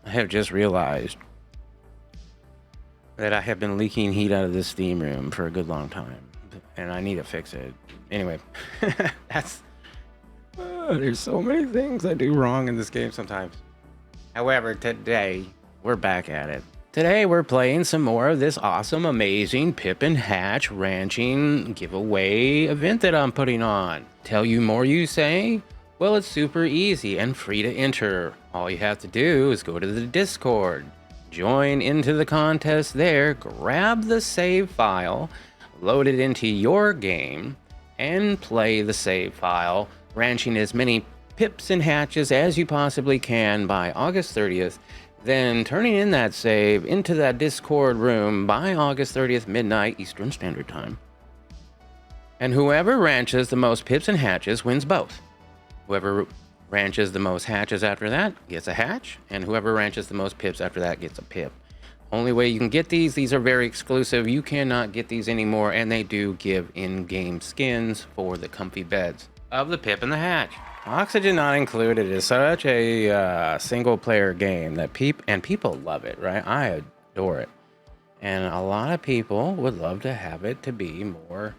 I have just realized that I have been leaking heat out of this steam room for a good long time, and I need to fix it. Anyway, that's... there's so many things I do wrong in this game sometimes. However, today, we're back at it. Today, we're playing some more of this awesome, amazing Pip and Hatch ranching giveaway event that I'm putting on. Tell you more, you say? Well, it's super easy and free to enter. All you have to do is go to the Discord, join into the contest there, grab the save file, load it into your game, and play the save file, ranching as many pips and hatches as you possibly can by August 30th, then turning in that save into that Discord room by August 30th midnight Eastern Standard Time. And whoever ranches the most pips and hatches wins both. Whoever ranches the most hatches after that gets a hatch, and whoever ranches the most pips after that gets a pip. Only way you can get these are very exclusive. You cannot get these anymore, and they do give in-game skins for the comfy beds of the pip and the hatch. Oxygen Not Included is such a single-player game that people love it, right? I adore it. And a lot of people would love to have it to be more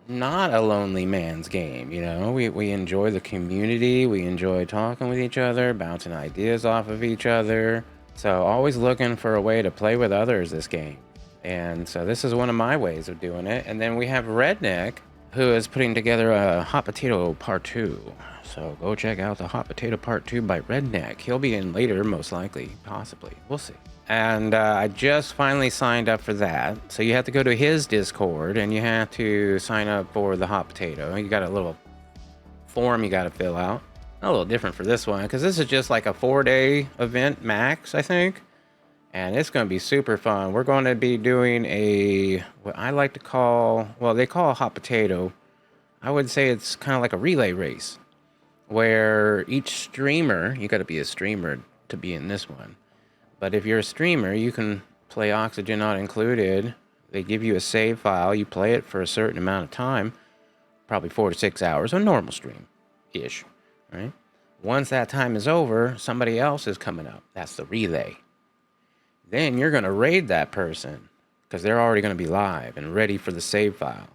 not a lonely man's game, you know? We enjoy the community, we enjoy talking with each other, bouncing ideas off of each other. So always looking for a way to play with others this game. And so this is one of my ways of doing it. And then we have Redneck, who is putting together a Hot Potato Part 2. So go check out the Hot Potato Part 2 by Redneck. He'll be in later, most likely, possibly. We'll see. And I just finally signed up for that. So you have to go to his Discord, and you have to sign up for the Hot Potato. You got a little form you got to fill out. A little different for this one, because this is just like a 4-day event max, I think. And it's going to be super fun. We're going to be doing what I like to call, well, they call a hot potato. I would say it's kind of like a relay race, where each streamer, you got to be a streamer to be in this one. But if you're a streamer, you can play Oxygen Not Included. They give you a save file. You play it for a certain amount of time, probably 4 to 6 hours, a normal stream-ish, right? Once that time is over, somebody else is coming up. That's the relay. Then you're going to raid that person because they're already going to be live and ready for the save file.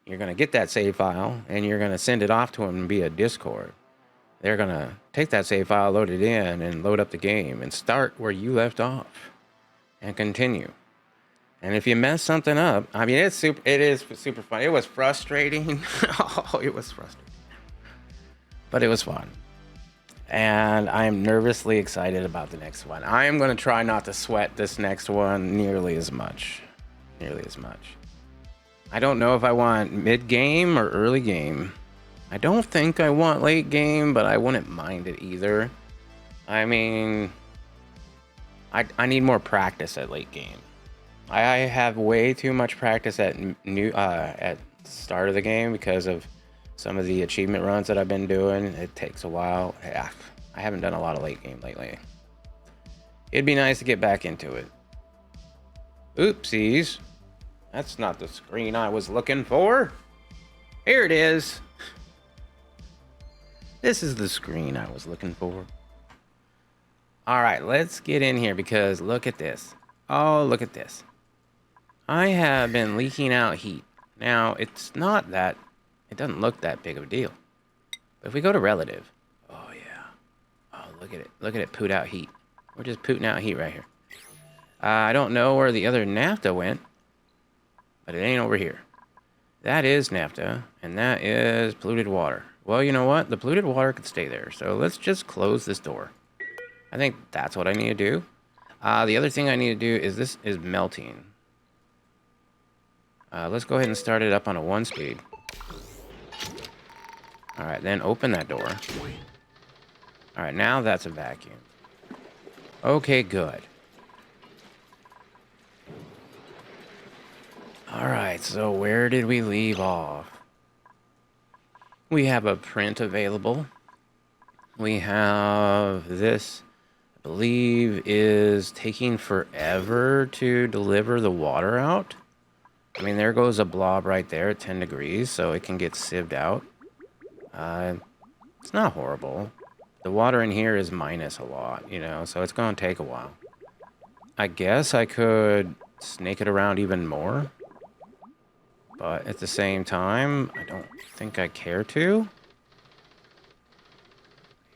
You're going to get that save file and you're going to send it off to them via Discord. They're going to take that save file, load it in, and load up the game and start where you left off and continue. And if you mess something up, I mean, it is super fun. It was frustrating. Oh, it was frustrating. But it was fun. And I am nervously excited about the next one. I am going to try not to sweat this next one nearly as much. I don't know if I want mid-game or early game. I don't think I want late game, but I wouldn't mind it either. I mean, I need more practice at late game. I have way too much practice at start of the game because of some of the achievement runs that I've been doing. It takes a while. I haven't done a lot of late game lately. It'd be nice to get back into it. Oopsies. That's not the screen I was looking for. Here it is. This is the screen I was looking for. All right, let's get in here because look at this. Oh, look at this. I have been leaking out heat. Now, it doesn't look that big of a deal. But if we go to relative, oh yeah. Oh, look at it. Look at it poot out heat. We're just pooting out heat right here. I don't know where the other naphtha went, but it ain't over here. That is naphtha, and that is polluted water. Well, you know what? The polluted water could stay there. So let's just close this door. I think that's what I need to do. The other thing I need to do is this is melting. Let's go ahead and start it up on a 1 speed. All right, then open that door. All right, now that's a vacuum. Okay, good. All right, so where did we leave off? We have a print available. We have this, I believe, is taking forever to deliver the water out. I mean, there goes a blob right there at 10 degrees, so it can get sieved out. It's not horrible. The water in here is minus a lot, you know, so it's going to take a while. I guess I could snake it around even more. But at the same time, I don't think I care to.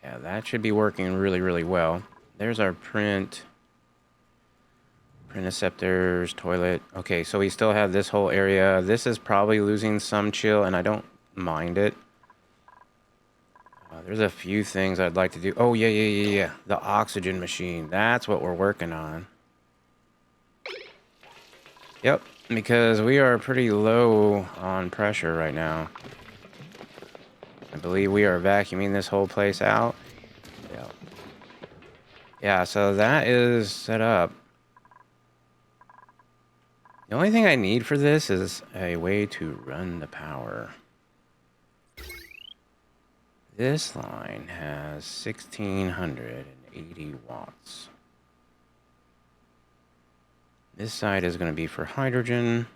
Yeah, that should be working really, really well. There's our print. Print toilet. Okay, so we still have this whole area. This is probably losing some chill, and I don't mind it. There's a few things I'd like to do. Oh, yeah. The oxygen machine. That's what we're working on. Yep, because we are pretty low on pressure right now. I believe we are vacuuming this whole place out. Yep. Yeah, so that is set up. The only thing I need for this is a way to run the power. This line has 1680 watts. This side is going to be for hydrogen.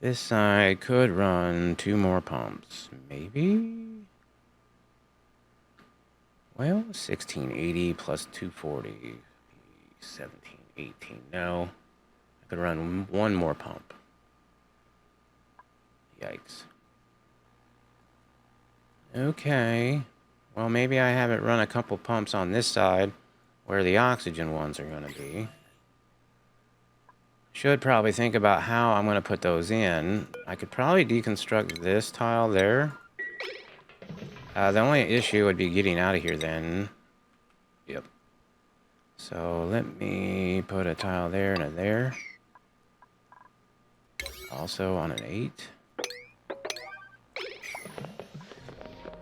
This side could run 2 more pumps. Maybe? Well, 1680 plus 240. 1718. No. I could run 1 more pump. Yikes. Okay. Well, maybe I have it run a couple pumps on this side where the oxygen ones are going to be. Should probably think about how I'm going to put those in. I could probably deconstruct this tile there. The only issue would be getting out of here then. Yep. So let me put a tile there and a there. Also on an 8.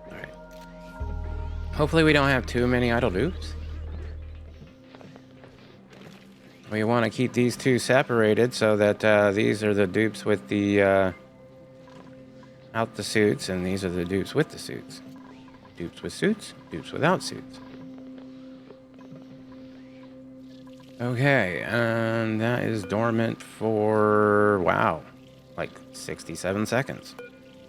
Alright. Hopefully we don't have too many idle dupes. We want to keep these two separated so that these are the dupes with the out the suits, and these are the dupes with the suits. Dupes with suits, dupes without suits. Okay, and that is dormant for, wow, like 67 seconds.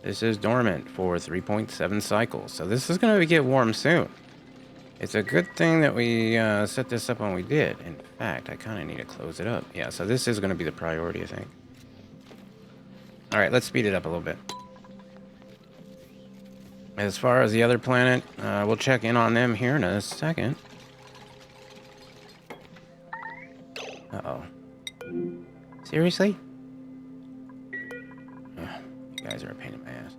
This is dormant for 3.7 cycles, so this is going to get warm soon. It's a good thing that we set this up when we did. In fact, I kind of need to close it up. Yeah, so this is going to be the priority, I think. All right, let's speed it up a little bit. As far as the other planet, we'll check in on them here in a second. Uh-oh. Seriously? Ugh, you guys are a pain in my ass.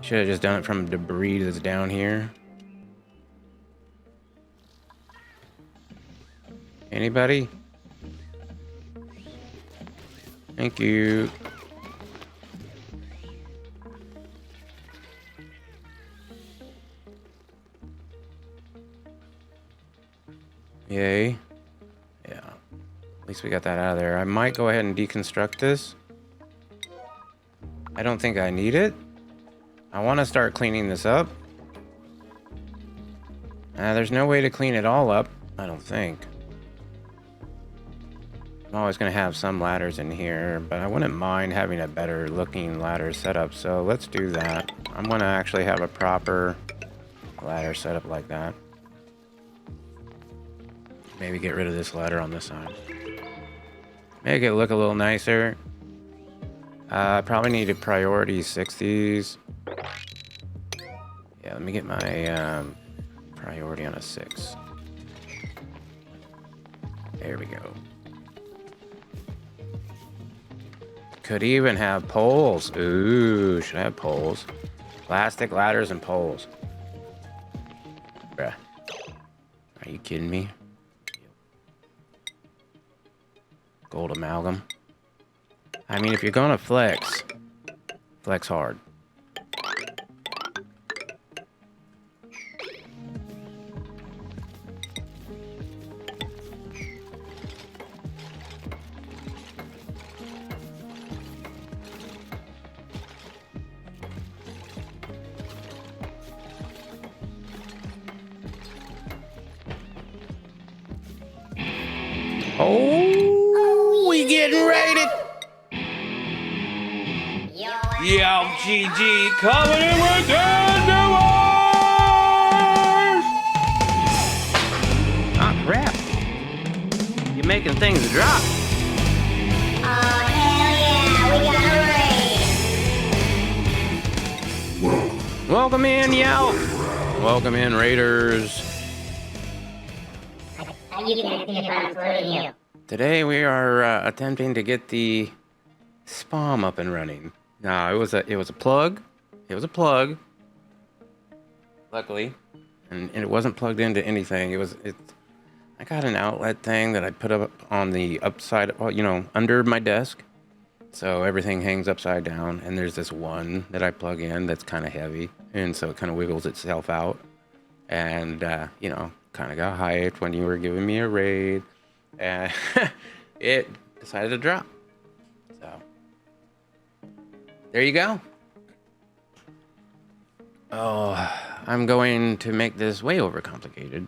Should have just done it from debris that's down here. Anybody? Thank you. Yay. Yeah. At least we got that out of there. I might go ahead and deconstruct this. I don't think I need it. I want to start cleaning this up. There's no way to clean it all up, I don't think. I'm always going to have some ladders in here, but I wouldn't mind having a better looking ladder setup, so let's do that. I'm going to actually have a proper ladder setup like that. Maybe get rid of this ladder on this side. Make it look a little nicer. I probably need to priority 60s. Yeah, let me get my priority on a 6. There we go. Could even have poles. Ooh, should I have poles? Plastic ladders and poles. Bruh. Are you kidding me? Gold amalgam. I mean, if you're gonna flex, flex hard. Oh, we getting ready to... Yo, GG coming in with the new Ah, crap. You're making things drop. Oh, hell yeah, we got a raid. Welcome in, Yelp. Welcome in, Raiders. You can't see if I'm floating you. Today we are attempting to get the spom up and running. No, it was a plug. It was a plug. Luckily, and it wasn't plugged into anything. I got an outlet thing that I put up on the upside, well, you know, under my desk. So everything hangs upside down, and there's this one that I plug in that's kind of heavy, and so it kind of wiggles itself out. And, you know, kind of got hyped when you were giving me a raid, and it decided to drop. So, there you go. Oh, I'm going to make this way overcomplicated.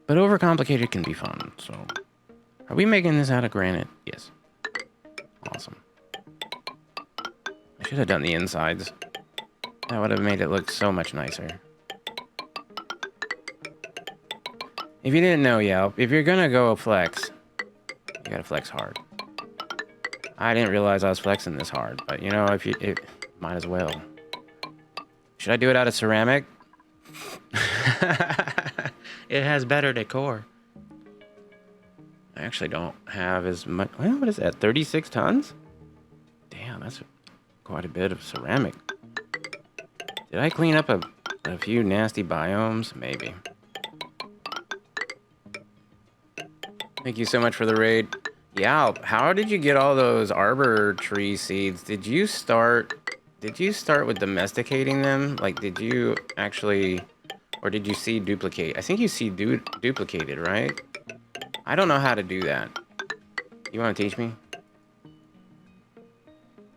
But overcomplicated can be fun, so... Are we making this out of granite? Yes. Awesome. I should have done the insides. That would have made it look so much nicer. If you didn't know, Yelp, if you're gonna go flex, you gotta flex hard. I didn't realize I was flexing this hard, but you know, it might as well. Should I do it out of ceramic? It has better decor. I actually don't have as much. Well, what is that? 36 tons? Damn, that's quite a bit of ceramic. Did I clean up a few nasty biomes? Maybe. Thank you so much for the raid. Yeah, how did you get all those arbor tree seeds? Did you start with domesticating them? Like, did you actually, or did you seed duplicate? I think you seed duplicated, right? I don't know how to do that. You want to teach me?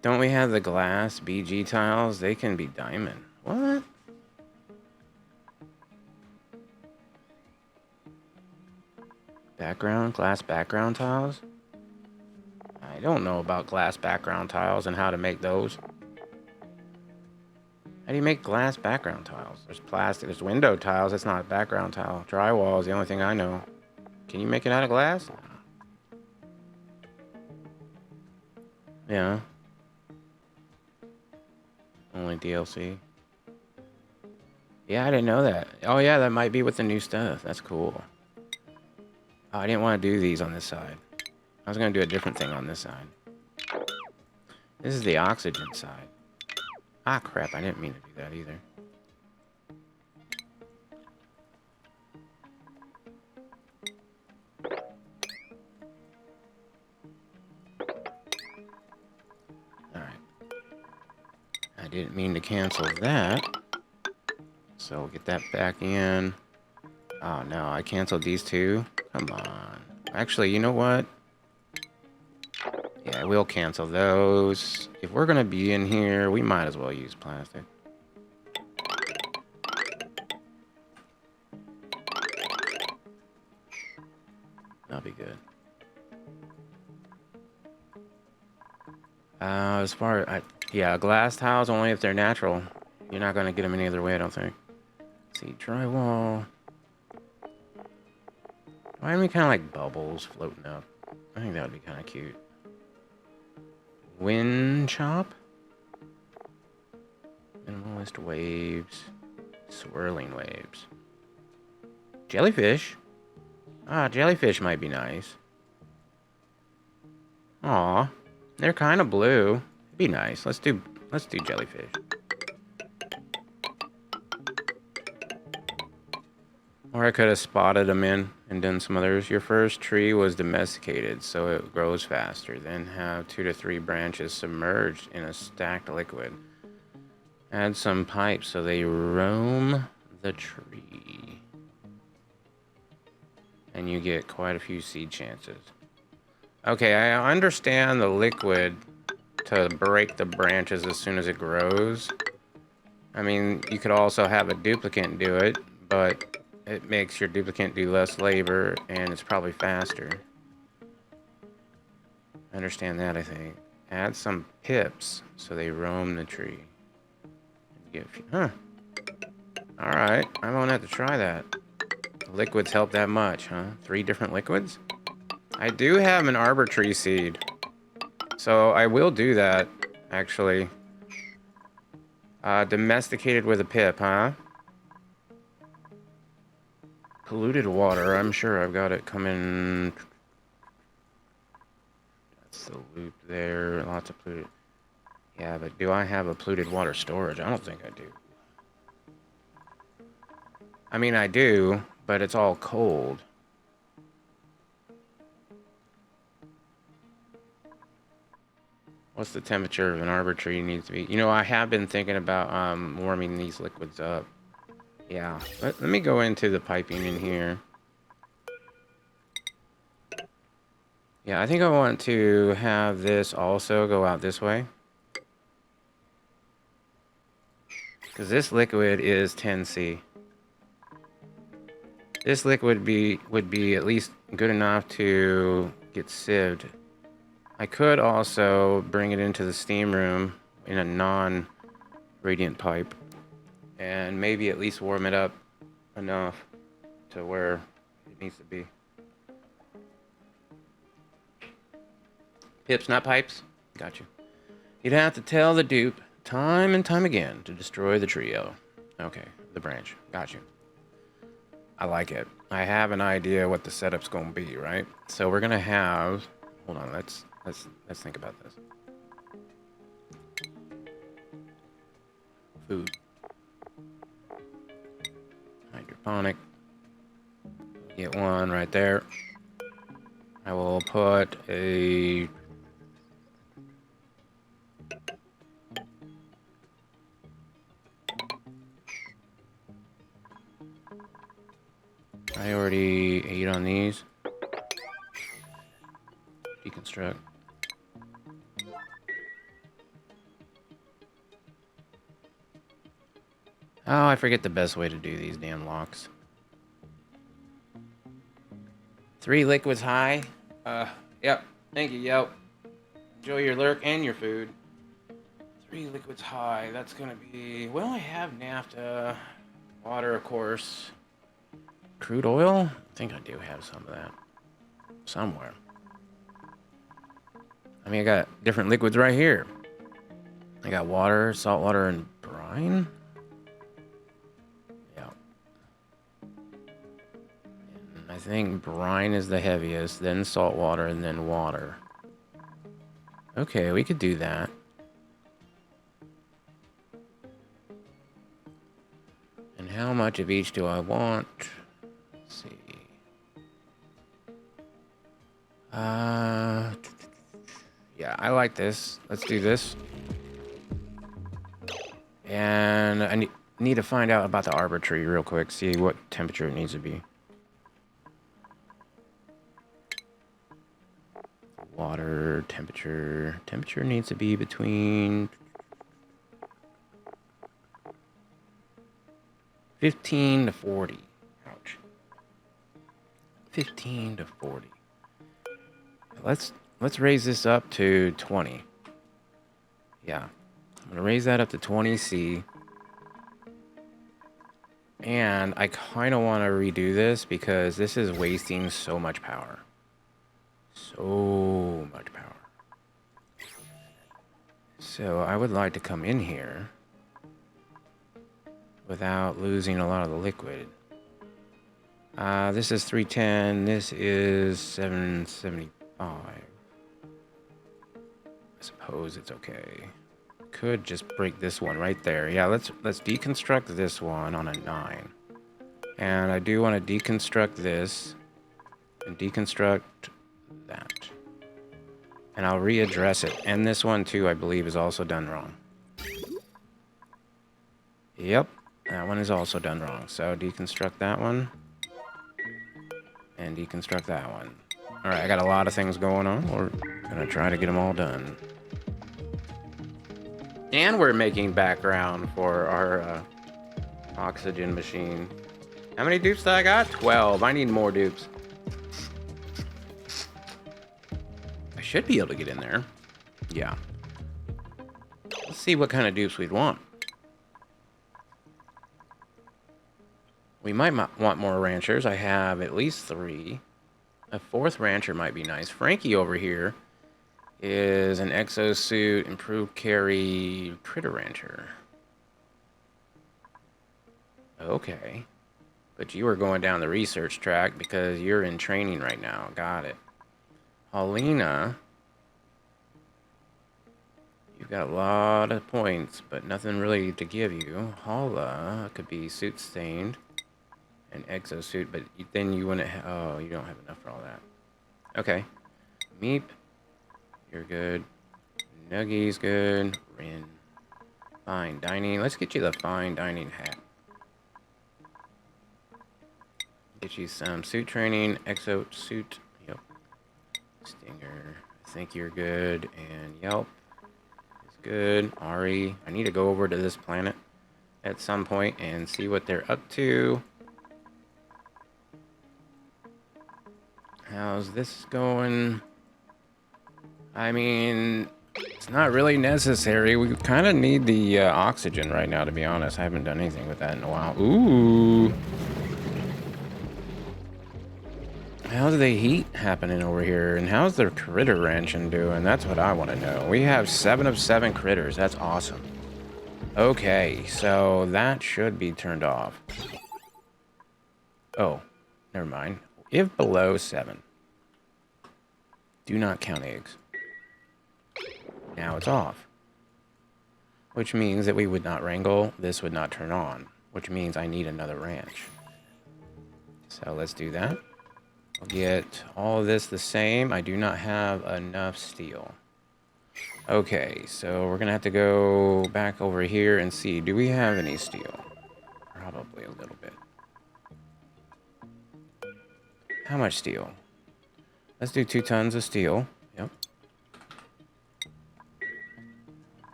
Don't we have the glass BG tiles? They can be diamond. What? Glass background tiles? I don't know about glass background tiles and how to make those. How do you make glass background tiles? There's plastic, there's window tiles, that's not a background tile. Drywall is the only thing I know. Can you make it out of glass? Yeah. Only DLC. Yeah, I didn't know that. Oh yeah, that might be with the new stuff. That's cool. Oh, I didn't want to do these on this side. I was going to do a different thing on this side. This is the oxygen side. Ah, crap. I didn't mean to do that either. Alright. I didn't mean to cancel that. So we'll get that back in. Oh, no. I canceled these two. Come on. Actually, you know what? Yeah, we'll cancel those. If we're going to be in here, we might as well use plastic. That'll be good. Yeah, glass tiles only if they're natural. You're not going to get them any other way, I don't think. Let's see, drywall. Why are we kind of like bubbles floating up? I think that would be kind of cute. Wind chop? Minimalist waves. Swirling waves. Jellyfish? Ah, jellyfish might be nice. Aw, they're kind of blue. It'd be nice. Let's do jellyfish. Or I could have spotted them in and done some others. Your first tree was domesticated, so it grows faster. Then have 2 to 3 branches submerged in a stacked liquid. Add some pipes so they roam the tree. And you get quite a few seed chances. Okay, I understand the liquid to break the branches as soon as it grows. I mean, you could also have a duplicate do it, but it makes your duplicate do less labor, and it's probably faster. I understand that, I think. Add some pips so they roam the tree. Huh. Alright, I won't have to try that. Liquids help that much, huh? 3 different liquids? I do have an arbor tree seed. So I will do that, actually. Domesticated with a pip, huh? Polluted water, I'm sure I've got it coming. That's the loop there. Lots of polluted. Yeah, but do I have a polluted water storage? I don't think I do. I mean, I do, but it's all cold. What's the temperature of an arbor tree needs to be? You know, I have been thinking about warming these liquids up. Yeah, let me go into the piping in here. Yeah, I think I want to have this also go out this way. Because this liquid is 10C. This liquid would be at least good enough to get sieved. I could also bring it into the steam room in a non-radiant pipe. And maybe at least warm it up enough to where it needs to be. Pips, not pipes? Got you. You'd have to tell the dupe time and time again to destroy the trio. Okay, the branch. Got you. I like it. I have an idea what the setup's gonna be, right? So we're gonna have. Hold on. Let's think about this. Food. Hydroponic. Get one right there. I will put a. I already ate on these. Deconstruct. Oh, I forget the best way to do these damn locks. 3 liquids high. Yep. Thank you, Yelp. Enjoy your lurk and your food. 3 liquids high. That's gonna be. Well, I have naphtha, water, of course. Crude oil? I think I do have some of that. Somewhere. I mean, I got different liquids right here. I got water, salt water, and brine. Yeah. And I think brine is the heaviest, then salt water, and then water. Okay, we could do that. And how much of each do I want? Let's see. Yeah, I like this. Let's do this. And I need to find out about the arbor tree real quick. See what temperature it needs to be. Water temperature. Temperature needs to be between 15 to 40. Ouch. 15 to 40. Let's raise this up to 20. Yeah. I'm going to raise that up to 20C. And I kind of want to redo this because this is wasting so much power. So much power. So I would like to come in here without losing a lot of the liquid. This is 310. This is 775. I suppose it's okay. Could just break this one right there. Yeah, let's deconstruct this one on a 9. And I do want to deconstruct this and deconstruct that. And I'll readdress it. And this one too, I believe, is also done wrong. Yep, that one is also done wrong. So deconstruct that one. And deconstruct that one. Alright, I got a lot of things going on. We're gonna try to get them all done. And we're making background for our oxygen machine. How many dupes do I got? 12. I need more dupes. I should be able to get in there. Yeah. Let's see what kind of dupes we'd want. We might want more ranchers. I have at least 3. A 4th rancher might be nice. Frankie over here is an exosuit, improved carry, critter rancher. Okay. But you are going down the research track because you're in training right now. Got it. Paulina, you've got a lot of points, but nothing really to give you. Hala could be suit stained. An exosuit, but then you wouldn't oh, you don't have enough for all that. Okay. Meep, you're good. Nuggy's good. Rin. Fine dining. Let's get you the fine dining hat. Get you some suit training. Exosuit. Yep. Stinger. I think you're good. And Yelp is good. Ari. I need to go over to this planet at some point and see what they're up to. How's this going? I mean, it's not really necessary. We kind of need the oxygen right now, to be honest. I haven't done anything with that in a while. Ooh. How's the heat happening over here? And how's the critter ranching doing? That's what I want to know. We have 7 of 7 critters. That's awesome. Okay, so that should be turned off. Oh, never mind. If below 7, do not count eggs. Now it's off. Which means that we would not wrangle. This would not turn on. Which means I need another ranch. So let's do that. We'll get all of this the same. I do not have enough steel. Okay, so we're going to have to go back over here and see. Do we have any steel? Probably a little bit. How much steel? Let's do 2 tons of steel. Yep.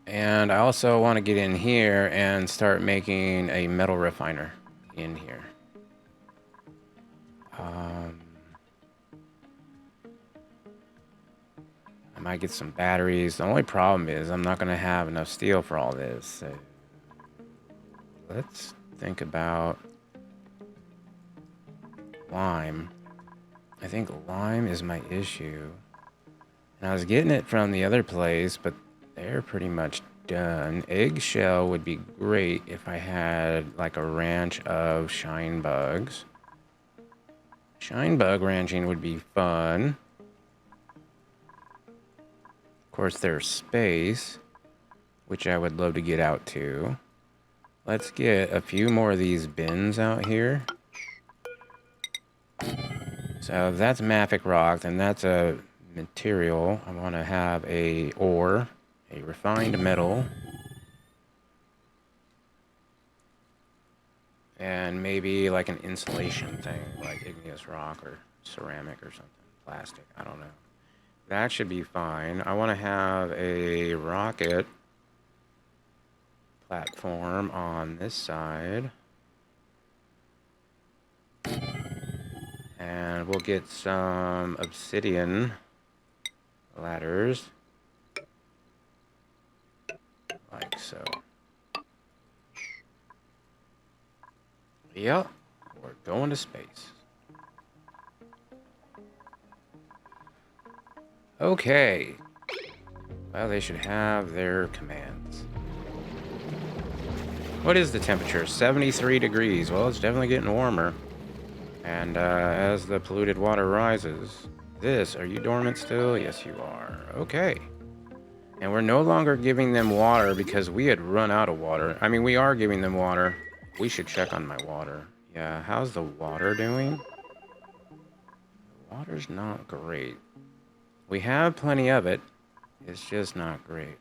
And I also want to get in here and start making a metal refiner in here. I might get some batteries. The only problem is I'm not going to have enough steel for all this. So let's think about lime. I think lime is my issue. And I was getting it from the other place, but they're pretty much done. Eggshell would be great if I had like a ranch of shine bugs. Shine bug ranching would be fun. Of course, there's space, which I would love to get out to. Let's get a few more of these bins out here. So if that's mafic rock, then that's a material. I want to have a ore, a refined metal, and maybe like an insulation thing, like igneous rock or ceramic or something, plastic, I don't know. That should be fine. I want to have a rocket platform on this side. And we'll get some obsidian ladders. Like so. Yep, we're going to space. Okay. Well, they should have their commands. What is the temperature? 73 degrees. Well, it's definitely getting warmer. And as the polluted water rises, are you dormant still? Yes, you are. Okay. And we're no longer giving them water because we had run out of water. I mean, we are giving them water. We should check on my water. Yeah, how's the water doing? The water's not great. We have plenty of it. It's just not great.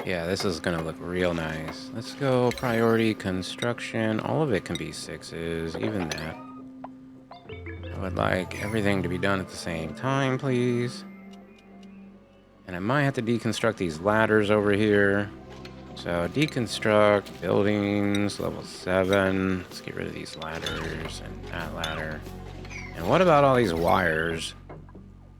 Yeah, this is gonna look real nice. Let's go priority construction. All of it can be 6s, even that. I would like everything to be done at the same time, please. And I might have to deconstruct these ladders over here. So deconstruct buildings, level 7. Let's get rid of these ladders and that ladder. And what about all these wires?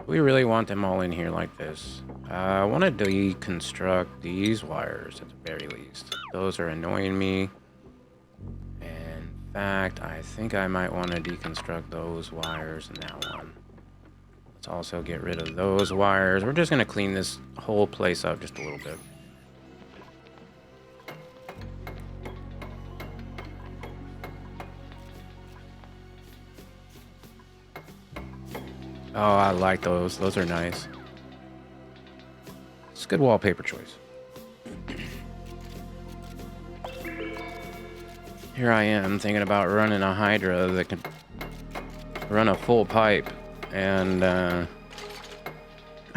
We really want them all in here like this. I want to deconstruct these wires at the very least. Those are annoying me. In fact, I think I might want to deconstruct those wires and that one. Let's also get rid of those wires. We're just going to clean this whole place up just a little bit. Oh, I like those. Those are nice. It's a good wallpaper choice. Here I am thinking about running a Hydra that can run a full pipe, and I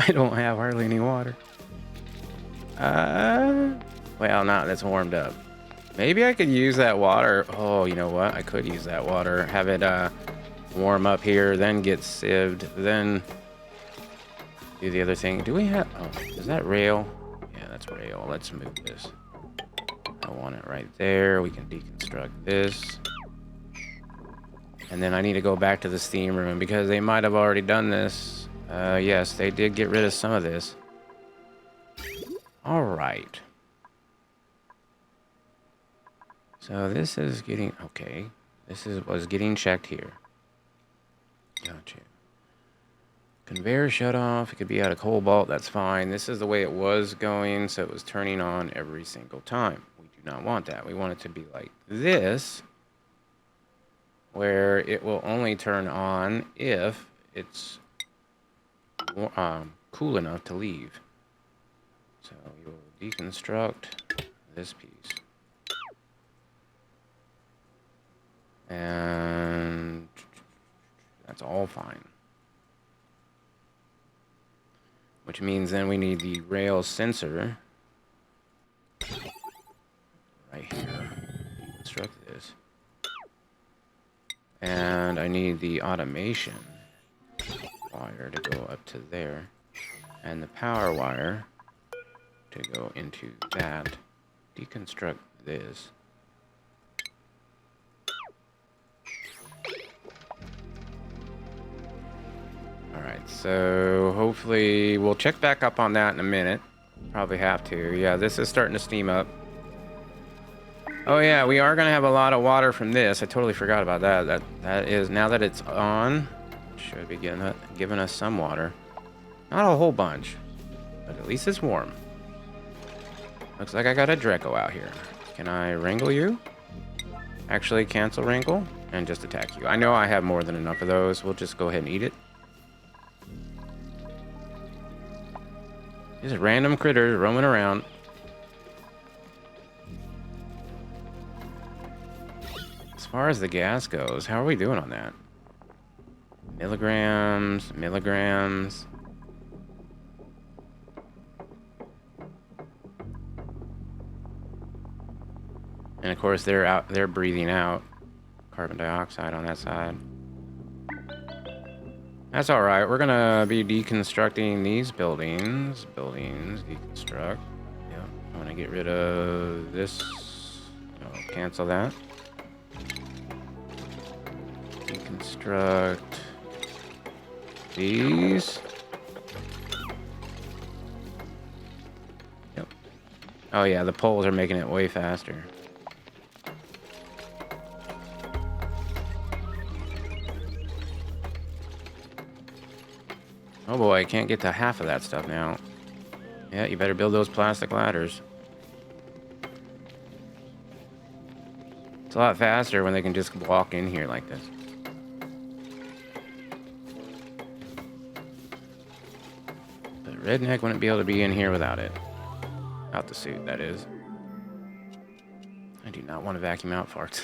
don't have hardly any water. Well, not that's warmed up. Maybe I could use that water. Oh, you know what? I could use that water. Have it warm up here, then get sieved, then do the other thing. Do we have... Oh, is that rail? Yeah, that's rail. Let's move this. I want it right there. We can deconstruct this. And then I need to go back to the steam room because they might have already done this. Yes, they did get rid of some of this. All right. So this is getting... Okay. This was getting checked here. Gotcha. Conveyor shut off. It could be out of cobalt. That's fine. This is the way it was going, so it was turning on every single time. We do not want that. We want it to be like this, where it will only turn on if it's cool enough to leave. So you'll deconstruct this piece. And that's all fine. Which means then we need the rail sensor right here. Deconstruct this. And I need the automation wire to go up to there. And the power wire to go into that. Deconstruct this. Alright, so hopefully we'll check back up on that in a minute. Probably have to. Yeah, this is starting to steam up. Oh yeah, we are going to have a lot of water from this. I totally forgot about that. That is, now that it's on, should be giving us some water. Not a whole bunch, but at least it's warm. Looks like I got a Draco out here. Can I wrangle you? Actually, cancel wrangle and just attack you. I know I have more than enough of those. We'll just go ahead and eat it. Just random critters roaming around. As far as the gas goes, how are we doing on that? Milligrams, milligrams. And of course they're breathing out carbon dioxide on that side. That's all right. We're gonna be deconstructing these buildings. Deconstruct. Yeah. I want to get rid of this. Oh, cancel that. Deconstruct these. Yep. Oh yeah, the poles are making it way faster. Oh boy, I can't get to half of that stuff now. Yeah, you better build those plastic ladders. It's a lot faster when they can just walk in here like this. But Redneck wouldn't be able to be in here without it. Out the suit, that is. I do not want to vacuum out farts.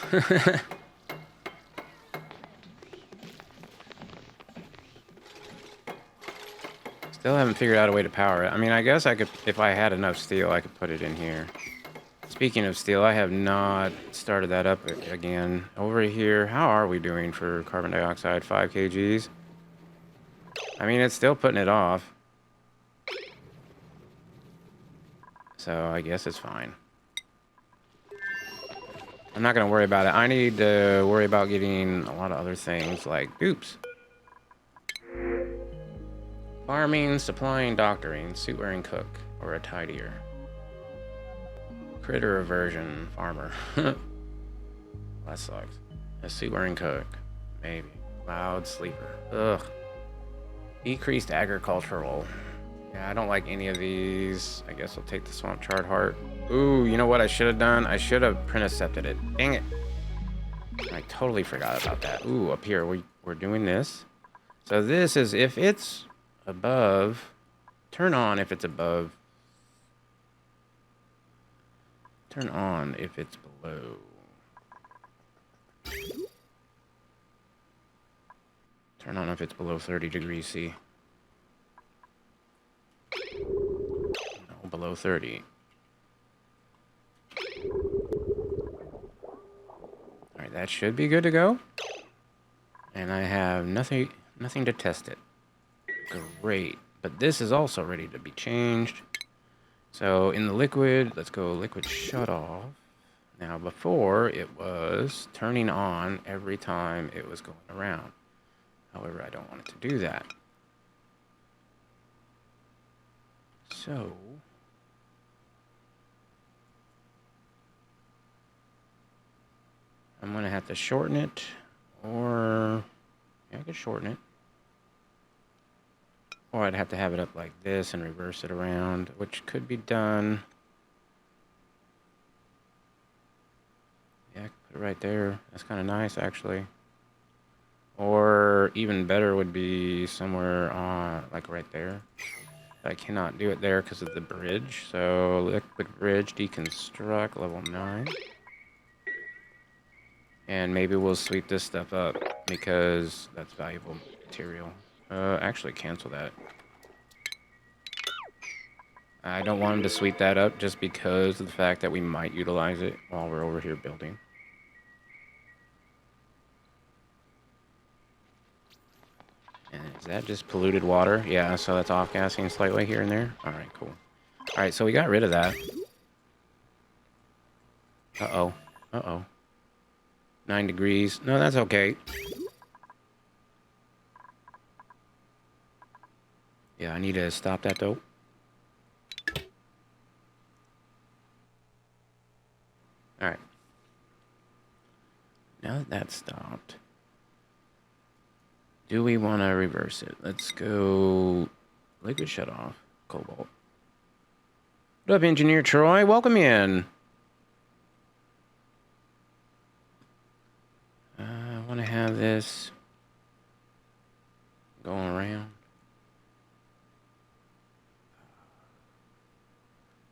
Still haven't figured out a way to power it. I mean, I guess I could, if I had enough steel, I could put it in here. Speaking of steel, I have not started that up again. Over here, how are we doing for carbon dioxide? 5 kgs? I mean, it's still putting it off. So I guess it's fine. I'm not going to worry about it. I need to worry about getting a lot of other things like oops. Farming, supplying, doctoring, suit wearing cook, or a tidier. Critter aversion, farmer. That sucks. A suit wearing cook, maybe. Loud sleeper. Ugh. Decreased agricultural. Yeah, I don't like any of these. I guess I'll take the swamp chard heart. Ooh, you know what I should have done? I should have printacepted it. Dang it. I totally forgot about that. Ooh, up here, we're doing this. So this is if it's above, turn on if it's above. Turn on if it's below. Turn on if it's below 30 degrees C. No, below 30. Alright, that should be good to go. And I have nothing to test it. Great. But this is also ready to be changed. So in the liquid, let's go liquid shut off. Now before it was turning on every time it was going around. However, I don't want it to do that. So I'm gonna have to shorten it, or yeah, I could shorten it. Or I'd have to have it up like this and reverse it around, which could be done. Yeah, I could put it right there. That's kind of nice, actually. Or even better would be somewhere on, like right there. I cannot do it there because of the bridge. So liquid bridge, deconstruct, level 9. And maybe we'll sweep this stuff up because that's valuable material. Actually cancel that. I don't want him to sweep that up just because of the fact that we might utilize it while we're over here building. And is that just polluted water? Yeah, so that's off-gassing slightly here and there. All right, cool. All right, so we got rid of that. Uh-oh. Uh-oh. 9 degrees. No, that's okay. Yeah, I need to stop that, though. All right. Now that that's stopped, do we want to reverse it? Let's go liquid shut off, cobalt. What up, Engineer Troy? Welcome in. I want to have this going around.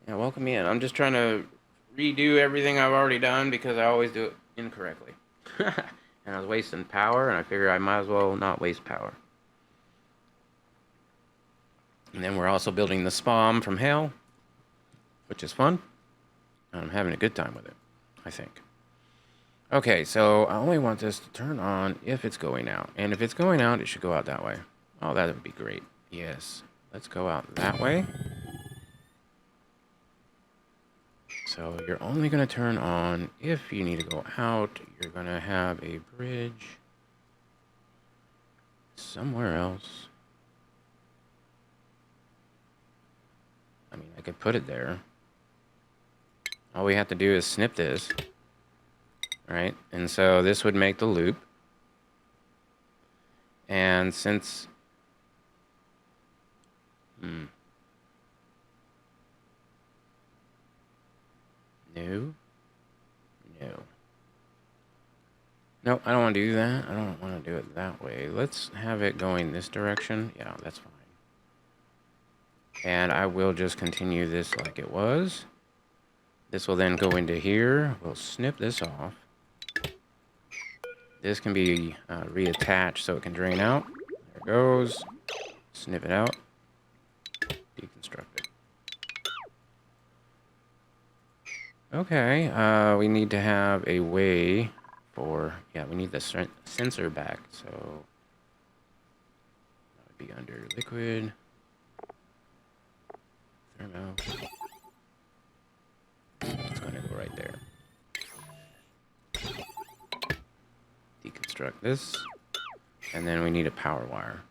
Yeah, welcome in. I'm just trying to redo everything I've already done because I always do it incorrectly. And I was wasting power, and I figure I might as well not waste power. And then we're also building the spom from hell, which is fun. And I'm having a good time with it, I think. Okay, so I only want this to turn on if it's going out. And if it's going out, it should go out that way. Oh, that would be great. Yes. Let's go out that way. So you're only going to turn on if you need to go out. You're going to have a bridge somewhere else. I mean, I could put it there. All we have to do is snip this. Right? And so this would make the loop. And since... No. No, I don't want to do that. I don't want to do it that way. Let's have it going this direction. Yeah, that's fine. And I will just continue this like it was. This will then go into here. We'll snip this off. This can be reattached so it can drain out. There it goes. Snip it out. deconstructed. Okay, we need to have a way for, yeah, we need the sensor back, so that would be under liquid, thermo. It's going to go right there. Deconstruct this, and then we need a power wire.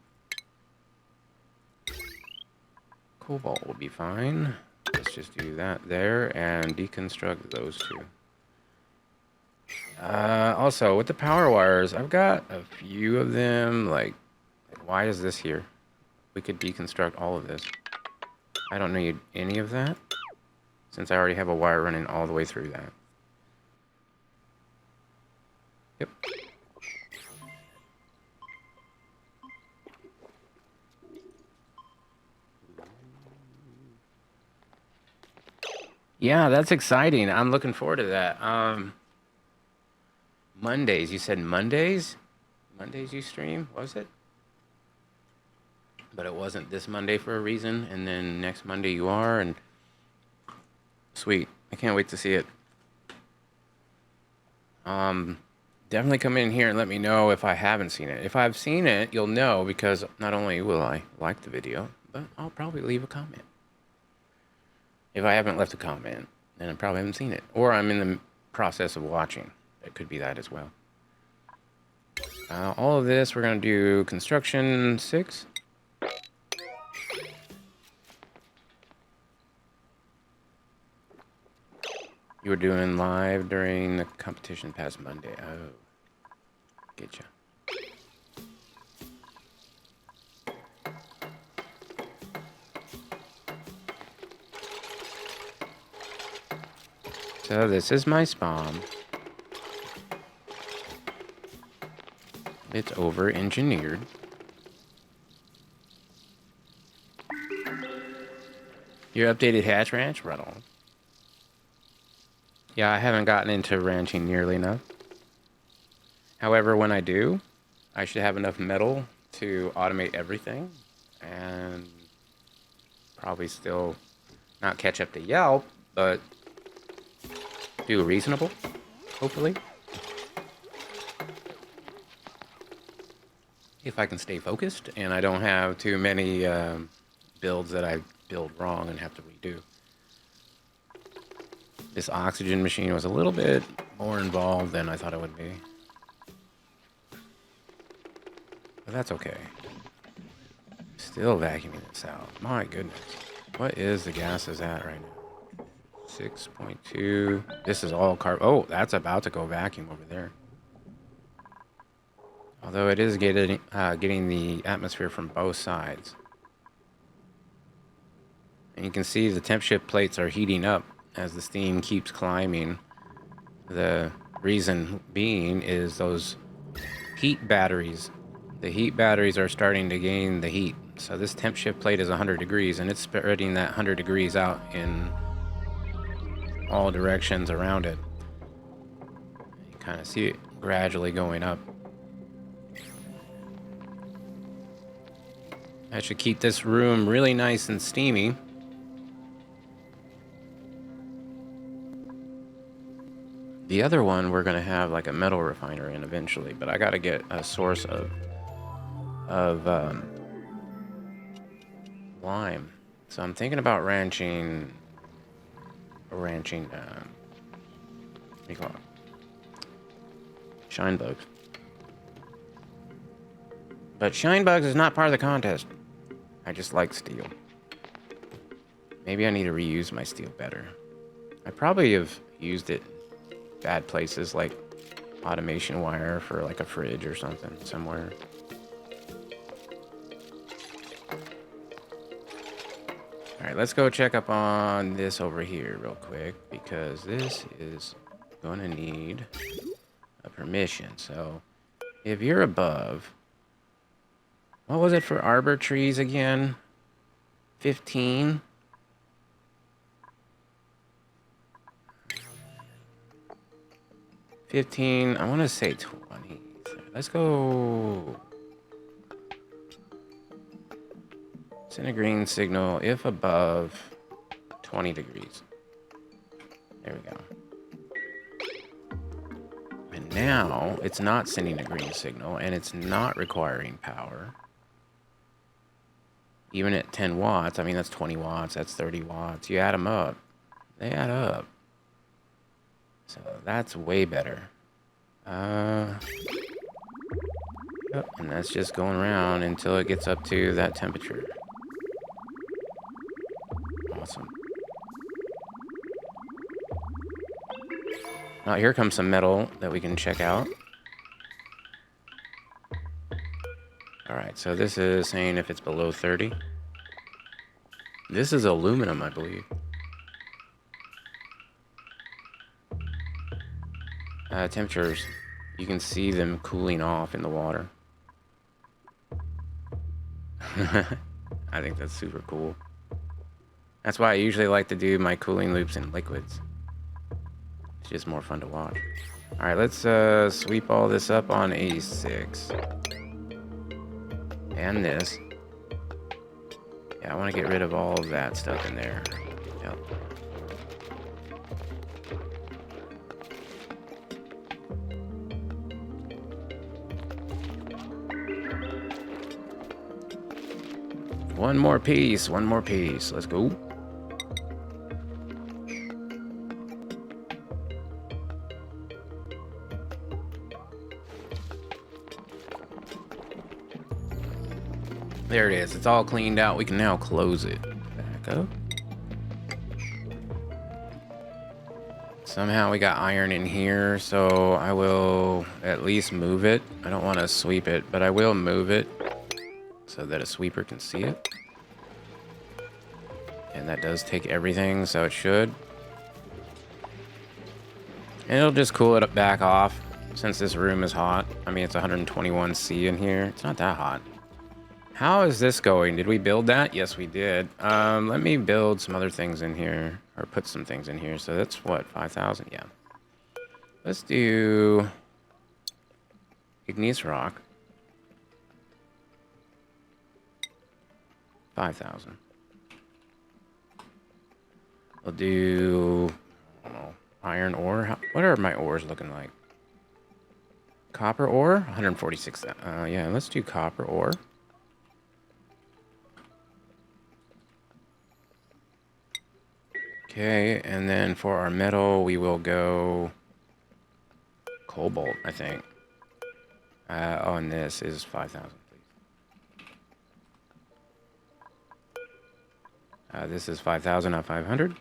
Cobalt will be fine. Let's just do that there and deconstruct those two. Also, with the power wires, I've got a few of them. Like, why is this here? We could deconstruct all of this. I don't need any of that, since I already have a wire running all the way through that. Yep. Yeah, that's exciting. I'm looking forward to that. Mondays, you said Mondays? Mondays you stream, was it? But it wasn't this Monday for a reason, and then next Monday you are, and sweet. I can't wait to see it. Definitely come in here and let me know if I haven't seen it. If I've seen it, you'll know, because not only will I like the video, but I'll probably leave a comment. If I haven't left a comment, then I probably haven't seen it. Or I'm in the process of watching. It could be that as well. All of this, we're going to do construction 6. You were doing live during the competition past Monday. Oh, getcha. So this is my spom. It's over-engineered. Your updated hatch ranch? Right on. Yeah, I haven't gotten into ranching nearly enough. However, when I do, I should have enough metal to automate everything and probably still not catch up to Yelp, but do reasonable, hopefully. If I can stay focused and I don't have too many builds that I build wrong and have to redo. This oxygen machine was a little bit more involved than I thought it would be. But that's okay. Still vacuuming this out. My goodness. What is the gases at right now? 6.2. This is all carb. Oh, that's about to go vacuum over there. Although it is getting the atmosphere from both sides. And you can see the temp shift plates are heating up as the steam keeps climbing. The reason being is those heat batteries. The heat batteries are starting to gain the heat. So this temp shift plate is 100 degrees, and it's spreading that 100 degrees out in all directions around it. You kind of see it gradually going up. That should keep this room really nice and steamy. The other one, we're going to have like a metal refiner in eventually, but I got to get a source of lime. So I'm thinking about ranching, what do you call it? Shine bugs. But shine bugs is not part of the contest. I just like steel. Maybe I need to reuse my steel better. I probably have used it bad places, like automation wire for like a fridge or something somewhere. All right, let's go check up on this over here real quick, because this is going to need a permission. So if you're above, what was it for arbor trees again? 15? I want to say 20. Let's go Send a green signal if above 20 degrees. There we go. And now it's not sending a green signal and it's not requiring power. Even at 10 watts, I mean, that's 20 watts, that's 30 watts. You add them up, they add up. So that's way better. Yep, and that's just going around until it gets up to that temperature. Awesome. Now here comes some metal that we can check out. Alright, so this is saying if it's below 30. This is aluminum, I believe. Temperatures, you can see them cooling off in the water. I think that's super cool. That's why I usually like to do my cooling loops in liquids. It's just more fun to watch. Alright, let's sweep all this up on A6. And this. Yeah, I want to get rid of all of that stuff in there. Yep. One more piece, one more piece. Let's go. There it is. It's all cleaned out. We can now close it. Back up. Somehow we got iron in here, so I will at least move it. I don't want to sweep it, but I will move it so that a sweeper can see it. And that does take everything, so it should. And it'll just cool it back off since this room is hot. I mean, it's 121°C in here. It's not that hot. How is this going? Did we build that? Yes, we did. Let me build some other things in here, or put some things in here. So that's what, 5,000? Yeah. Let's do igneous rock. 5,000. We'll do, I don't know, iron ore. What are my ores looking like? Copper ore? 146. Yeah, let's do copper ore. Okay, and then for our metal, we will go cobalt, I think. Oh, and this is 5,000, please. This is 5,000, not 500.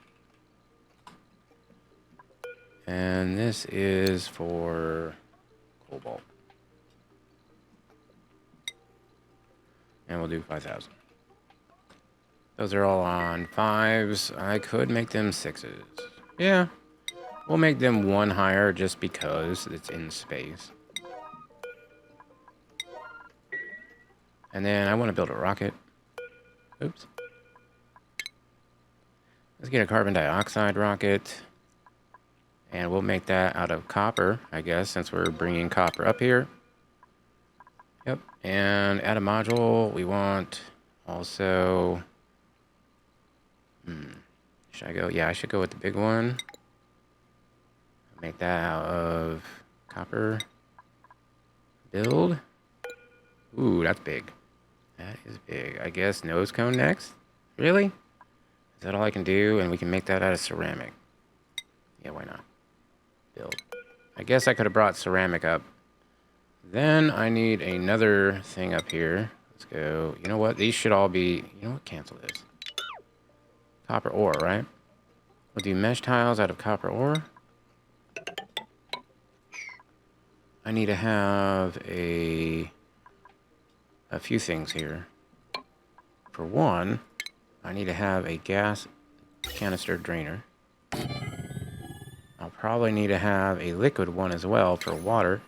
And this is for cobalt. And we'll do 5,000. Those are all on 5s. I could make them 6s. Yeah. We'll make them one higher just because it's in space. And then I want to build a rocket. Oops. Let's get a carbon dioxide rocket. And we'll make that out of copper, I guess, since we're bringing copper up here. Yep. And add a module. We want also... Should I go? Yeah, I should go with the big one. Make that out of copper. Build. Ooh, that's big. That is big. I guess nose cone next? Really? Is that all I can do? And we can make that out of ceramic. Yeah, why not? Build. I guess I could have brought ceramic up. Then I need another thing up here. Let's go. You know what? These should all be... You know what? Cancel this. Copper ore, right? We'll do mesh tiles out of copper ore. I need to have a few things here. For one, I need to have a gas canister drainer. I'll probably need to have a liquid one as well for water.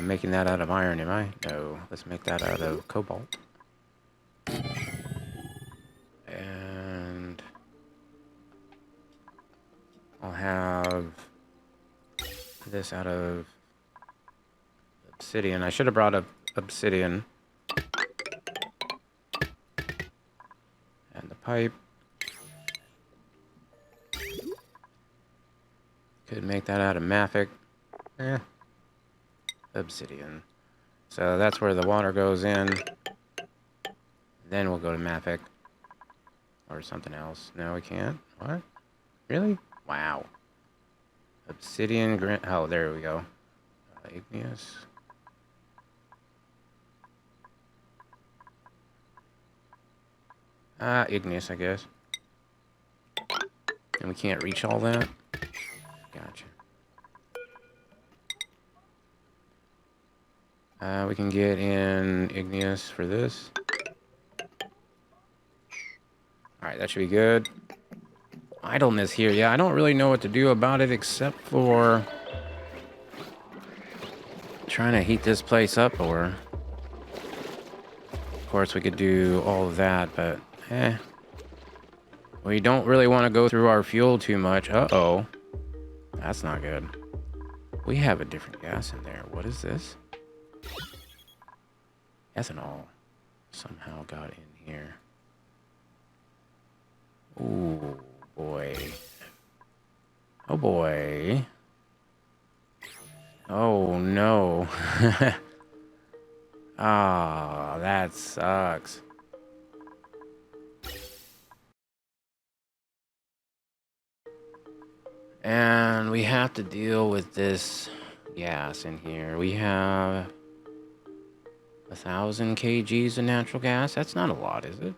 Making that out of iron, am I? No, let's make that out of cobalt. And I'll have this out of obsidian. I should have brought up obsidian. And the pipe. Could make that out of mafic. Obsidian. So that's where the water goes in. Then we'll go to mafic. Or something else. No, we can't. What? Really? Wow. Obsidian. Oh, there we go. Igneous. Igneous, I guess. And we can't reach all that? Gotcha. We can get in igneous for this. Alright, that should be good. Idleness here. Yeah, I don't really know what to do about it except for trying to heat this place up, or of course we could do all of that, but we don't really want to go through our fuel too much. Uh-oh. That's not good. We have a different gas in there. What is this? Ethanol somehow got in here. Ooh, boy. Oh, boy. Oh, no. Ah, that sucks. And we have to deal with this gas in here. We have 1,000 kgs of natural gas. That's not a lot, is it?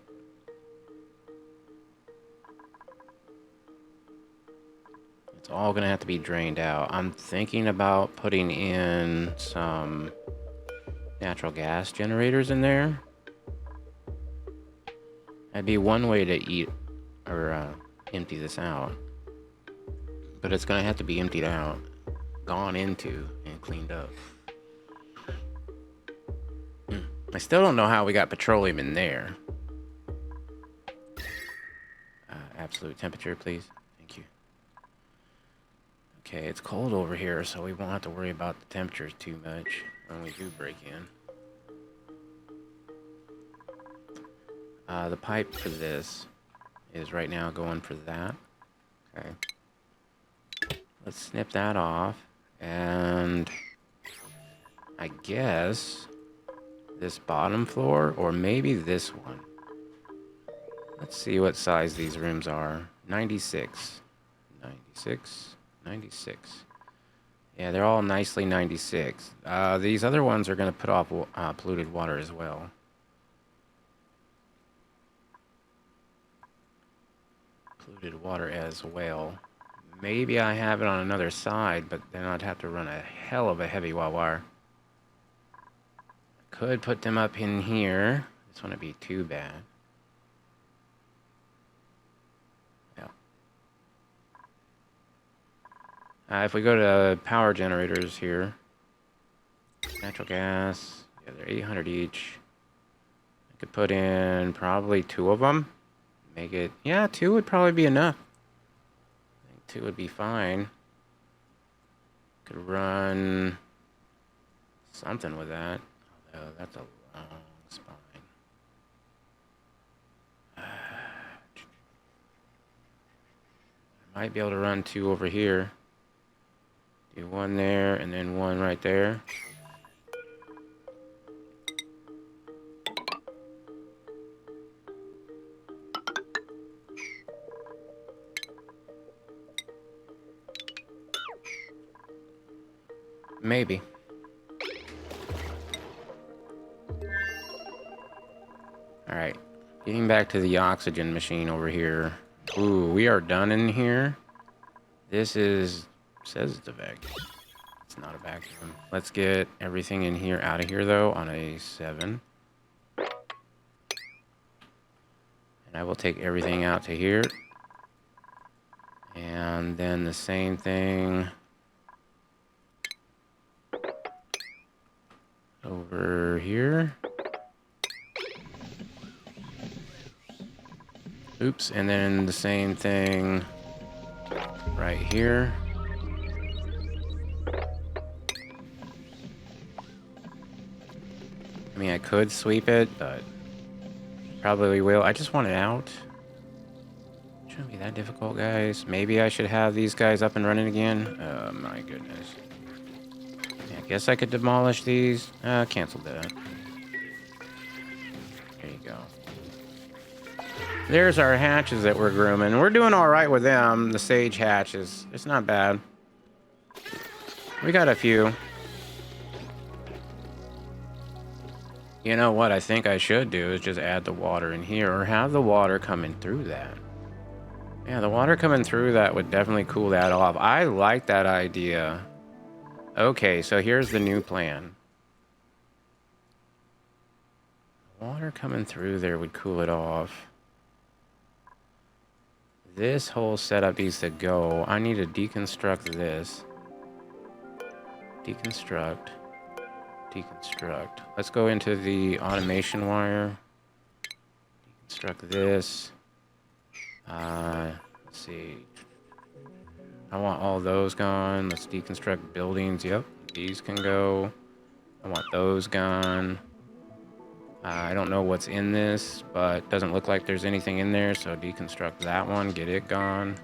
It's all gonna have to be drained out. I'm thinking about putting in some natural gas generators in there. That'd be one way to eat or empty this out. But it's gonna have to be emptied out, gone into, and cleaned up. I still don't know how we got petroleum in there. Absolute temperature, please. Thank you. Okay, it's cold over here, so we won't have to worry about the temperatures too much when we do break in. The pipe for this is right now going for that. Okay. Let's snip that off, and I guess this bottom floor, or maybe this one. Let's see what size these rooms are. 96. 96. 96. Yeah, they're all nicely 96. These other ones are going to put off polluted water as well. Polluted water as well. Maybe I have it on another side, but then I'd have to run a hell of a heavy wire. Could put them up in here. This wouldn't be too bad. Yeah. If we go to power generators here, natural gas, yeah, they're 800 each. I could put in probably 2 of them. Make it, yeah, 2 would probably be enough. I think 2 would be fine. Could run something with that. Although that's a long spine. I might be able to run 2 over here. Do 1 there and then 1 right there. Maybe. Alright. Getting back to the oxygen machine over here. Ooh, we are done in here. This is... says it's a vacuum. It's not a vacuum. Let's get everything in here out of here, though, on a 7. And I will take everything out to here. And then the same thing... over here. Oops, and then the same thing right here. I mean, I could sweep it, but probably will. I just want it out. Shouldn't be that difficult, guys. Maybe I should have these guys up and running again. Oh, my goodness. Yeah, I guess I could demolish these. Cancel that. There you go. There's our hatches that we're grooming. We're doing all right with them. The sage hatches. It's not bad. We got a few. You know what I think I should do is just add the water in here or have the water coming through that. Yeah, the water coming through that would definitely cool that off. I like that idea. Okay, so here's the new plan. Water coming through there would cool it off. This whole setup needs to go. I need to deconstruct this. Deconstruct. Deconstruct. Let's go into the automation wire. Deconstruct this. Let's see. I want all those gone. Let's deconstruct buildings. Yep, these can go. I want those gone. I don't know what's in this, but doesn't look like there's anything in there, so deconstruct that one, get it gone.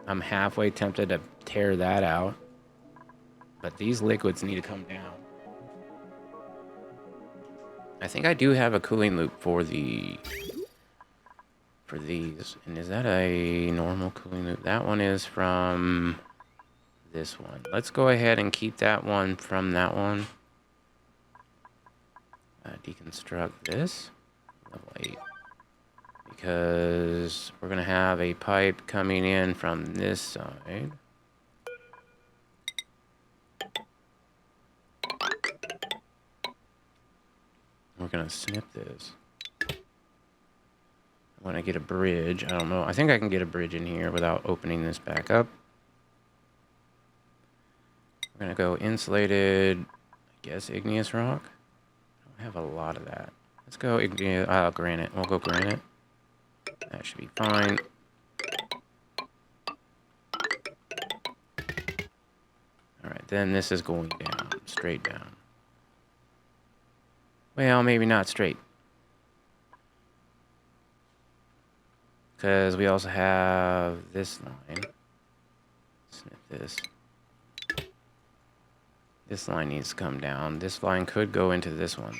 I'm halfway tempted to tear that out, but these liquids need to come down. I think I do have a cooling loop for these. And is that a normal cooling loop? That one is from this one. Let's go ahead and keep that one from that one. Deconstruct this. Level 8. Because we're going to have a pipe coming in from this side. We're going to snip this. When I get a bridge, I don't know. I think I can get a bridge in here without opening this back up. We're going to go insulated, I guess, igneous rock. I have a lot of that. Let's go granite. We'll go granite. That should be fine. Alright, then this is going down. Straight down. Well, maybe not straight. Because we also have this line. Snip this. This line needs to come down. This line could go into this one.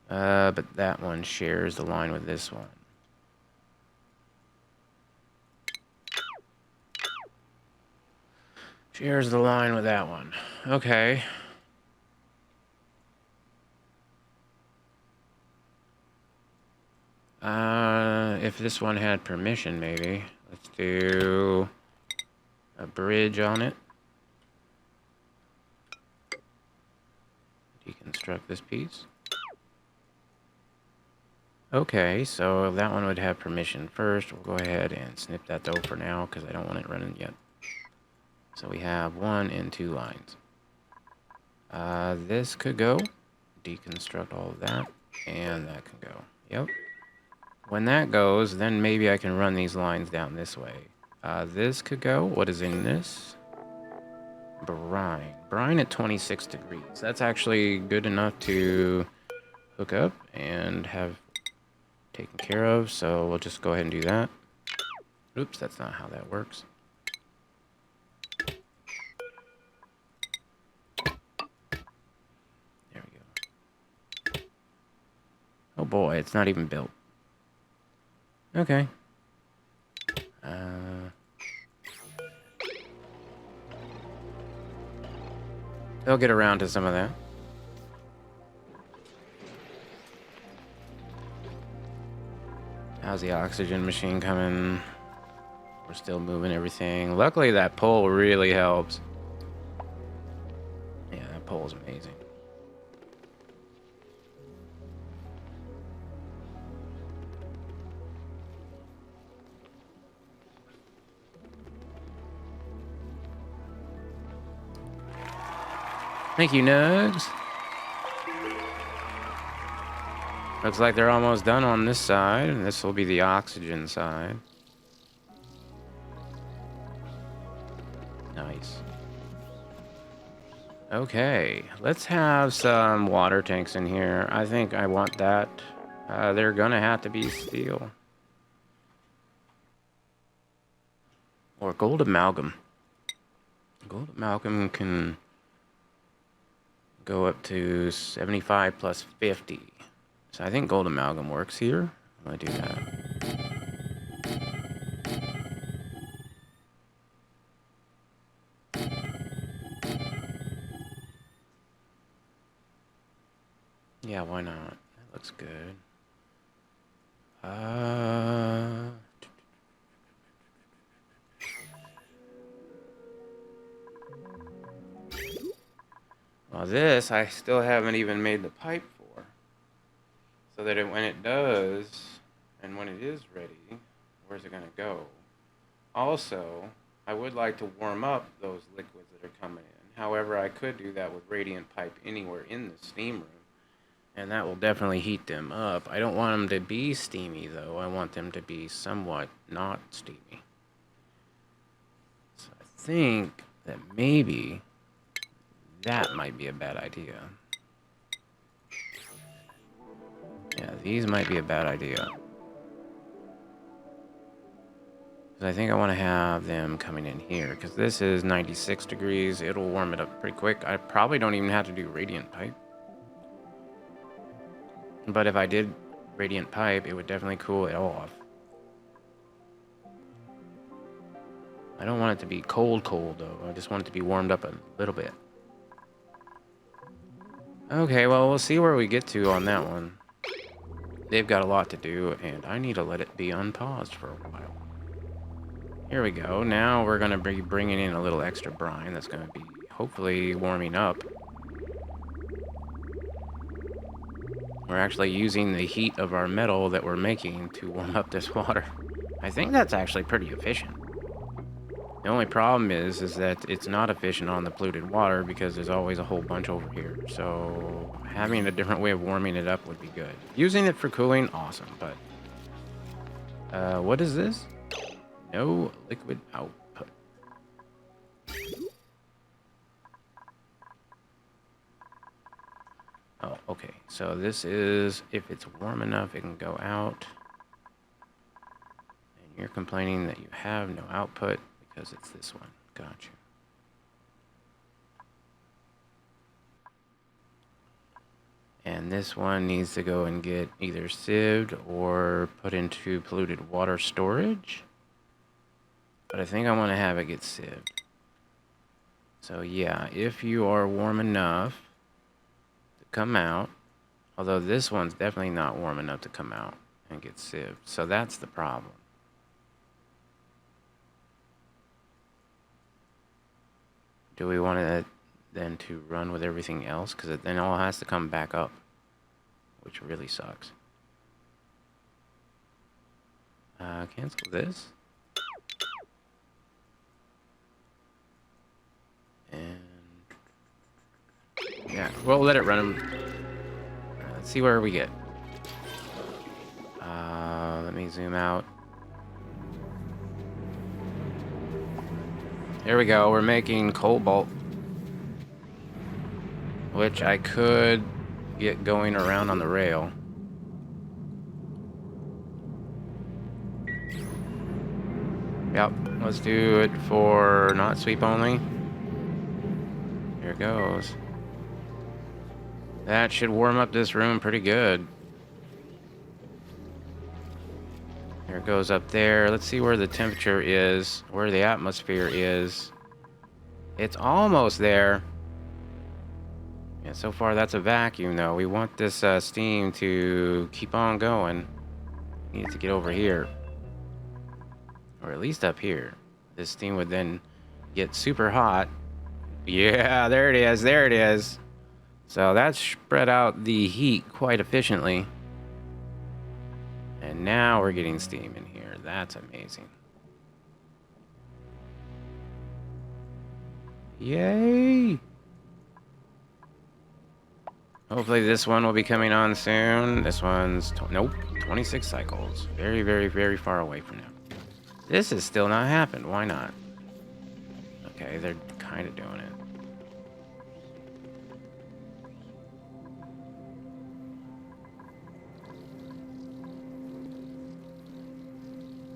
But that one shares the line with this one. Shares the line with that one. Okay. If this one had permission, maybe. Let's do a bridge on it. Deconstruct this piece. Okay, so that one would have permission first. We'll go ahead and snip that though for now because I don't want it running yet. So we have 1 and 2 lines. This could go. Deconstruct all of that. And that can go. Yep. When that goes, then maybe I can run these lines down this way. This could go. What is in this? Brine. Brine at 26 degrees. That's actually good enough to hook up and have taken care of. So we'll just go ahead and do that. Oops, that's not how that works. There we go. Oh boy, it's not even built. Okay. They'll get around to some of that. How's the oxygen machine coming? We're still moving everything. Luckily, that pole really helps. Yeah, that pole's amazing. Thank you, Nugs. Looks like they're almost done on this side, and this will be the oxygen side. Nice. Okay, let's have some water tanks in here. I think I want that. They're gonna have to be steel. Or gold amalgam. Gold amalgam can go up to 75 plus 50. So I think gold amalgam works here. I'm gonna do that. Yeah, why not? That looks good. Well, this I still haven't even made the pipe for. So that when it does, and when it is ready, where's it gonna go? Also, I would like to warm up those liquids that are coming in. However, I could do that with radiant pipe anywhere in the steam room. And that will definitely heat them up. I don't want them to be steamy, though. I want them to be somewhat not steamy. So I think that maybe that might be a bad idea. Yeah, these might be a bad idea. Because I think I want to have them coming in here. Because this is 96 degrees. It'll warm it up pretty quick. I probably don't even have to do radiant pipe. But if I did radiant pipe, it would definitely cool it off. I don't want it to be cold, though. I just want it to be warmed up a little bit. Okay, well, we'll see where we get to on that one. They've got a lot to do, and I need to let it be unpaused for a while. Here we go. Now we're going to be bringing in a little extra brine that's going to be hopefully warming up. We're actually using the heat of our metal that we're making to warm up this water. I think that's actually pretty efficient. The only problem is that it's not efficient on the polluted water because there's always a whole bunch over here. So having a different way of warming it up would be good. Using it for cooling, awesome. But what is this? No liquid output. Oh, okay. So this is, if it's warm enough, it can go out. And you're complaining that you have no output because it's this one. Gotcha. And this one needs to go and get either sieved or put into polluted water storage. But I think I want to have it get sieved. So yeah, if you are warm enough to come out, although this one's definitely not warm enough to come out and get sieved. So that's the problem. Do we want it then to run with everything else? Because it then all has to come back up, which really sucks. Cancel this. And yeah, we'll let it run them. Let's see where we get. Let me zoom out. Here we go. We're making cobalt, which I could get going around on the rail. Yep, let's do it for not sweep only. Here it goes. That should warm up this room pretty good. There it goes up there. Let's see where the temperature is, where the atmosphere is. It's almost there. Yeah, so far that's a vacuum though. We want this steam to keep on going. We need to get over here. Or at least up here. This steam would then get super hot. Yeah, there it is. There it is. So that spread out the heat quite efficiently. And now we're getting steam in here. That's amazing. Yay! Hopefully this one will be coming on soon. This one's, nope, 26 cycles. Very, very, very far away from now. This has still not happened. Why not? Okay. Okay, they're kind of doing it.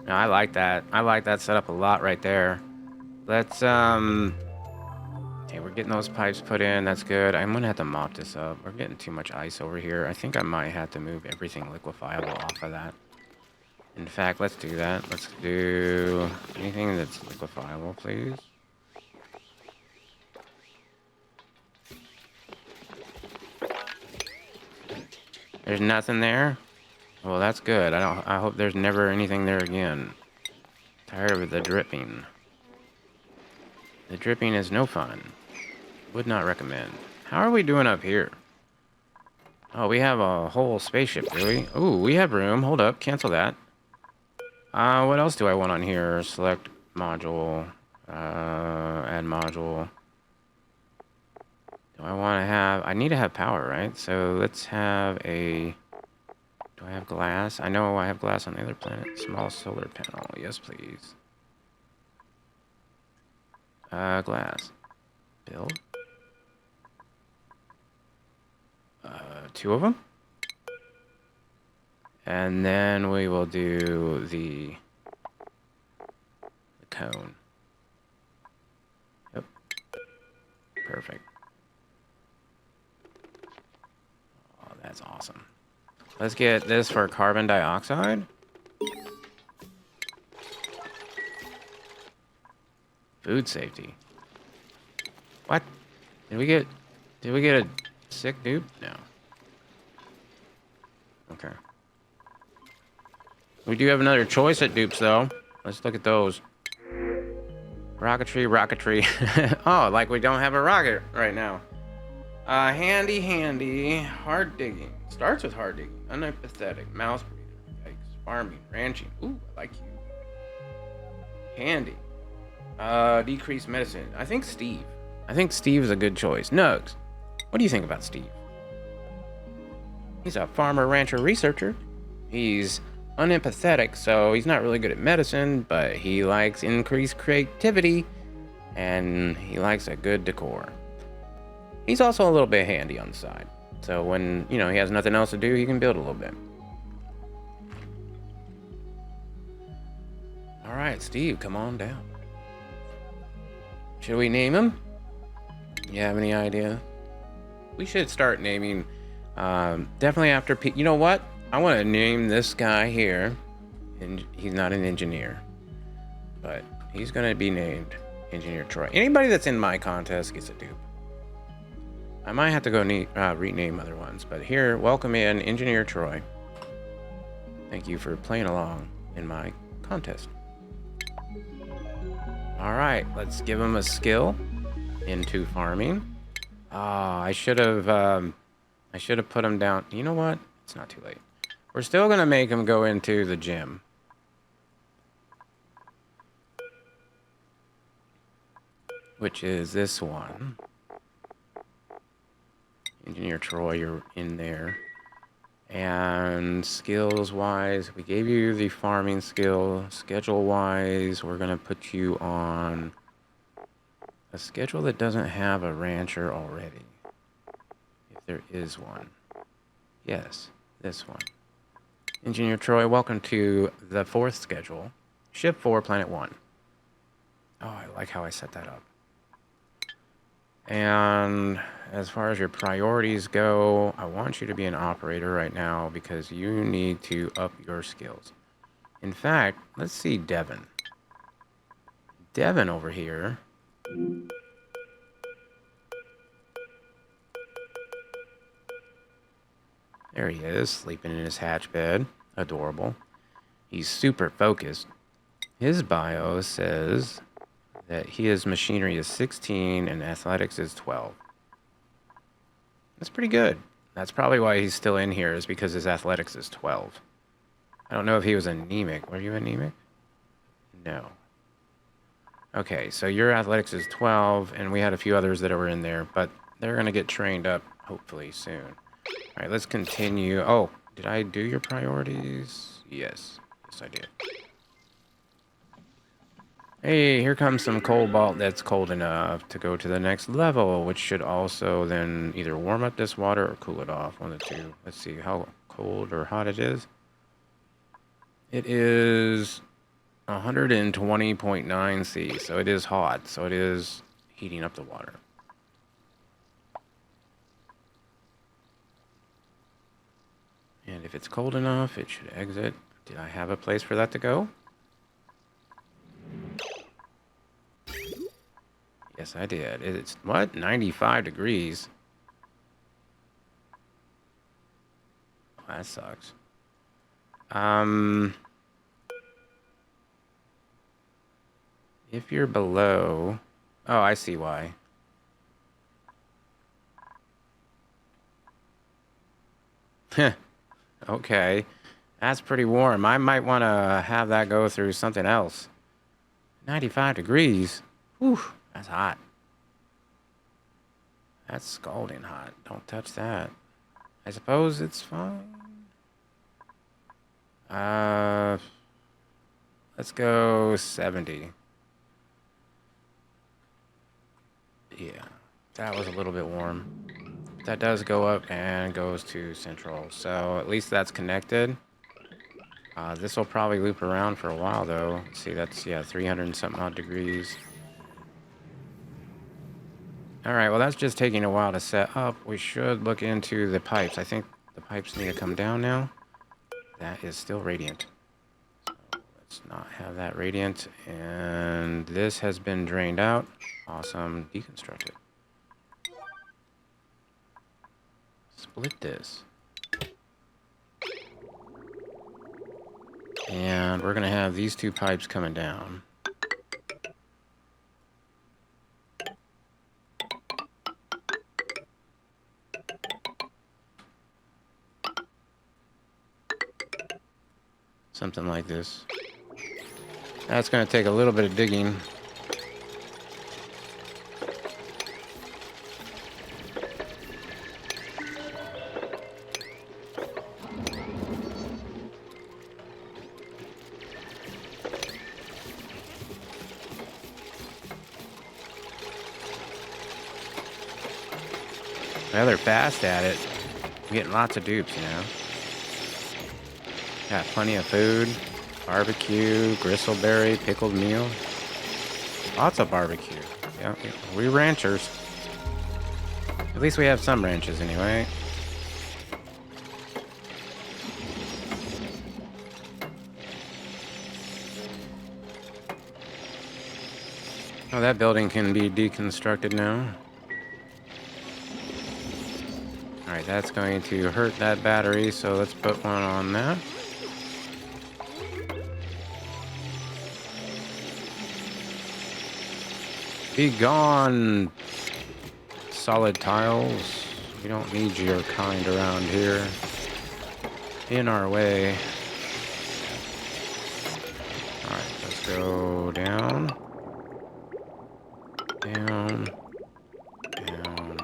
No, I like that. I like that setup a lot right there. Let's, okay, we're getting those pipes put in. That's good. I'm gonna have to mop this up. We're getting too much ice over here. I think I might have to move everything liquefiable off of that. In fact, let's do that. Let's do anything that's liquefiable, please. There's nothing there? Well, that's good. I hope there's never anything there again. Tired of the dripping. The dripping is no fun. Would not recommend. How are we doing up here? Oh, we have a whole spaceship, do we? Ooh, we have room. Hold up. Cancel that. What else do I want on here? Select module. Add module. Do I want to have... I need to have power, right? So let's have a... Do I have glass? I know I have glass on the other planet. Small solar panel. Yes, please. Glass. Build. 2 of them. And then we will do the cone. Yep. Perfect. Oh, that's awesome. Let's get this for carbon dioxide. Food safety. What? Did we get a sick dupe? No. Okay. We do have another choice at dupes though. Let's look at those. Rocketry. Oh, like we don't have a rocket right now. Handy. Hard digging. Starts with hard digging. Unempathetic. Mouse breeder. Yikes. Farming. Ranching. Ooh, I like you. Handy. Decreased medicine. I think Steve is a good choice. Nugs. What do you think about Steve? He's a farmer, rancher, researcher. He's unempathetic, so he's not really good at medicine, but he likes increased creativity, and he likes a good decor. He's also a little bit handy on the side. So when, he has nothing else to do, he can build a little bit. All right, Steve, come on down. Should we name him? You have any idea? We should start naming, definitely after you know what? I want to name this guy here, and he's not an engineer, but he's going to be named Engineer Troy. Anybody that's in my contest gets a dupe. I might have to go rename other ones, but here, welcome in Engineer Troy. Thank you for playing along in my contest. All right, let's give him a skill into farming. I should have put him down. You know what? It's not too late. We're still gonna make him go into the gym. Which is this one. Engineer Troy, you're in there. And skills-wise, we gave you the farming skill. Schedule-wise, we're gonna put you on a schedule that doesn't have a rancher already. If there is one. Yes, this one. Engineer Troy, welcome to the 4th schedule. Ship 4, Planet 1. Oh, I like how I set that up. And as far as your priorities go, I want you to be an operator right now because you need to up your skills. In fact, let's see Devin. Devin over here. There he is, sleeping in his hatch bed. Adorable. He's super focused. His bio says that his machinery is 16 and athletics is 12. That's pretty good. That's probably why he's still in here, is because his athletics is 12. I don't know if he was anemic. Were you anemic? No. Okay, so your athletics is 12, and we had a few others that were in there, but they're going to get trained up, hopefully, soon. All right, let's continue. Oh, did I do your priorities? Yes. Yes, I did. Hey, here comes some cobalt that's cold enough to go to the next level, which should also then either warm up this water or cool it off. One of the two. Let's see how cold or hot it is. It is 120.9 C, so it is hot. So it is heating up the water. And if it's cold enough, it should exit. Did I have a place for that to go? Yes, I did. It's, what? 95 degrees? Oh, that sucks. If you're below... Oh, I see why. Okay. That's pretty warm. I might want to have that go through something else. 95 degrees? Whew, that's hot. That's scalding hot. Don't touch that. I suppose it's fine. Let's go 70. Yeah, that was a little bit warm. That does go up and goes to central. So at least that's connected. This will probably loop around for a while though. Let's see, that's, yeah, 300 and something odd degrees. All right, well, that's just taking a while to set up. We should look into the pipes. I think the pipes need to come down now. That is still radiant. So let's not have that radiant. And this has been drained out. Awesome. Deconstruct it. Split this. And we're going to have these two pipes coming down. Something like this. That's going to take a little bit of digging. Well, they're fast at it. I'm getting lots of dupes, you know. Got plenty of food. Barbecue, gristleberry, pickled meal. Lots of barbecue. Yeah, we ranchers. At least we have some ranches anyway. Oh, that building can be deconstructed now. Alright, that's going to hurt that battery, so let's put one on that. Be gone, solid tiles. We don't need your kind around here. In our way. Alright, let's go down. Down. Down.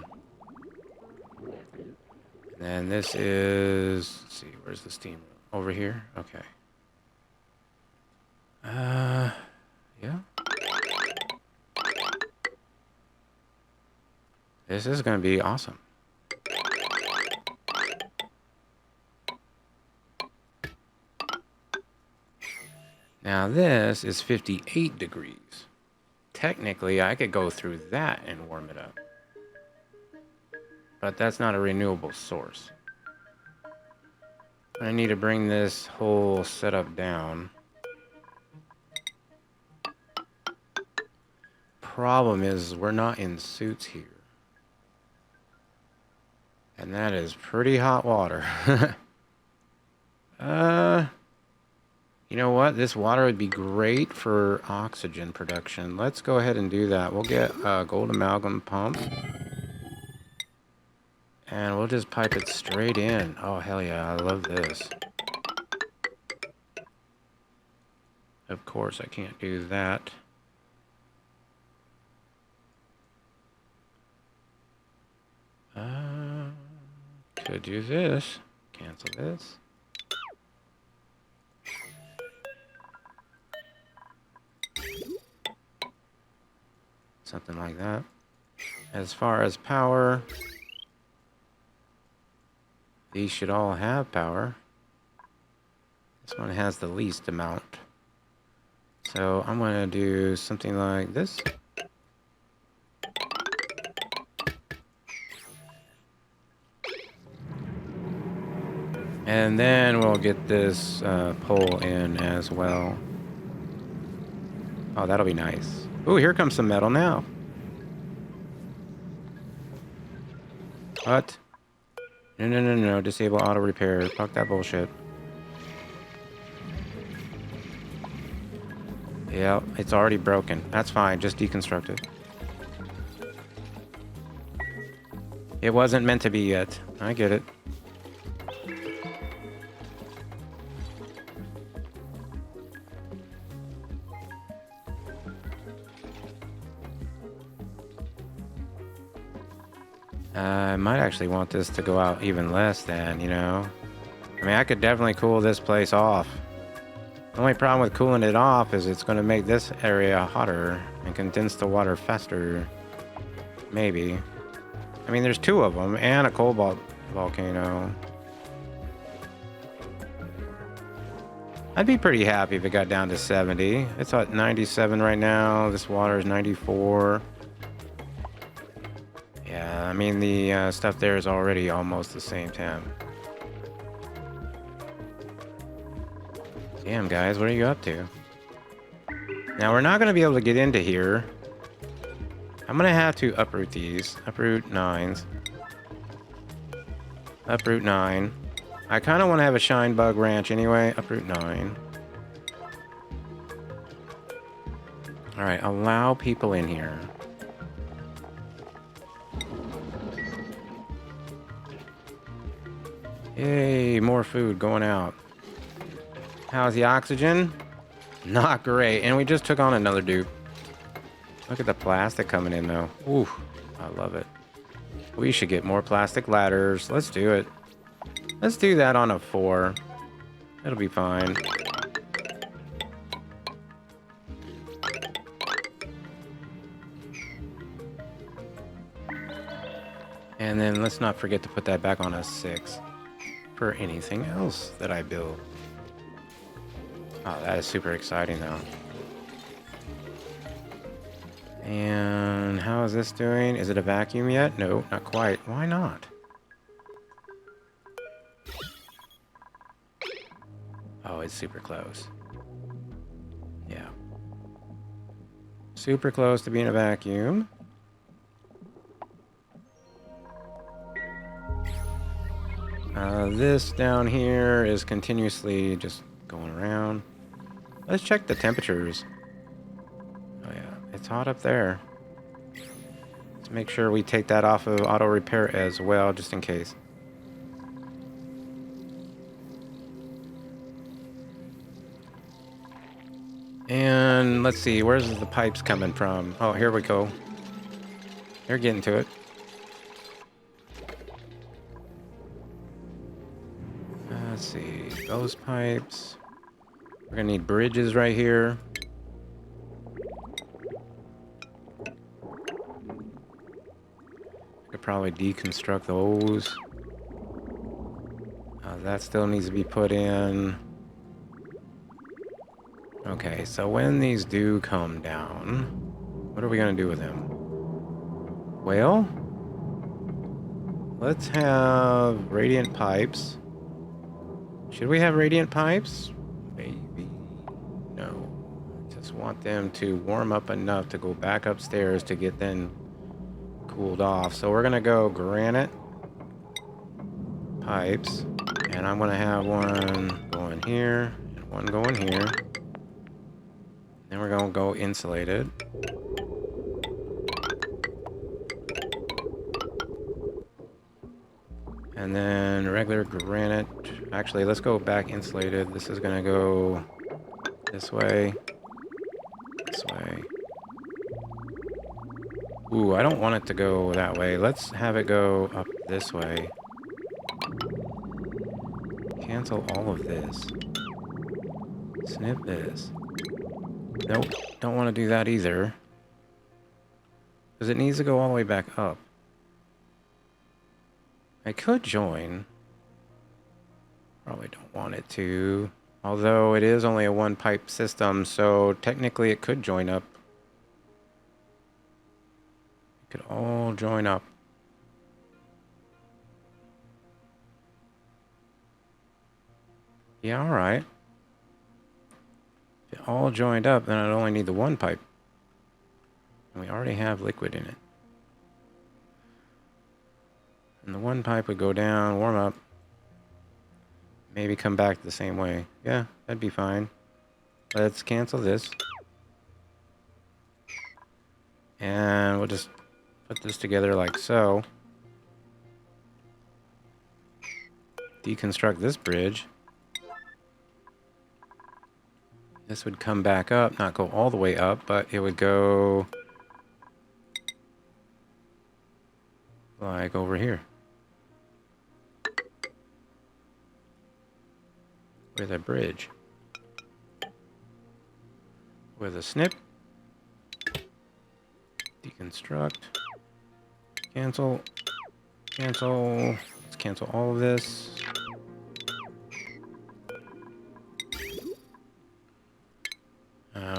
And this is... Let's see, where's the steam room? Over here? Okay. Yeah. This is going to be awesome. Now this is 58 degrees. Technically, I could go through that and warm it up. But that's not a renewable source. I need to bring this whole setup down. Problem is, we're not in suits here. And that is pretty hot water. You know what? This water would be great for oxygen production. Let's go ahead and do that. We'll get a gold amalgam pump. And we'll just pipe it straight in. Oh, hell yeah. I love this. Of course, I can't do that. Could do this. Cancel this. something like that. As far as power, these should all have power. This one has the least amount. So I'm going to do something like this. And then we'll get this pole in as well. Oh, that'll be nice. Ooh, here comes some metal now. What? No, no, no, no. Disable auto repair. Fuck that bullshit. Yeah, it's already broken. That's fine. Just deconstruct it. It wasn't meant to be yet. I get it. I might actually want this to go out even less than, you know. I mean, I could definitely cool this place off. The only problem with cooling it off is it's going to make this area hotter and condense the water faster. Maybe. I mean, there's two of them and a cobalt volcano. I'd be pretty happy if it got down to 70. It's at 97 right now. This water is 94. Yeah, I mean, the stuff there is already almost the same temp. Damn, guys, what are you up to? Now, we're not going to be able to get into here. I'm going to have to uproot these. Uproot 9s. Uproot 9. I kind of want to have a shine bug ranch anyway. Uproot 9. Alright, allow people in here. Yay, more food going out. How's the oxygen? Not great. And we just took on another dupe. Look at the plastic coming in, though. Ooh, I love it. We should get more plastic ladders. Let's do it. Let's do that on a 4. It'll be fine. And then let's not forget to put that back on a 6 for anything else that I build. Oh, that is super exciting, though. And how is this doing? Is it a vacuum yet? No, not quite. Why not? Oh, it's super close. Yeah. Super close to being a vacuum. This down here is continuously just going around. Let's check the temperatures. Oh yeah, it's hot up there. Let's make sure we take that off of auto repair as well, just in case. And let's see, where's the pipes coming from? Oh, here we go. They're getting to it. Let's see, those pipes. We're gonna need bridges right here. Could probably deconstruct those. That still needs to be put in. Okay, so when these do come down, what are we gonna do with them? Well, let's have radiant pipes. Should we have radiant pipes? Maybe. No. Just want them to warm up enough to go back upstairs to get them cooled off. So we're going to go granite pipes. And I'm going to have one going here and one going here. Then we're going to go insulated. And then regular granite. Actually, let's go back insulated. This is going to go this way. This way. Ooh, I don't want it to go that way. Let's have it go up this way. Cancel all of this. Snip this. Nope, don't want to do that either. Because it needs to go all the way back up. I could join. Probably don't want it to. Although it is only a one pipe system, so technically it could join up. It could all join up. Yeah, alright. If it all joined up, then I'd only need the one pipe. And we already have liquid in it. And the one pipe would go down, warm up. Maybe come back the same way. Yeah, that'd be fine. Let's cancel this. And we'll just put this together like so. Deconstruct this bridge. This would come back up, not go all the way up, but it would go like over here. With a bridge. With a snip. Deconstruct. Cancel. Cancel. Let's cancel all of this.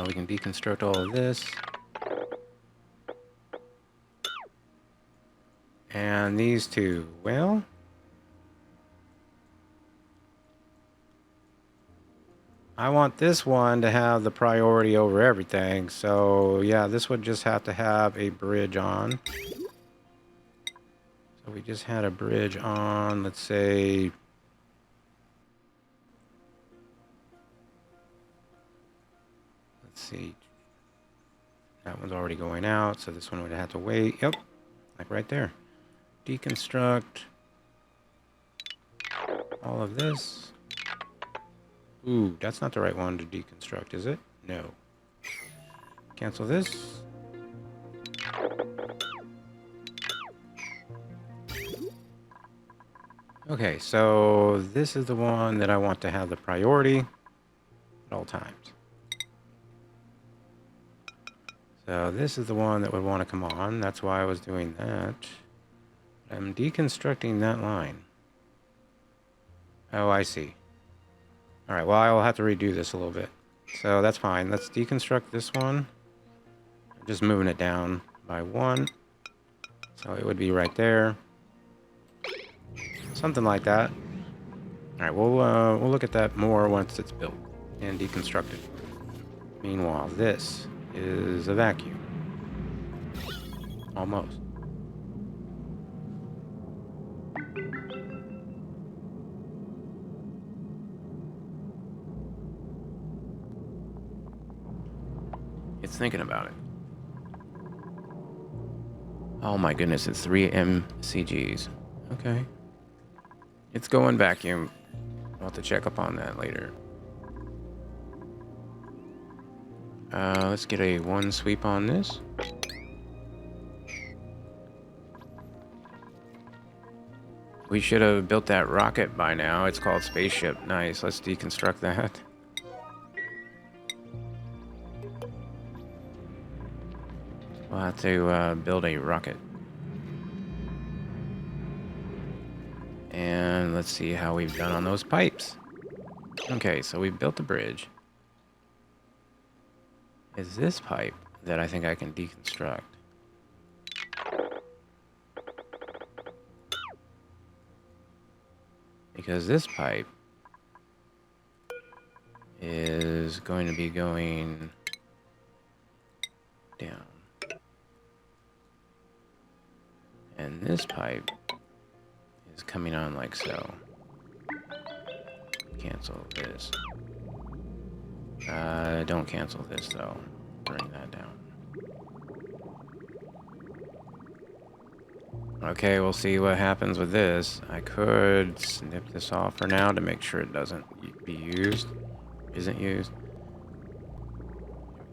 We can deconstruct all of this. And these two, well, I want this one to have the priority over everything. So yeah, this would just have to have a bridge on. So we just had a bridge on, let's say, let's see. That one's already going out, so this one would have to wait. Yep, like right there. Deconstruct all of this. Ooh, that's not the right one to deconstruct, is it? No. Cancel this. Okay, so this is the one that I want to have the priority at all times. So this is the one that would want to come on. That's why I was doing that. I'm deconstructing that line. Oh, I see. All right, well, I'll have to redo this a little bit. So that's fine. Let's deconstruct this one. I'm just moving it down by one. So it would be right there. Something like that. All right, we'll look at that more once it's built and deconstructed. Meanwhile, this is a vacuum. Almost. It's thinking about it. Oh my goodness, it's 3 mcgs. Okay. It's going vacuum. I'll have to check up on that later. Let's get a one sweep on this. We should have built that rocket by now. It's called Spaceship. Nice. Let's deconstruct that. We'll have to build a rocket. And let's see how we've done on those pipes. Okay, so we built the bridge. Is this pipe that I think I can deconstruct? Because this pipe is going to be going down. And this pipe is coming on like so. Cancel this. Don't cancel this though. Bring that down. Okay, we'll see what happens with this. I could snip this off for now to make sure it doesn't be used. Isn't used.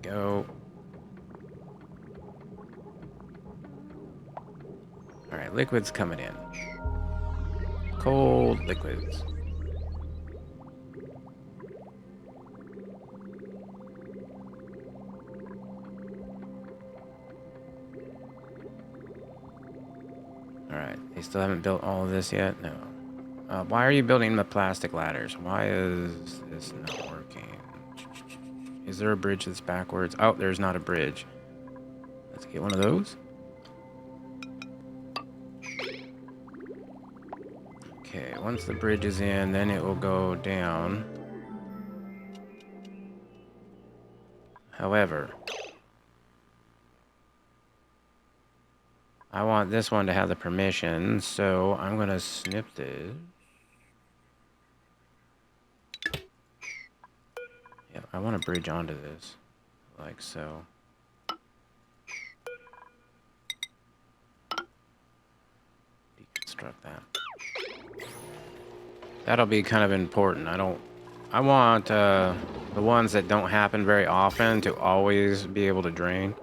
There we go. Alright, liquids coming in. Cold liquids. Alright, they still haven't built all of this yet? No. Why are you building the plastic ladders? Why is this not working? Is there a bridge that's backwards? Oh, there's not a bridge. Let's get one of those. Okay, once the bridge is in, then it will go down. However, I want this one to have the permission, so I'm gonna snip this. Yeah, I want to bridge onto this, like so. Deconstruct that. That'll be kind of important. I want the ones that don't happen very often to always be able to drain.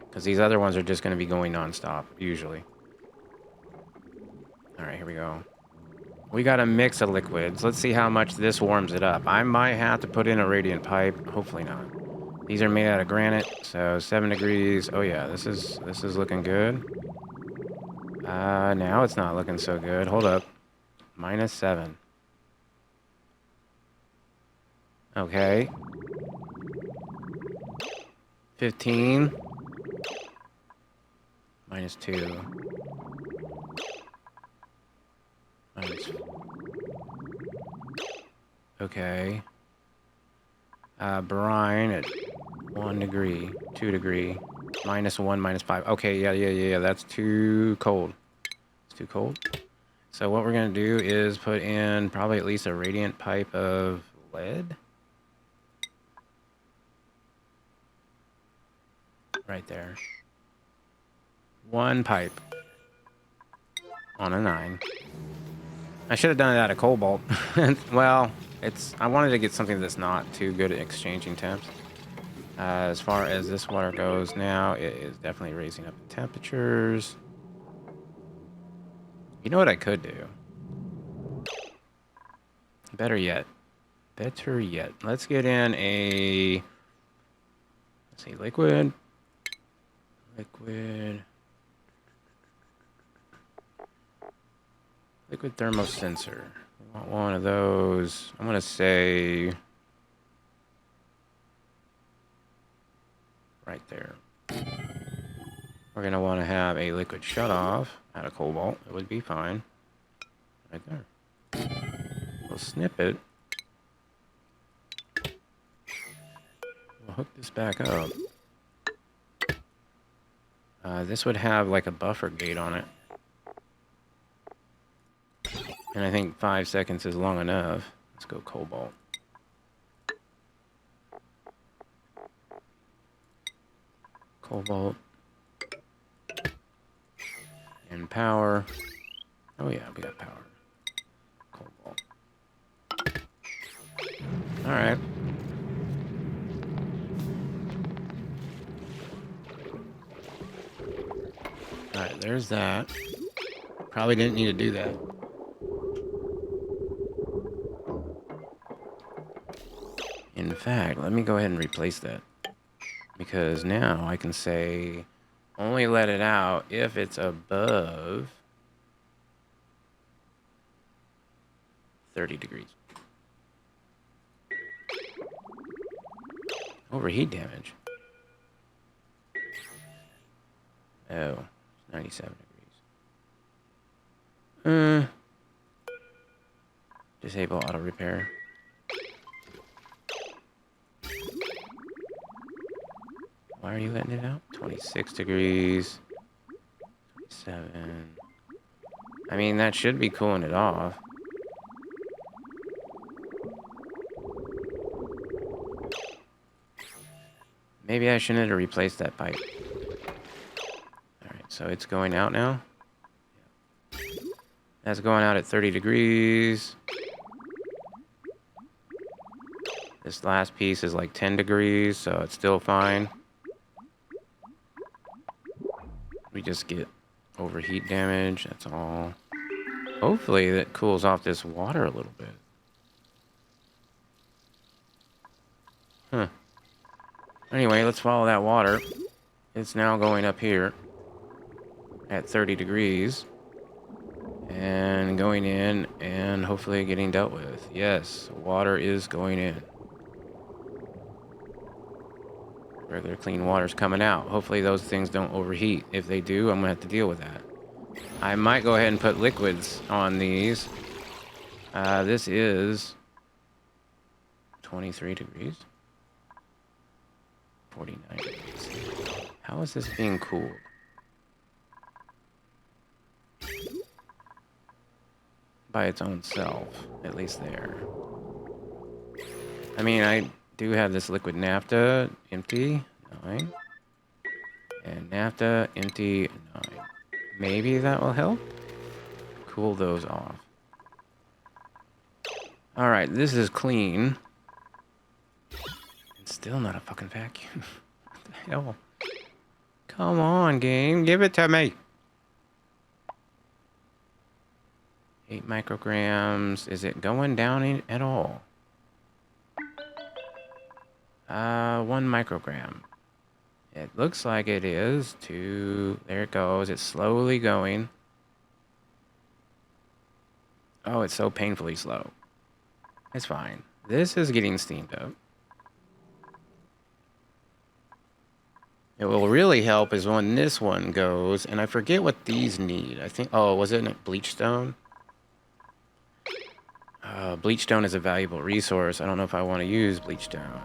Because these other ones are just going to be going non-stop, usually. Alright, here we go. We got a mix of liquids. Let's see how much this warms it up. I might have to put in a radiant pipe. Hopefully not. These are made out of granite, so 7 degrees. Oh yeah, this is looking good. Now it's not looking so good. Hold up. -7. Okay. 15. -2. Minus. Okay. Brine at 1 degree, 2 degree, -1, -5. Okay, yeah. That's too cold. It's too cold. So what we're gonna do is put in probably at least a radiant pipe of lead. Right there. 1 pipe. On a 9. I should have done it out of cobalt. Well, I wanted to get something that's not too good at exchanging temps. As far as this water goes now, it is definitely raising up the temperatures. You know what I could do? Better yet. Let's get in a... Let's see, liquid. Liquid thermosensor. We want one of those. I'm going to say... right there. We're going to want to have a liquid shutoff out of cobalt. It would be fine. Right there. We'll snip it. We'll hook this back up. This would have like a buffer gate on it. And I think 5 seconds is long enough. Let's go cobalt. Cobalt. And power. Oh yeah, we got power. Cobalt. Alright. Alright, there's that. Probably didn't need to do that. In fact, let me go ahead and replace that. Because now I can say only let it out if it's above 30 degrees. Overheat damage. Oh, 97 degrees. Disable auto repair. Why are you letting it out? 26 degrees. 27. I mean, that should be cooling it off. Maybe I shouldn't have replaced that pipe. Alright, so it's going out now. That's going out at 30 degrees. This last piece is like 10 degrees, so it's still fine. We just get overheat damage, that's all. Hopefully that cools off this water a little bit. Huh. Anyway, let's follow that water. It's now going up here at 30 degrees. And going in and hopefully getting dealt with. Yes, water is going in. Regular clean water's coming out. Hopefully those things don't overheat. If they do, I'm gonna have to deal with that. I might go ahead and put liquids on these. This is 23 degrees. 49 degrees. How is this being cooled? By its own self, at least there. I mean, I do have this liquid naphtha, empty, 9. And naphtha, empty, 9. Maybe that will help cool those off. Alright, this is clean. It's still not a fucking vacuum. What the hell? Come on, game, give it to me. 8 micrograms. Is it going down at all? 1 microgram. It looks like it is. 2. There it goes. It's slowly going. Oh, it's so painfully slow. It's fine. This is getting steamed up. It will really help is when this one goes, and I forget what these need. I think, oh, was it bleach stone? Bleach stone is a valuable resource. I don't know if I want to use bleach stone.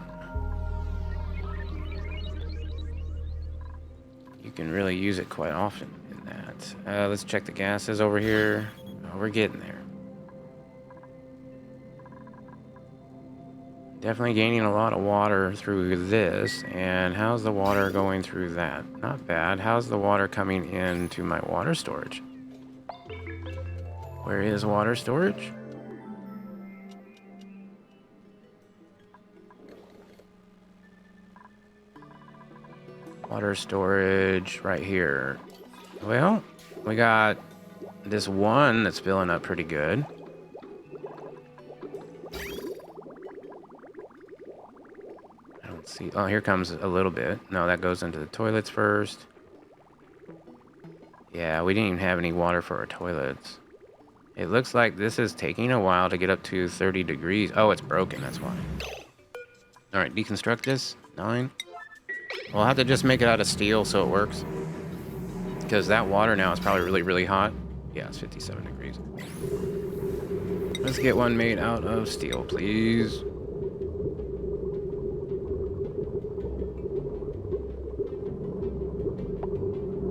You can really use it quite often in that. Let's check the gases over here. Oh, we're getting there. Definitely gaining a lot of water through this. And how's the water going through that? Not bad. How's the water coming into my water storage? Where is water storage? Water storage right here. Well, we got this one that's filling up pretty good. I don't see. Oh, here comes a little bit. No, that goes into the toilets first. Yeah, we didn't even have any water for our toilets. It looks like this is taking a while to get up to 30 degrees. Oh, it's broken, that's why. Alright, deconstruct this. 9. We'll have to just make it out of steel so it works. Because that water now is probably really, really hot. Yeah, it's 57 degrees. Let's get one made out of steel, please.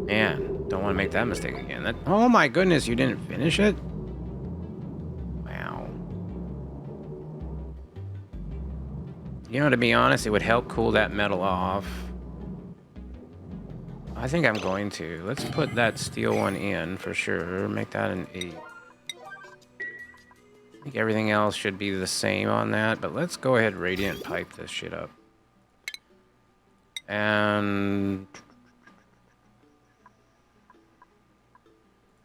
Man, don't want to make that mistake again. Oh my goodness, you didn't finish it? Wow. You know, to be honest, it would help cool that metal off. I think I'm going to. Let's put that steel one in for sure. Make that an 8. I think everything else should be the same on that, but let's go ahead and radiant pipe this shit up. And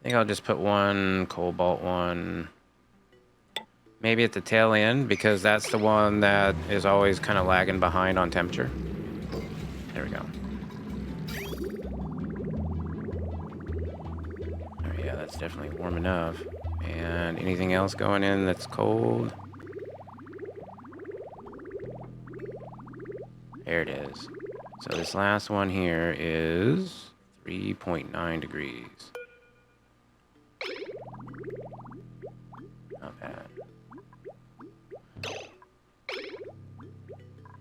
I think I'll just put one cobalt one. Maybe at the tail end, because that's the one that is always kind of lagging behind on temperature. There we go. Oh, yeah, that's definitely warm enough. And anything else going in that's cold? There it is. So this last one here is 3.9 degrees. Not bad.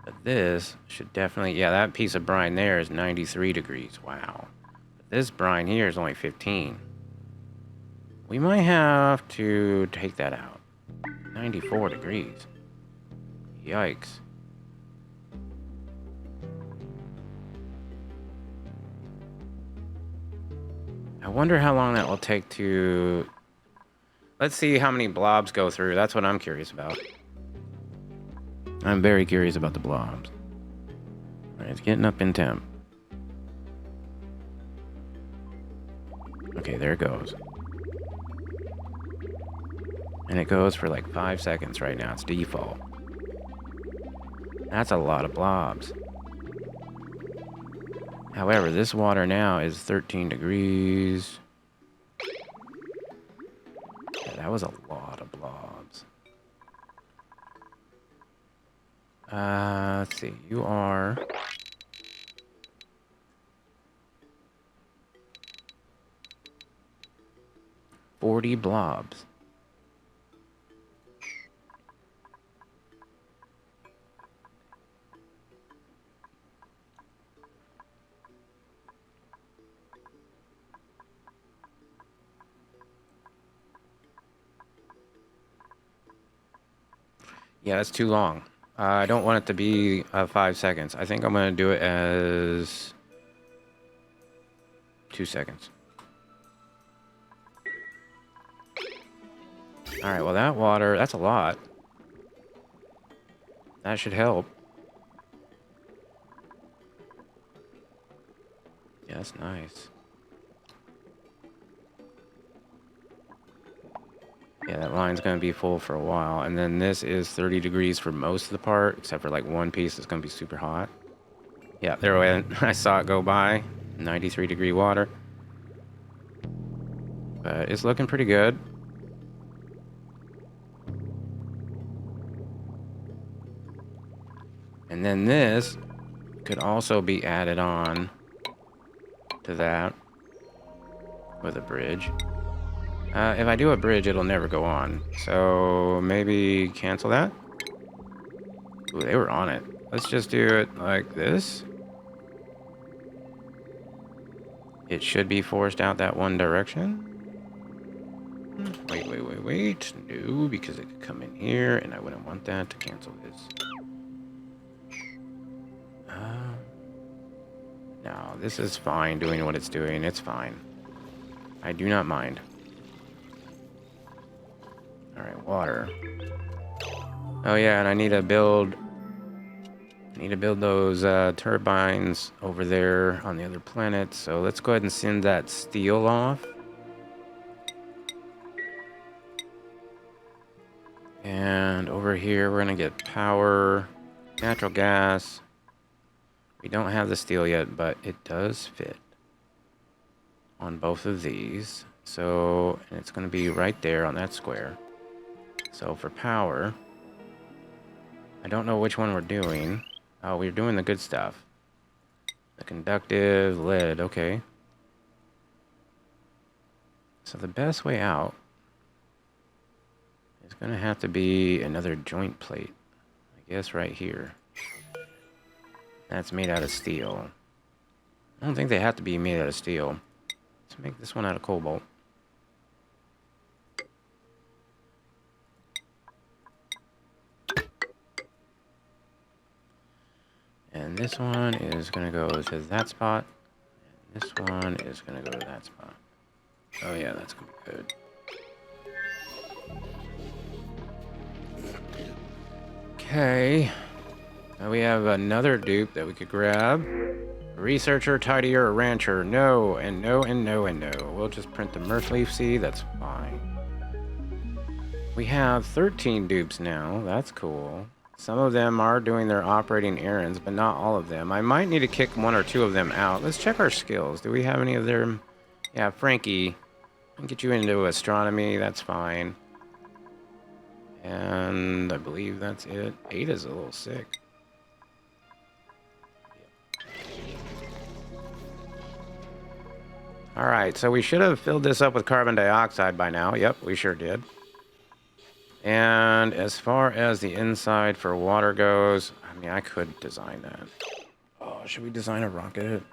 But this should definitely... Yeah, that piece of brine there is 93 degrees. Wow. But this brine here is only 15. We might have to take that out. 94 degrees. Yikes. I wonder how long that will take to... Let's see how many blobs go through. That's what I'm curious about. I'm very curious about the blobs. Alright, it's getting up in temp. Okay, there it goes. And it goes for like 5 seconds right now. It's default. That's a lot of blobs. However, this water now is 13 degrees. Yeah, that was a lot of blobs. Let's see. You are... $40 blobs. Yeah, that's too long. I don't want it to be 5 seconds. I think I'm going to do it as 2 seconds. Alright, well that water, that's a lot. That should help. Yeah, that's nice. Yeah, that line's going to be full for a while. And then this is 30 degrees for most of the part, except for like one piece that's going to be super hot. Yeah, there it went. I saw it go by. 93 degree water. But it's looking pretty good. And then this could also be added on to that with a bridge. If I do a bridge, it'll never go on. So maybe cancel that. Ooh, they were on it. Let's just do it like this. It should be forced out that one direction. Wait. No, because it could come in here, and I wouldn't want that to cancel this. No, this is fine doing what it's doing. It's fine. I do not mind. Alright, water. Oh yeah, and I need to build those turbines over there on the other planet. So let's go ahead and send that steel off. And over here, we're gonna get power, natural gas. We don't have the steel yet, but it does fit on both of these. So, and it's gonna be right there on that square. So for power, I don't know which one we're doing. Oh, we're doing the good stuff. The conductive, lead, okay. So the best way out is going to have to be another joint plate. I guess right here. That's made out of steel. I don't think they have to be made out of steel. Let's make this one out of cobalt. And this one is going to go to that spot. And this one is going to go to that spot. Oh yeah, that's going to be good. Okay. Now we have another dupe that we could grab. Researcher, tidier, rancher. No, and no, and no, and no. We'll just print the Murph Leaf Seed. That's fine. We have 13 dupes now. That's cool. Some of them are doing their operating errands, but not all of them. I might need to kick one or two of them out. Let's check our skills. Do we have any of their... Yeah, Frankie. I'll get you into astronomy. That's fine. And I believe that's it. Ada's a little sick. Alright, so we should have filled this up with carbon dioxide by now. Yep, we sure did. And as far as the inside for water goes, I mean, I could design that. Oh, should we design a rocket?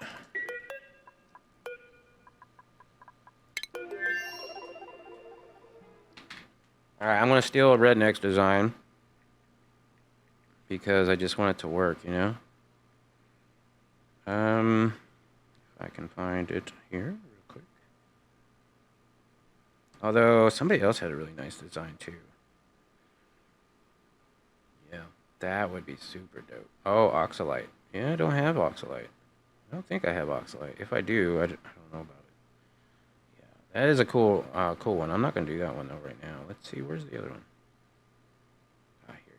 Alright, I'm going to steal a Redneck's design. Because I just want it to work, you know? If I can find it here real quick. Although, somebody else had a really nice design, too. Yeah, that would be super dope. Oh, oxalite. Yeah, I don't have oxalite. I don't think I have oxalite. If I do, I don't know about it. Yeah, that is a cool one. I'm not going to do that one, though, right now. Let's see, where's the other one? Ah, here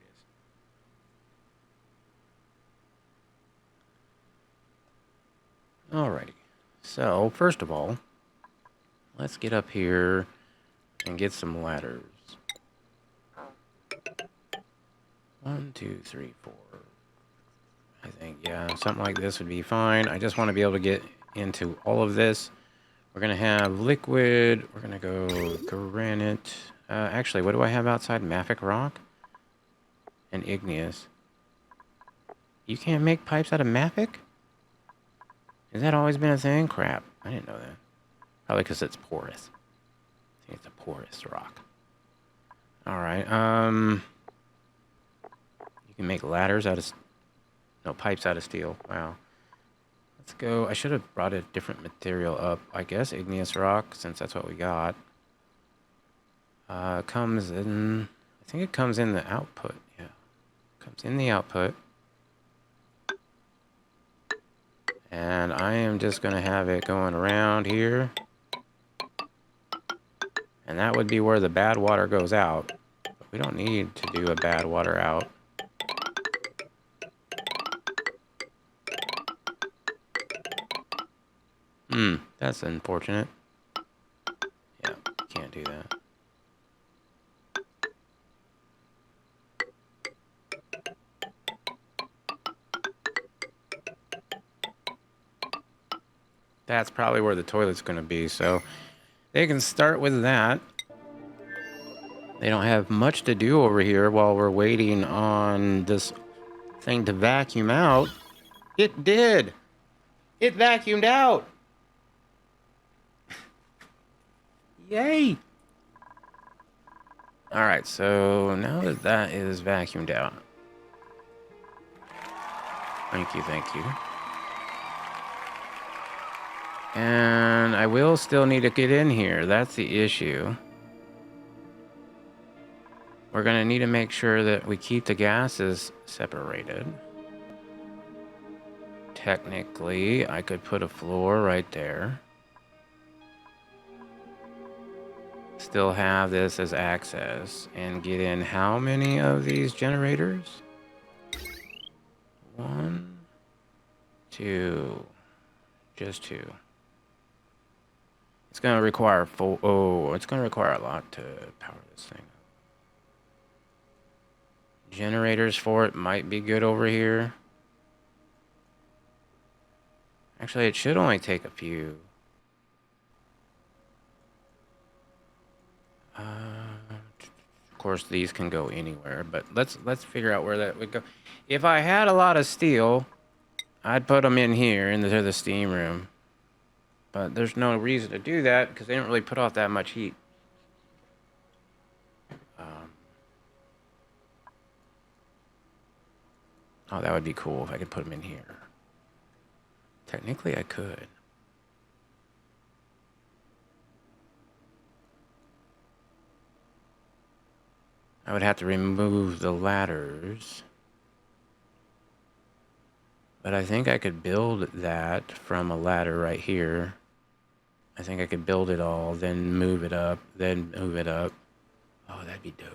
it is. Alrighty. So, first of all, let's get up here and get some ladders. 1, 2, 3, 4. I think, yeah, something like this would be fine. I just want to be able to get into all of this. We're going to have liquid. We're going to go granite. Actually, what do I have outside? Mafic rock and igneous. You can't make pipes out of mafic? Has that always been a thing? Crap. I didn't know that. Probably because it's porous. I think it's a porous rock. Alright, you can make ladders out of... No, pipes out of steel. Wow. Let's go. I should have brought a different material up. I guess igneous rock, since that's what we got. Comes in... I think it comes in the output. Yeah. Comes in the output. And I am just going to have it going around here. And that would be where the bad water goes out. But we don't need to do a bad water out. That's unfortunate. Yeah, can't do that. That's probably where the toilet's going to be, so they can start with that. They don't have much to do over here while we're waiting on this thing to vacuum out. It did! It vacuumed out! Yay! Alright, so now that that is vacuumed out. Thank you, thank you. And I will still need to get in here. That's the issue. We're going to need to make sure that we keep the gases separated. Technically, I could put a floor right there. Still have this as access and get in how many of these generators? 1, 2, just 2. It's going to require full... Oh, it's going to require a lot to power this thing up. Generators for it might be good over here. Actually, it should only take a few. Of course, these can go anywhere, but let's figure out where that would go. If I had a lot of steel, I'd put them in here into the steam room. But there's no reason to do that because they don't really put off that much heat. Oh, that would be cool if I could put them in here. Technically, I could. I would have to remove the ladders. But I think I could build that from a ladder right here. I think I could build it all, then move it up, then move it up. Oh, that'd be dope.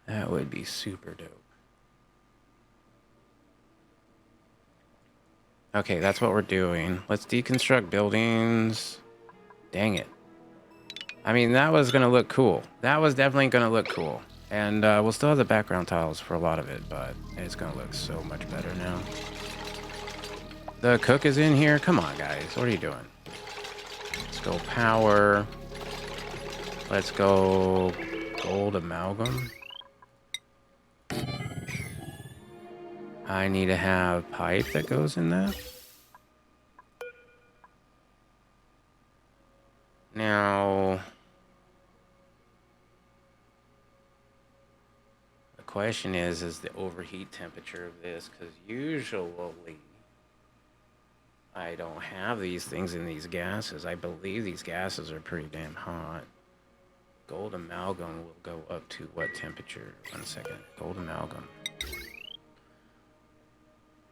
That would be super dope. Okay, that's what we're doing. Let's deconstruct buildings. Dang it. I mean, that was going to look cool. That was definitely going to look cool. And we'll still have the background tiles for a lot of it, but it's going to look so much better now. The cook is in here. Come on, guys. What are you doing? Let's go power. Let's go gold amalgam. I need to have pipe that goes in that. Now, the question is the overheat temperature of this, because usually I don't have these things in these gases. I believe these gases are pretty damn hot. Gold amalgam will go up to what temperature? 1 second. Gold amalgam.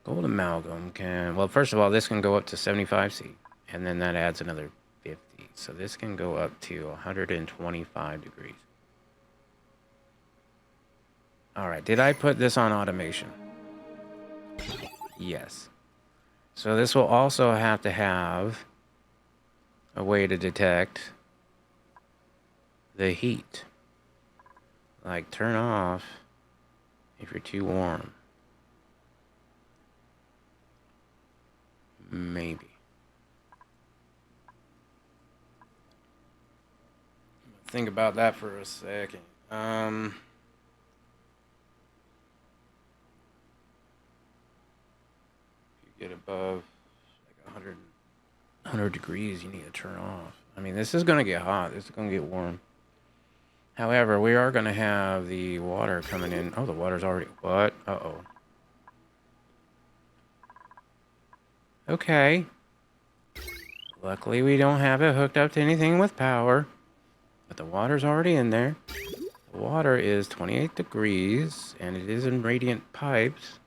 Gold amalgam can... Well, first of all, this can go up to 75°, and then that adds another 50. So this can go up to 125 degrees. All right, did I put this on automation? Yes. So this will also have to have a way to detect the heat. Like turn off if you're too warm. Maybe. Think about that for a second. If you get above like 100 degrees, you need to turn off. I mean, this is going to get hot. This is going to get warm. However, we are going to have the water coming in. Oh, the water's already... What? Uh-oh. Okay. Luckily, we don't have it hooked up to anything with power. But the water's already in there. The water is 28 degrees, and it is in radiant pipes.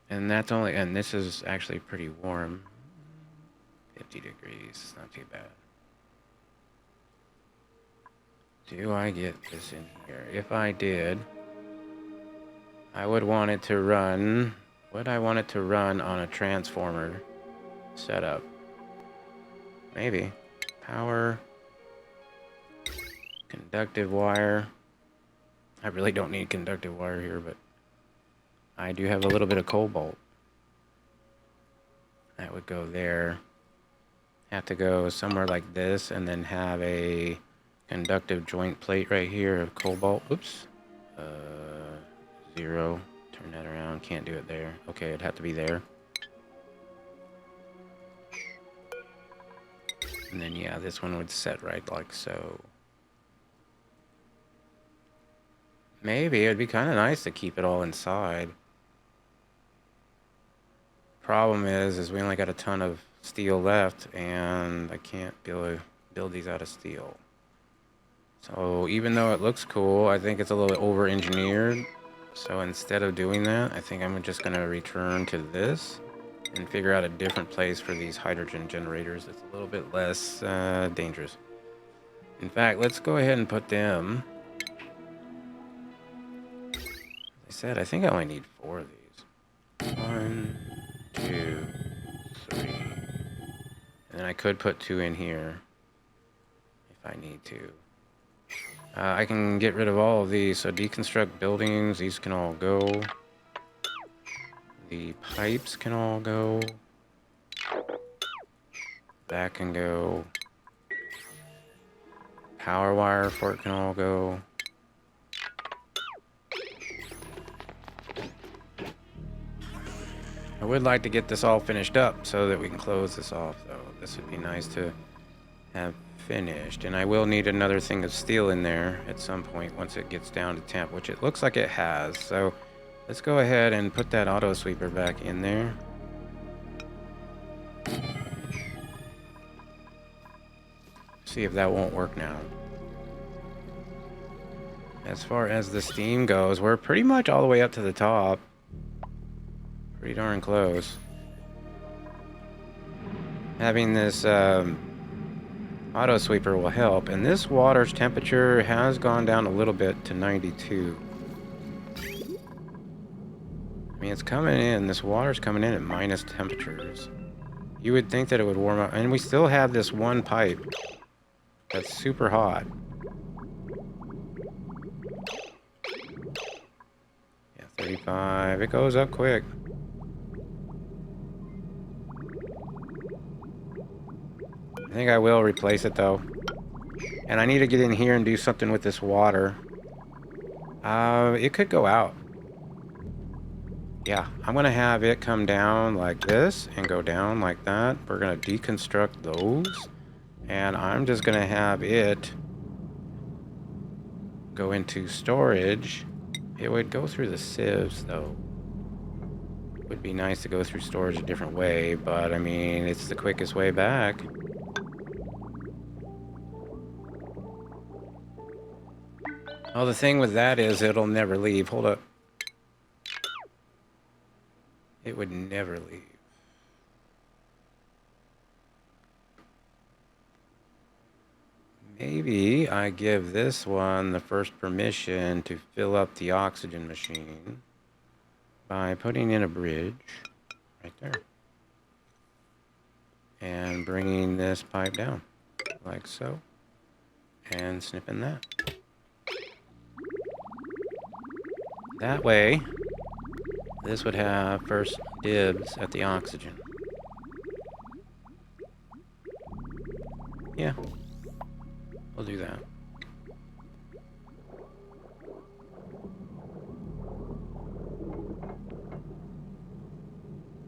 And that's only... And this is actually pretty warm. 50 degrees. Not too bad. Do I get this in here? If I did, I would want it to run... Would I want it to run on a transformer setup? Maybe. Power. Conductive wire. I really don't need conductive wire here, but I do have a little bit of cobalt. That would go there. Have to go somewhere like this and then have a conductive joint plate right here of cobalt. Oops. 0. Turn that around. Can't do it there. Okay, it'd have to be there. And then, yeah, this one would set right like so. Maybe it'd be kind of nice to keep it all inside. Problem is we only got a ton of steel left, and I can't build these out of steel. So even though it looks cool, I think it's a little over-engineered. So instead of doing that, I think I'm just going to return to this and figure out a different place for these hydrogen generators that's a little bit less dangerous. In fact, let's go ahead and put them... As I said, I think I only need 4 of these. 1, 2, 3. And then I could put 2 in here if I need to. I can get rid of all of these, so deconstruct buildings, these can all go. The pipes can all go. That can go. Power wire for it can all go. I would like to get this all finished up so that we can close this off, though. This would be nice to have finished, and I will need another thing of steel in there at some point once it gets down to temp, which it looks like it has. So let's go ahead and put that auto sweeper back in there. See if that won't work now. As far as the steam goes, we're pretty much all the way up to the top. Pretty darn close. Having this auto sweeper will help, and this water's temperature has gone down a little bit to 92. I mean, it's coming in, this water's coming in at minus temperatures. You would think that it would warm up, and we still have this one pipe that's super hot. Yeah, 35, it goes up quick. I think I will replace it though. And I need to get in here and do something with this water. It could go out. Yeah, I'm gonna have it come down like this and go down like that. We're gonna deconstruct those. And I'm just gonna have it go into storage. It would go through the sieves though. It would be nice to go through storage a different way, but I mean, it's the quickest way back. Oh, the thing with that is it'll never leave. Hold up. It would never leave. Maybe I give this one the first permission to fill up the oxygen machine. by putting in a bridge right there and bringing this pipe down like so and snipping that. That way, this would have first dibs at the oxygen. Yeah, we'll do that.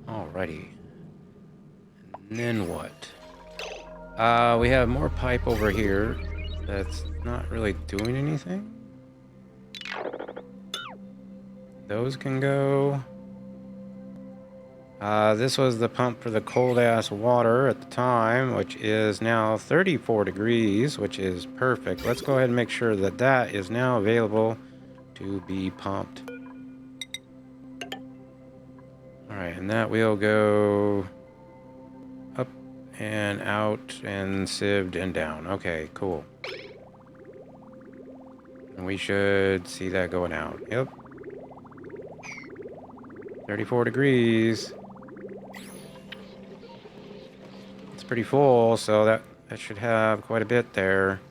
Alrighty. And then what? We have more pipe over here that's not really doing anything. Those can go. This was the pump for the cold ass water at the time, which is now 34 degrees, which is perfect. Let's go ahead and make sure that that is now available to be pumped. Alright, and that will go up and out and sieved and down. Okay, cool. And we should see that going out. Yep. 34 degrees. It's pretty full, so that should have quite a bit there.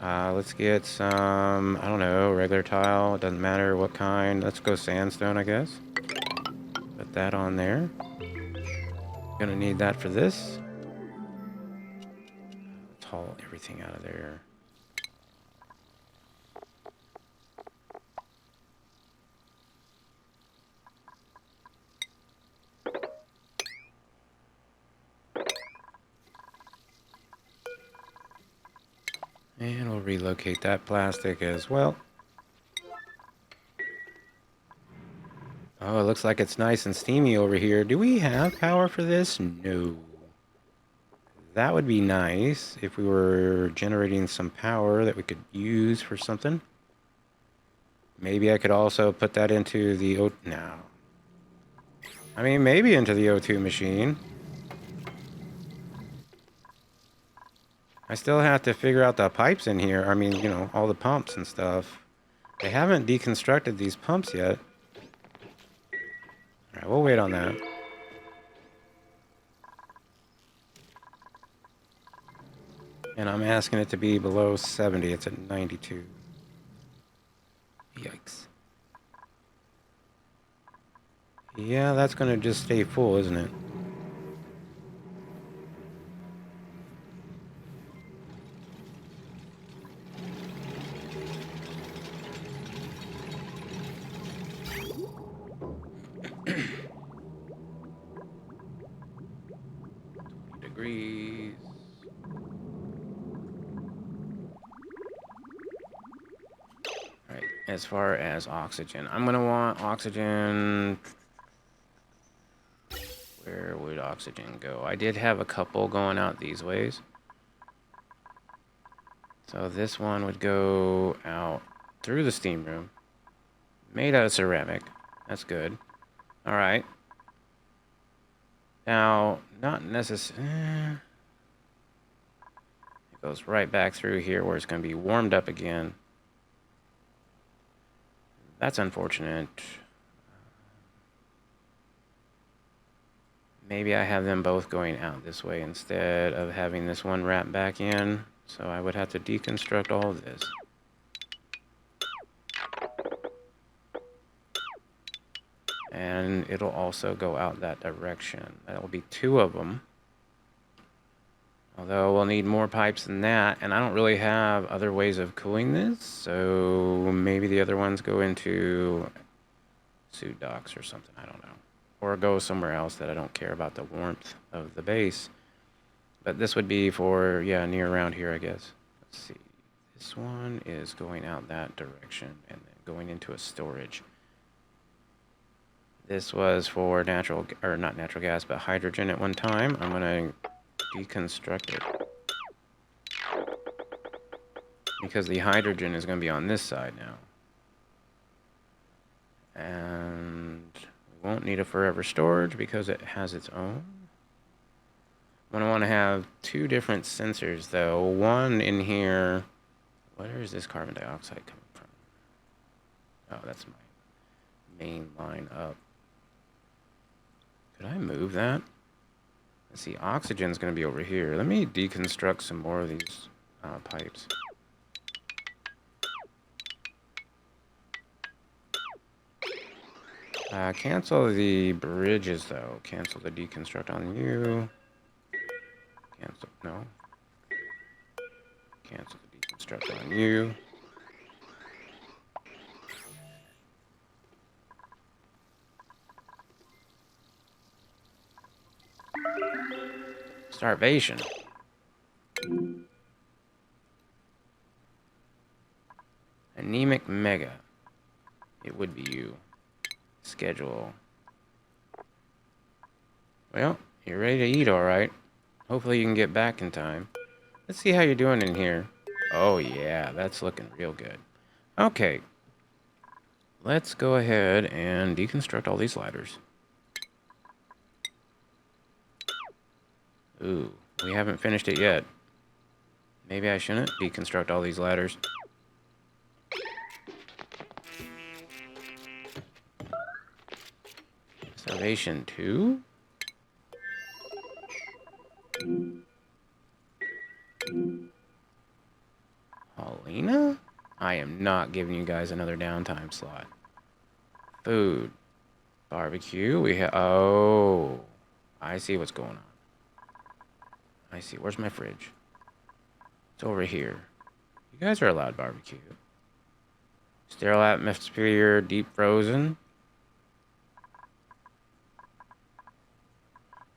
Let's get some, I don't know, regular tile. It doesn't matter what kind. Let's go sandstone, I guess. Put that on there. Gonna need that for this. Let's haul everything out of there. And we'll relocate that plastic as well. Oh, it looks like it's nice and steamy over here. Do we have power for this? No. That would be nice if we were generating some power that we could use for something. Maybe I could also put that into the no. I mean, maybe into the O2 machine. I still have to figure out the pipes in here. I mean, you know, all the pumps and stuff. They haven't deconstructed these pumps yet. Alright, we'll wait on that. And I'm asking it to be below 70. It's at 92. Yikes. Yeah, that's going to just stay full, isn't it? Degrees. Alright, as far as oxygen, I'm gonna want oxygen. Where would oxygen go? I did have a couple going out these ways. So this one would go out through the steam room. Made out of ceramic. That's good. Alright. Now, not necessarily. It goes right back through here where it's going to be warmed up again. That's unfortunate. Maybe I have them both going out this way instead of having this one wrap back in. So I would have to deconstruct all of this. And it'll also go out that direction. That'll be two of them. Although we'll need more pipes than that, and I don't really have other ways of cooling this, so maybe the other ones go into suit docks or something, I don't know. Or go somewhere else that I don't care about the warmth of the base. But this would be for, yeah, near around here, I guess. Let's see. This one is going out that direction and then going into a storage. This was for natural, or not natural gas, but hydrogen at one time. I'm going to deconstruct it. Because the hydrogen is going to be on this side now. And we won't need a forever storage because it has its own. I'm going to want to have two different sensors though. One in here. Where is this carbon dioxide coming from? Oh, that's my main line up. Could I move that? Let's see, oxygen's going to be over here. Let me deconstruct some more of these pipes. Cancel the bridges, though. Cancel the deconstruct on you. Cancel, no. Cancel the deconstruct on you. Starvation. Anemic Mega. It would be you. Schedule. Well, you're ready to eat, alright. Hopefully you can get back in time. Let's see how you're doing in here. Oh yeah, that's looking real good. Okay. Let's go ahead and deconstruct all these ladders. Ooh, we haven't finished it yet. Maybe I shouldn't deconstruct all these ladders. Starvation 2? Paulina? I am not giving you guys another downtime slot. Food. Barbecue. We have... Oh. I see what's going on. I see. Where's my fridge? It's over here. You guys are allowed barbecue. Sterile atmosphere, deep frozen.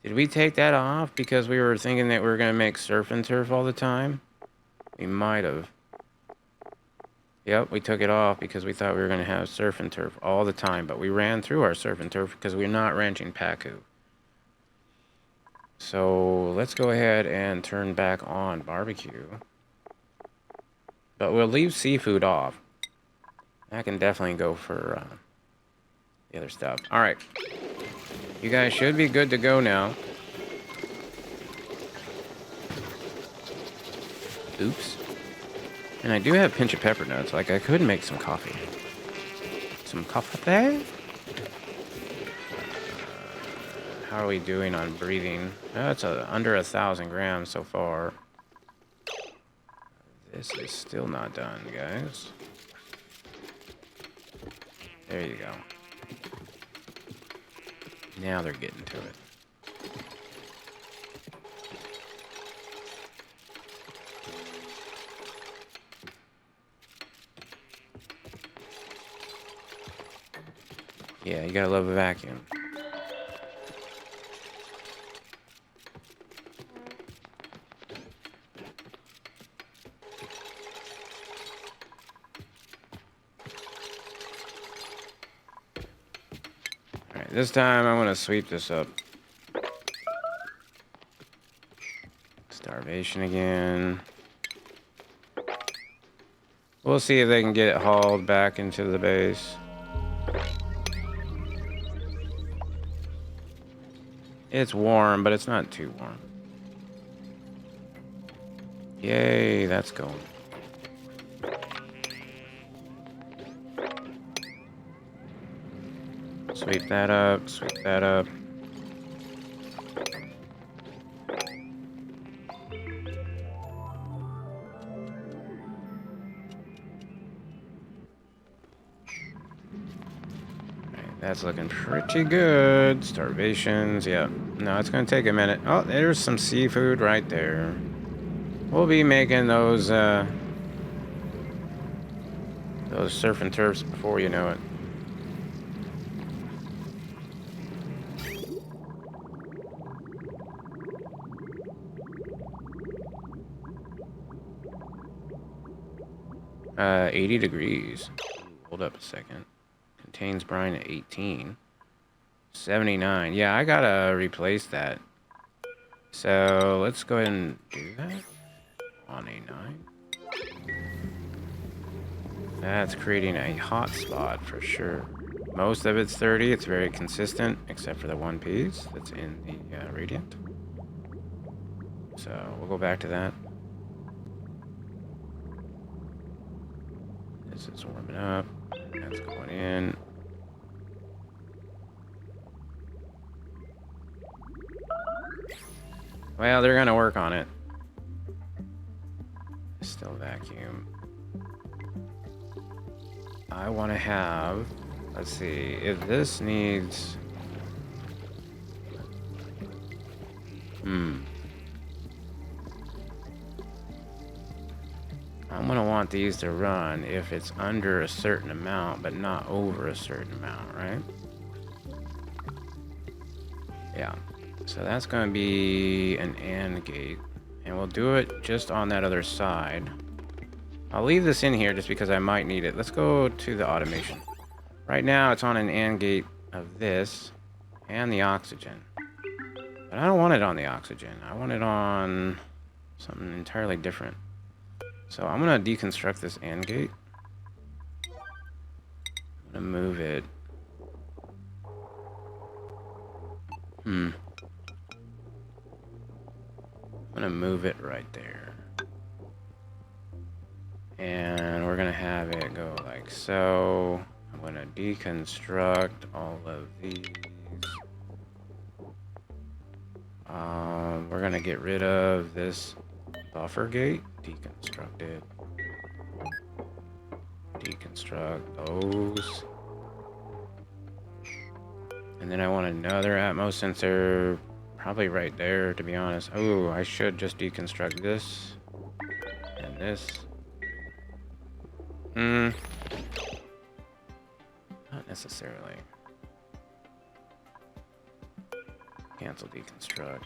Did we take that off because we were thinking that we were going to make surf and turf all the time? We might have. Yep, we took it off because we thought we were going to have surf and turf all the time, but we ran through our surf and turf because we're not ranching Pacu. So let's go ahead and turn back on barbecue. But we'll leave seafood off. I can definitely go for the other stuff. All right. You guys should be good to go now. Oops. And I do have a pinch of pepper nuts. Like, I could make some coffee. Some coffee? How are we doing on breathing? That's under 1,000 grams so far. This is still not done, guys. There you go. Now they're getting to it. Yeah, you gotta love a vacuum. Alright, this time I'm gonna sweep this up. Starvation again. We'll see if they can get it hauled back into the base. It's warm, but it's not too warm. Yay, that's going. Sweep that up, sweep that up. That's looking pretty good. Starvations, yeah. No, it's gonna take a minute. Oh, there's some seafood right there. We'll be making those surf and turfs before you know it. Uh, 80 degrees. Hold up a second. Contains brine at 18. 79. Yeah, I gotta replace that. So let's go ahead and do that. On A9. That's creating a hot spot for sure. Most of it's 30. It's very consistent, except for the one piece that's in the radiant. So we'll go back to that. This is warming up. That's going in. Well, they're gonna work on it. Still vacuum. I want to have... Let's see. If this needs... I'm gonna want these to run if it's under a certain amount, but not over a certain amount, right? Yeah. So that's gonna be an AND gate. And we'll do it just on that other side. I'll leave this in here just because I might need it. Let's go to the automation. Right now it's on an AND gate of this and the oxygen. But I don't want it on the oxygen. I want it on something entirely different. So I'm gonna deconstruct this AND gate. I'm gonna move it. I'm gonna move it right there. And we're gonna have it go like so. I'm gonna deconstruct all of these. We're gonna get rid of this buffer gate. Deconstruct it. Deconstruct those. And then I want another Atmos sensor, probably right there, to be honest. Oh, I should just deconstruct this and this. Not necessarily. Cancel deconstruct.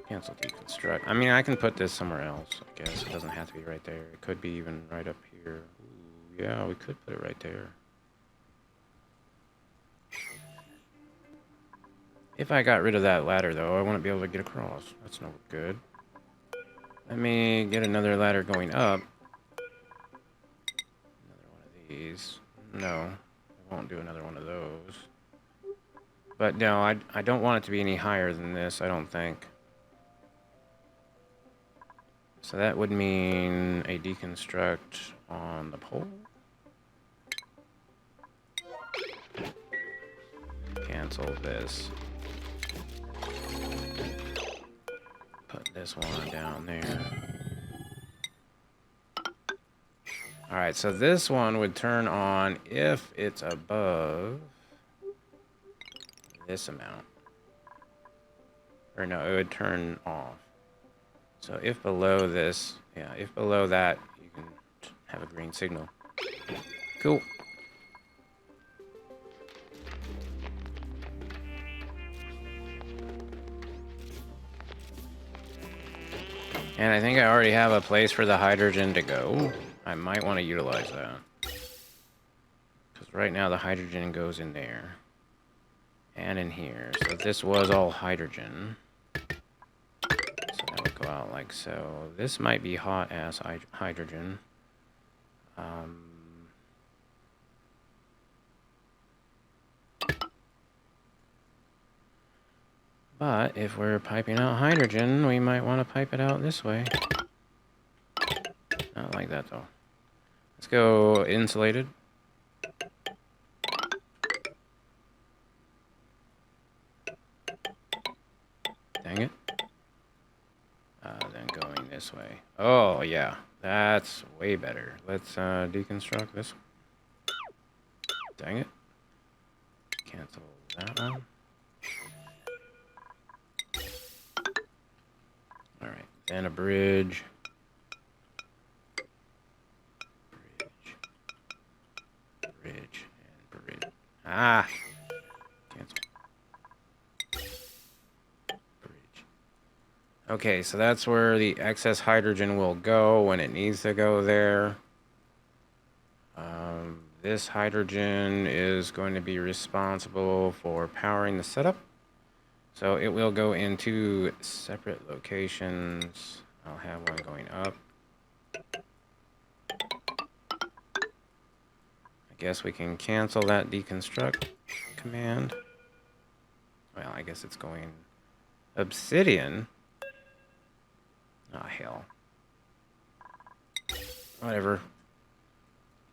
Cancel deconstruct. I mean, I can put this somewhere else, I guess. It doesn't have to be right there. It could be even right up here. Ooh, yeah, we could put it right there. If I got rid of that ladder, though, I wouldn't be able to get across. That's no good. Let me get another ladder going up. Another one of these. No, I won't do another one of those. But no, I don't want it to be any higher than this, I don't think. So that would mean a deconstruct on the pole. Cancel this. Put this one down there. Alright, so this one would turn on if it's above this amount. Or no, it would turn off. So if below this, yeah, if below that, you can have a green signal. Cool. And I think I already have a place for the hydrogen to go. I might want to utilize that. Because right now the hydrogen goes in there. And in here. So this was all hydrogen. So that would go out like so. This might be hot ass hydrogen. But if we're piping out hydrogen, we might want to pipe it out this way. Not like that though. Let's go insulated. Dang it. Then going this way. Oh, yeah. That's way better. Let's deconstruct this one. Dang it. Cancel that one. Alright. Then a bridge. Bridge. And bridge. Ah! Cancel. Okay, so that's where the excess hydrogen will go when it needs to go there. This hydrogen is going to be responsible for powering the setup. So it will go into separate locations. I'll have one going up. I guess we can cancel that deconstruct command. Well, I guess it's going obsidian. Oh, hell. Whatever.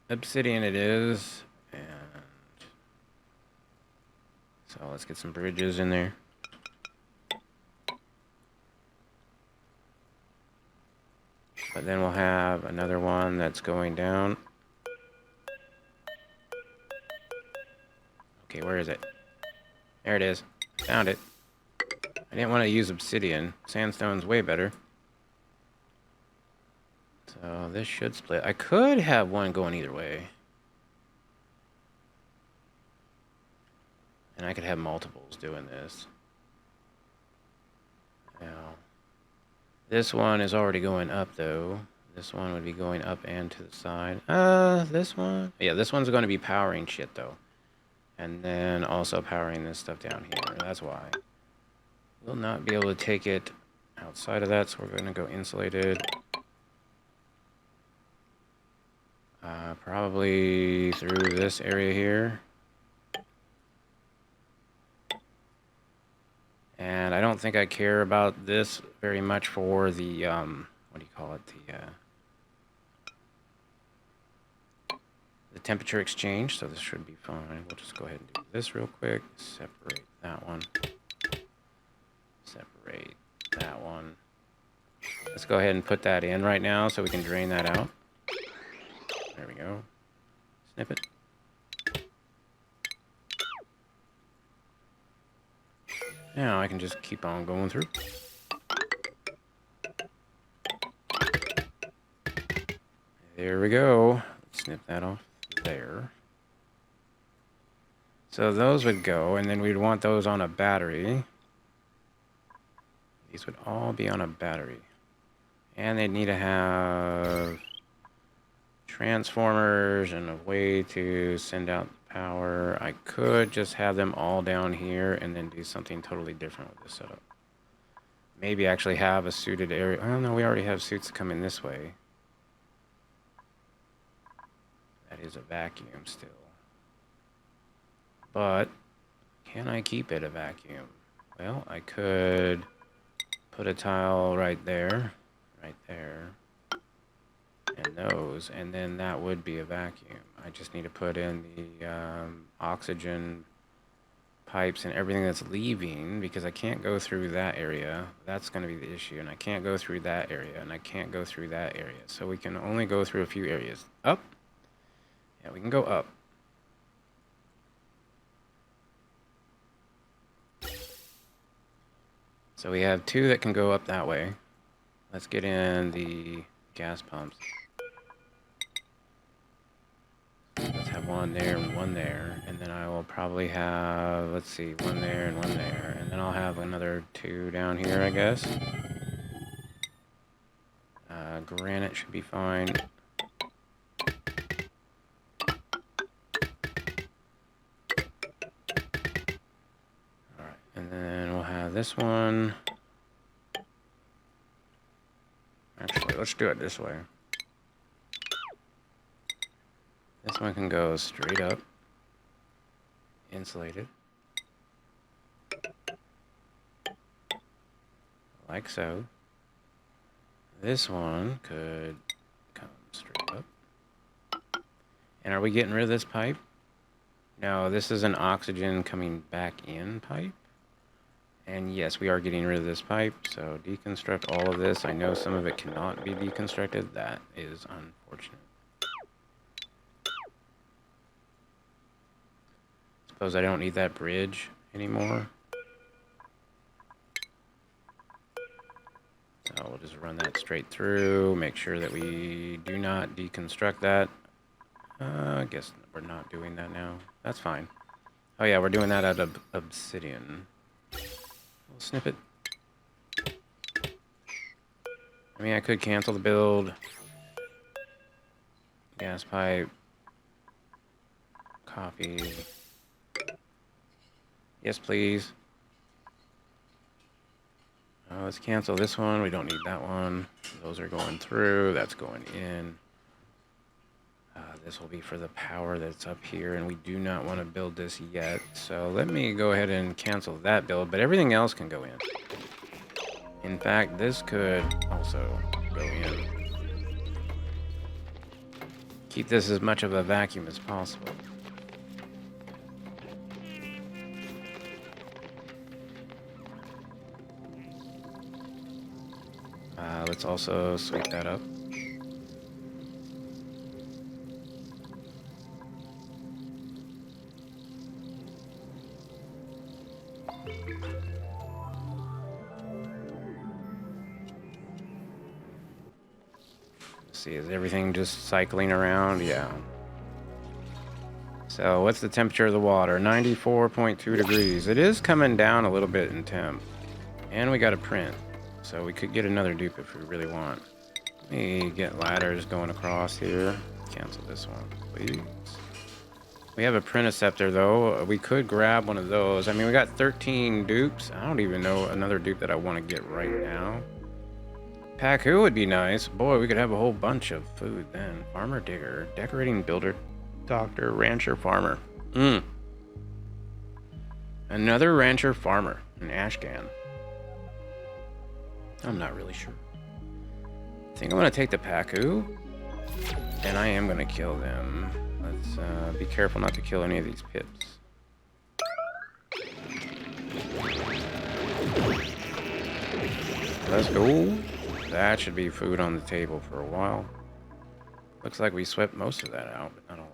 Obsidian it is. And so let's get some bridges in there. then we'll have another one that's going down. Okay, where is it? There it is. Found it. I didn't want to use obsidian. Sandstone's way better. So this should split. I could have one going either way. And I could have multiples doing this. Now, this one is already going up though. This one would be going up and to the side. This one? Yeah, this one's going to be powering shit though. And then also powering this stuff down here. That's why. We'll not be able to take it outside of that, so we're going to go insulated. Probably through this area here. And I don't think I care about this very much for the, what do you call it? The temperature exchange, so this should be fine. We'll just go ahead and do this real quick. Separate that one. Separate that one. Let's go ahead and put that in right now so we can drain that out. There we go. Snip it. Now I can just keep on going through. There we go. Let's snip that off there. So those would go, and then we'd want those on a battery. These would all be on a battery. And they'd need to have transformers and a way to send out power. I could just have them all down here and then do something totally different with this setup. Maybe actually have a suited area. Oh no, we already have suits that come in this way. That is a vacuum still. But can I keep it a vacuum? Well, I could put a tile right there, and those, and then that would be a vacuum. I just need to put in the oxygen pipes and everything that's leaving, because I can't go through that area. That's going to be the issue, and I can't go through that area, and I can't go through that area. So we can only go through a few areas. Up? Yeah, we can go up. So we have two that can go up that way. Let's get in the gas pumps. Let's have one there and one there, and then I will probably have, let's see, one there and one there, and then I'll have another two down here, I guess. Granite should be fine. Alright, and then we'll have this one. Actually, let's do it this way. This one can go straight up, insulated, like so. This one could come straight up. And are we getting rid of this pipe? No, this is an oxygen coming back in pipe. And yes, we are getting rid of this pipe, so deconstruct all of this. I know some of it cannot be deconstructed. That is unfortunate. Suppose I don't need that bridge anymore. So we'll just run that straight through, make sure that we do not deconstruct that. I guess we're not doing that now. That's fine. Oh yeah, we're doing that out of obsidian. We'll snip it. I mean, I could cancel the build. Gas pipe. Copy. Yes, please. Let's cancel this one. We don't need that one. Those are going through. That's going in. This will be for the power that's up here, and we do not want to build this yet. So let me go ahead and cancel that build, but everything else can go in. In fact, this could also go in. Keep this as much of a vacuum as possible. Let's also sweep that up. Let's see, is everything just cycling around? Yeah. So what's the temperature of the water? 94.2 degrees. It is coming down a little bit in temp. And we got a print. So we could get another dupe if we really want. Let me get ladders going across here. Cancel this one, please. We have a Prenticeptor though. We could grab one of those. I mean, we got 13 dupes. I don't even know another dupe that I want to get right now. Paku would be nice. Boy, we could have a whole bunch of food then. Farmer, digger, decorating, builder, doctor, rancher, farmer. Another rancher, farmer, an Ashcan. I'm not really sure. I think I'm going to take the Paku. And I am going to kill them. Let's be careful not to kill any of these pips. Let's go. That should be food on the table for a while. Looks like we swept most of that out, but not all.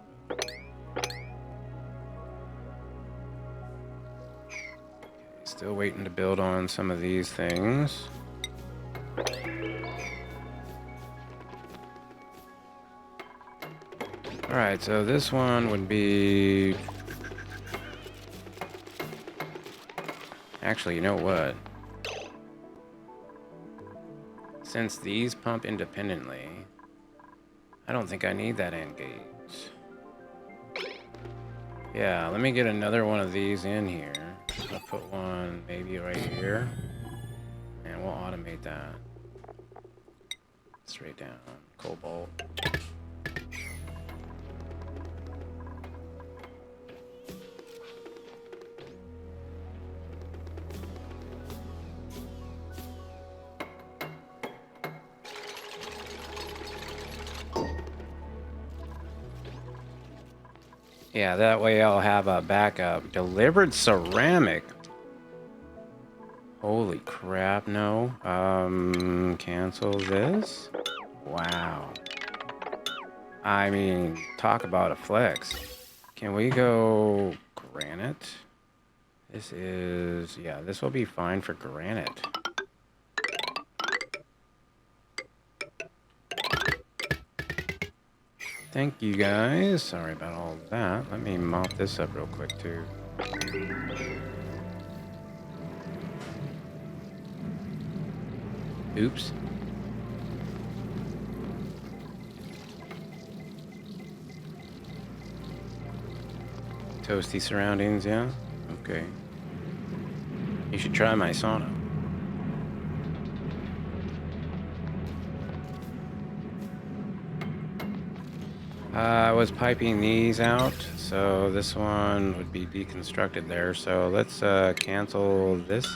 Still waiting to build on some of these things. Alright, so this one would be... Actually, you know what? Since these pump independently, I don't think I need that end gate. Yeah, let me get another one of these in here. I'll put one maybe right here. And we'll automate that. Straight down. Cobalt. Yeah, that way I'll have a backup. Delivered ceramic. Holy crap, no. Cancel this. Wow. I mean, talk about a flex. Can we go granite? This is, yeah, this will be fine for granite. Thank you guys. Sorry about all of that. Let me mop this up real quick too. Oops. Toasty surroundings, yeah? Okay. You should try my sauna. I was piping these out, so this one would be deconstructed there. So let's cancel this.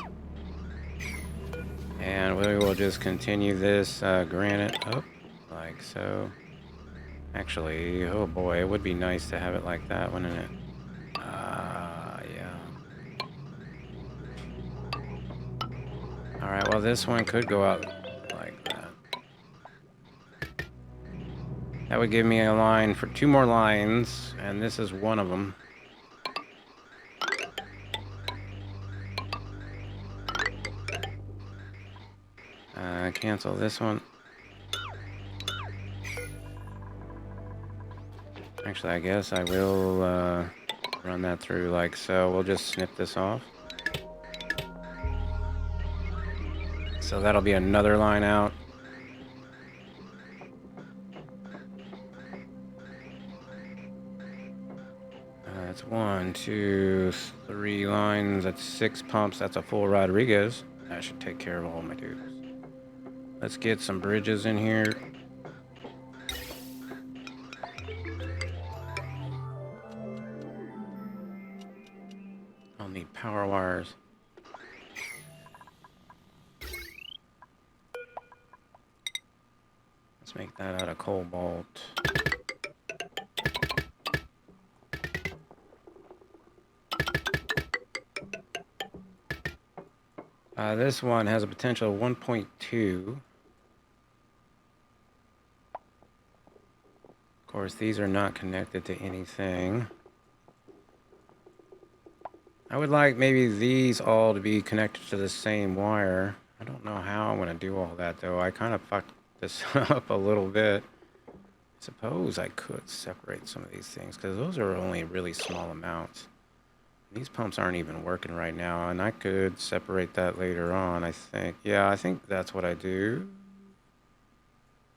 And we will just continue this granite up, like so. Actually, oh boy, it would be nice to have it like that, wouldn't it? Yeah. Alright, well this one could go out like that. That would give me a line for 2 more lines, and this is one of them. Cancel this one. Actually, I guess I will run that through like so. We'll just snip this off. So that'll be another line out. That's 1, 2, 3 lines. That's 6 pumps. That's a full Rodriguez. That should take care of all my dudes. Let's get some bridges in here. I'll need power wires. Let's make that out of cobalt. This one has a potential of 1.2. Of course, these are not connected to anything. I would like maybe these all to be connected to the same wire. I don't know how I'm going to do all that, though. I kind of fucked this up a little bit. Suppose I could separate some of these things, because those are only really small amounts. These pumps aren't even working right now, and I could separate that later on, I think. Yeah, I think that's what I do.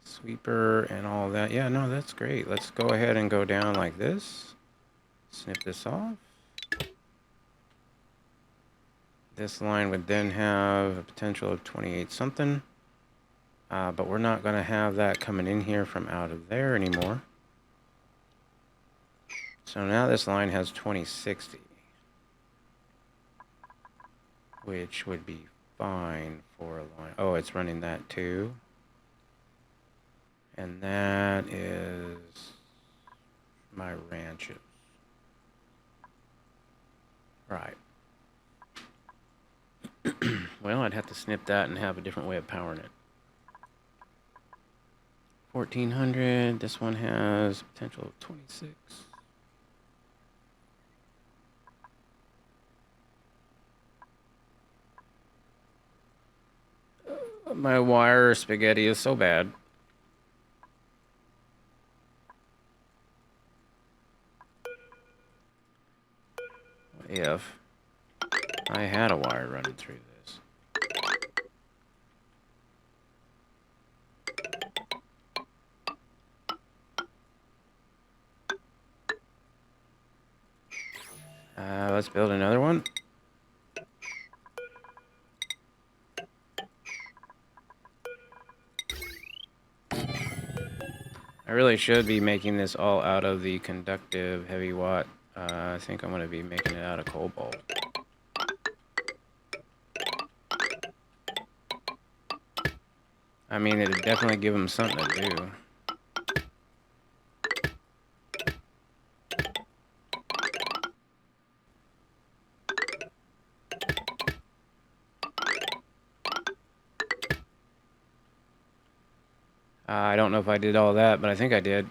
Sweeper and all that. Yeah, no, that's great. Let's go ahead and go down like this. Snip this off. This line would then have a potential of 28 something. But we're not going to have that coming in here from out of there anymore. So now this line has 2060. Which would be fine for a line. Oh, it's running that too. And that is my ranches. Right. Well, I'd have to snip that and have a different way of powering it. 1400. This one has potential of 26. My wire spaghetti is so bad. What if I had a wire running through this? Let's build another one. I really should be making this all out of the conductive heavy watt. I think I'm going to be making it out of cobalt. I mean, it'd definitely give them something to do. I don't know if I did all that, but I think I did.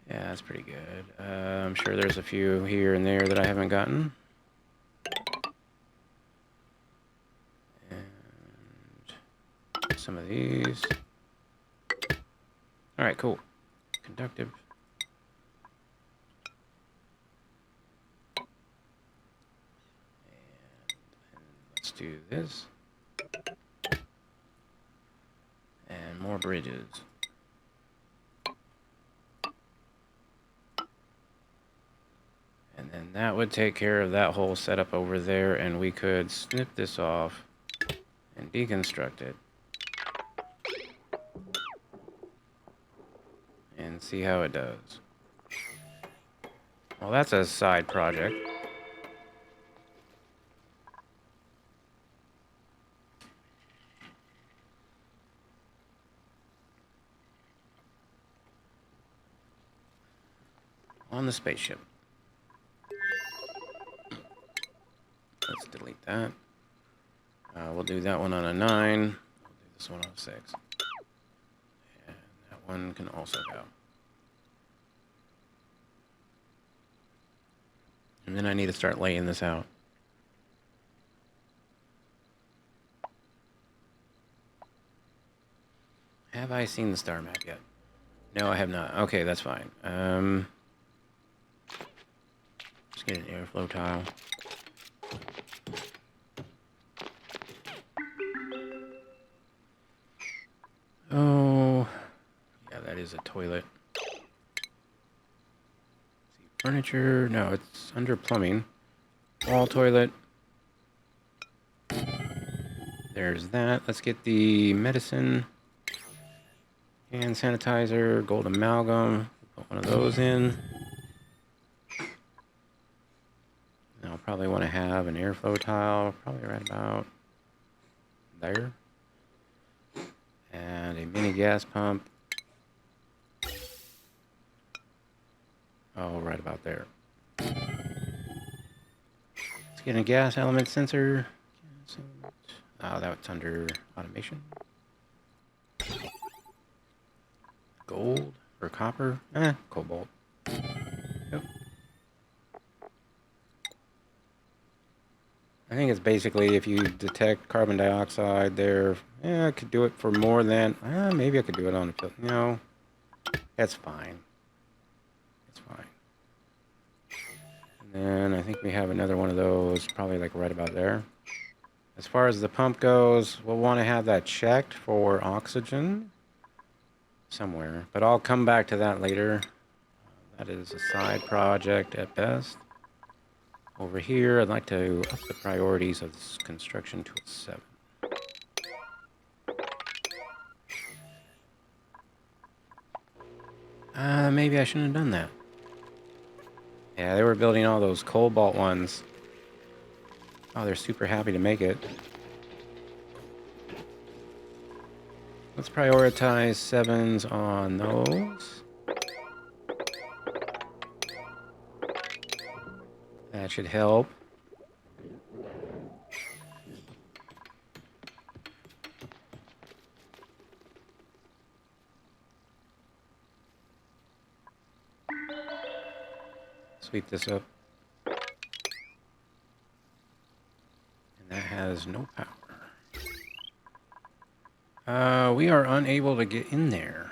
Yeah, that's pretty good. I'm sure there's a few here and there that I haven't gotten. And some of these. All right, cool. Conductive. Let's do this. And more bridges. And then that would take care of that whole setup over there, and we could snip this off and deconstruct it. And see how it does. Well, that's a side project. On the spaceship. Let's delete that. We'll do that one on a 9. We'll do this one on a 6. And that one can also go. And then I need to start laying this out. Have I seen the star map yet? No, I have not. Okay, that's fine. Let's get an airflow tile. Oh, yeah, that is a toilet. See, furniture. No, it's under plumbing. Wall toilet. There's that. Let's get the medicine. Hand sanitizer, gold amalgam. Put one of those in. And I'll probably want to have an airflow tile, probably right about there. And a mini gas pump. Oh, right about there. Let's get a gas element sensor. Oh, that's under automation. gold or copper? Cobalt. Yep. I think it's basically if you detect carbon dioxide there. I could do it for more than. Maybe I could do it on a filter. No, that's fine. It's fine. And then I think we have another one of those, probably like right about there. As far as the pump goes, we'll want to have that checked for oxygen somewhere, but I'll come back to that later. That is a side project at best. Over here, I'd like to up the priorities of this construction to a 7. Maybe I shouldn't have done that. Yeah, they were building all those cobalt ones. Oh, they're super happy to make it. Let's prioritize 7s on those. That should help. Sweep this up. And that has no power. We are unable to get in there.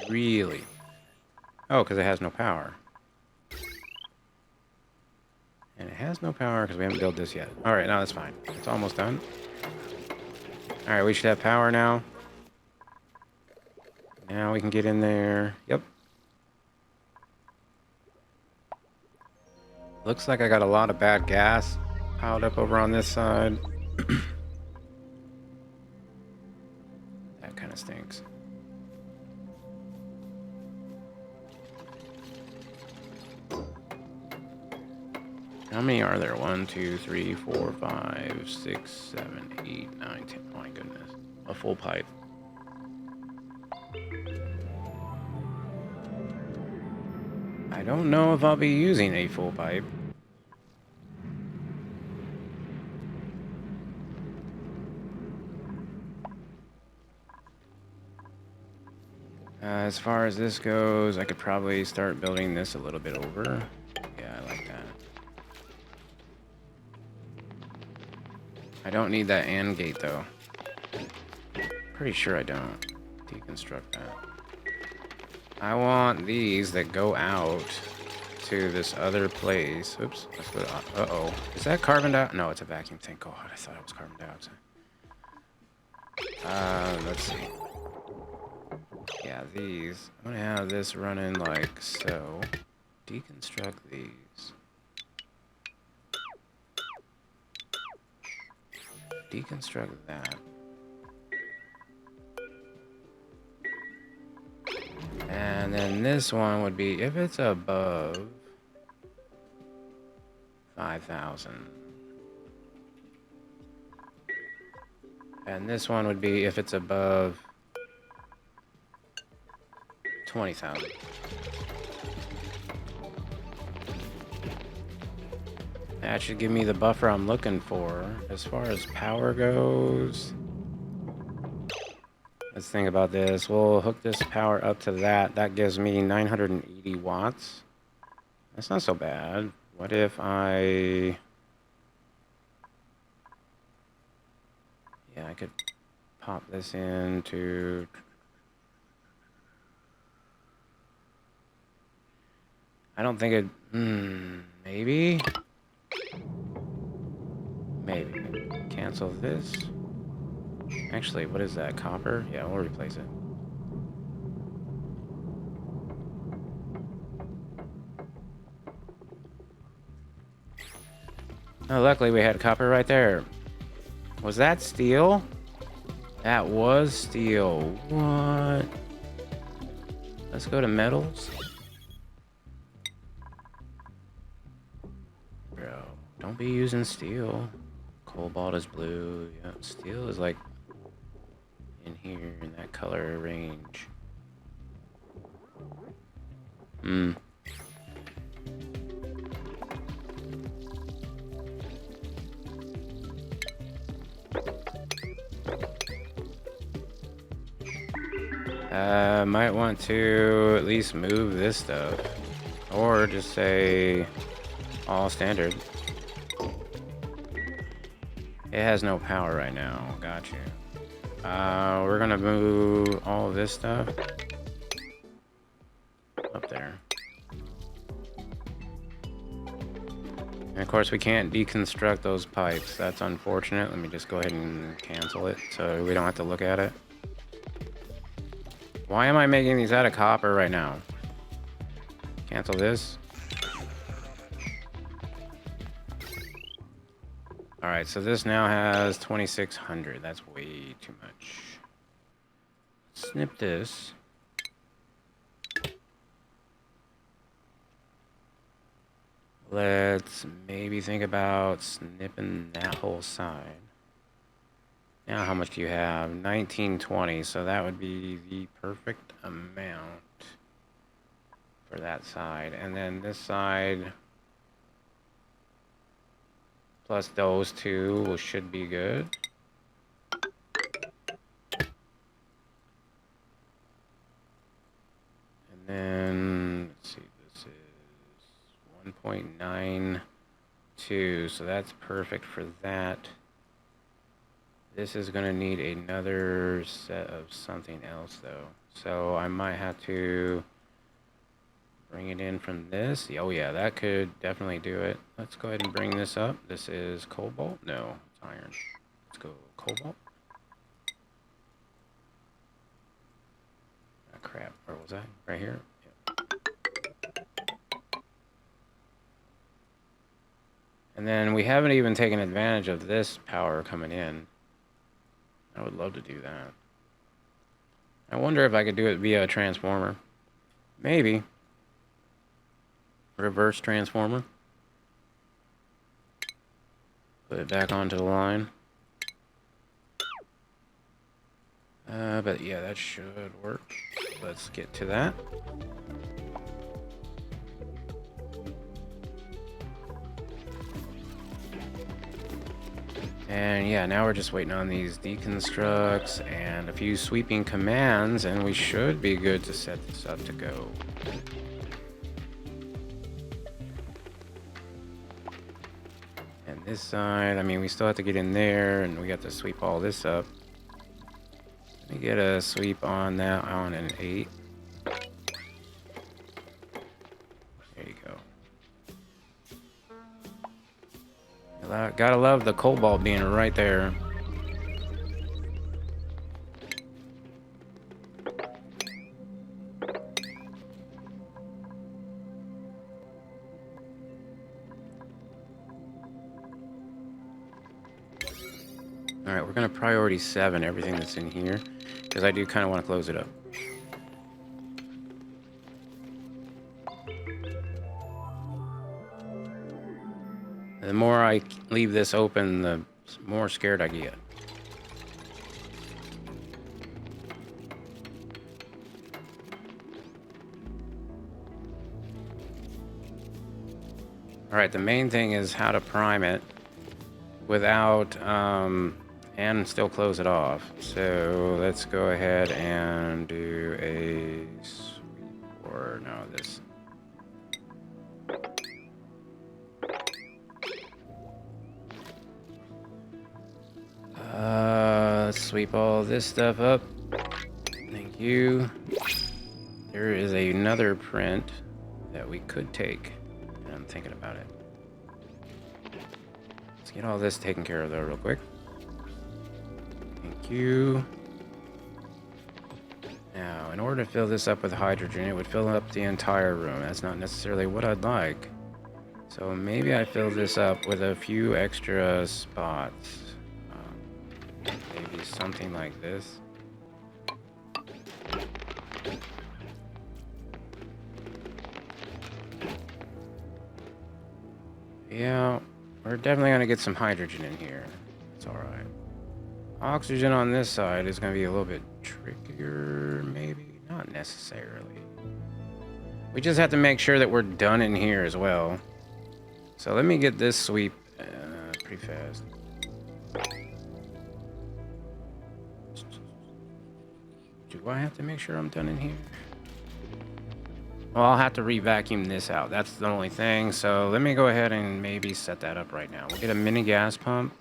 Really? Oh, because it has no power. And it has no power because we haven't built this yet. Alright, now that's fine. It's almost done. Alright, we should have power now. Now we can get in there. Yep. Looks like I got a lot of bad gas piled up over on this side. That kind of stinks. How many are there? 1, 2, 3, 4, 5, 6, 7, 8, 9, 10. Oh my goodness. A full pipe. I don't know if I'll be using a full pipe. As far as this goes, I could probably start building this a little bit over. Yeah, I like that. I don't need that AND gate though. Pretty sure I don't. Deconstruct that. I want these that go out to this other place. Oops. Let's go to, uh-oh. Is that carbon dioxide? No, it's a vacuum. Thank God. I thought it was carbon dioxide. Let's see. Yeah, these. I'm gonna have this running like so. Deconstruct these. Deconstruct that. And then this one would be if it's above 5,000. And this one would be if it's above 20,000. That should give me the buffer I'm looking for. As far as power goes, let's think about this. We'll hook this power up to that. That gives me 980 watts. That's not so bad. What if I... Yeah, I could pop this into... I don't think it... maybe? Maybe. Cancel this. Actually, what is that? Copper? Yeah, we'll replace it. Oh, luckily we had copper right there. Was that steel? That was steel. What? Let's go to metals. Bro, don't be using steel. Cobalt is blue. Yeah, steel is like in here in that color range. Might want to at least move this stuff. Or just say all standard. It has no power right now. Got you. We're gonna move all this stuff up there. And of course we can't deconstruct those pipes. That's unfortunate. Let me just go ahead and cancel it so we don't have to look at it. Why am I making these out of copper right now? Cancel this. Alright, so this now has 2600. That's way too much. Snip this. Let's maybe think about snipping that whole side. Now, how much do you have? 1920, so that would be the perfect amount for that side. And then this side, plus those two, should be good. And then, let's see, this is 1.92, so that's perfect for that. This is going to need another set of something else, though. So I might have to bring it in from this. Oh, yeah, that could definitely do it. Let's go ahead and bring this up. This is cobalt? No, it's iron. Let's go cobalt. Ah, crap. Where was I? Right here? Yep. And then we haven't even taken advantage of this power coming in. I would love to do that. I wonder if I could do it via a transformer. Maybe. Reverse transformer. Put it back onto the line. But yeah, that should work. Let's get to that. And yeah, now we're just waiting on these deconstructs and a few sweeping commands, and we should be good to set this up to go. And this side, I mean, we still have to get in there, and we have to sweep all this up. Let me get a sweep on that on an 8. There you go. Gotta love the cobalt being right there. Alright, we're gonna priority 7 everything that's in here, because I do kind of want to close it up. The more I leave this open, the more scared I get. Alright, the main thing is how to prime it without, and still close it off. So let's go ahead and do a sweep, or no, this. Let's sweep all this stuff up. Thank you. There is another print that we could take. I'm thinking about it. Let's get all this taken care of though real quick. Thank you. Now, in order to fill this up with hydrogen, it would fill up the entire room. That's not necessarily what I'd like. So maybe I fill this up with a few extra spots. Maybe something like this. Yeah, we're definitely going to get some hydrogen in here. It's alright. Oxygen on this side is going to be a little bit trickier, maybe. Not necessarily. We just have to make sure that we're done in here as well. So let me get this sweep pretty fast. Do I have to make sure I'm done in here? Well, I'll have to re-vacuum this out. That's the only thing. So let me go ahead and maybe set that up right now. We'll get a mini gas pump.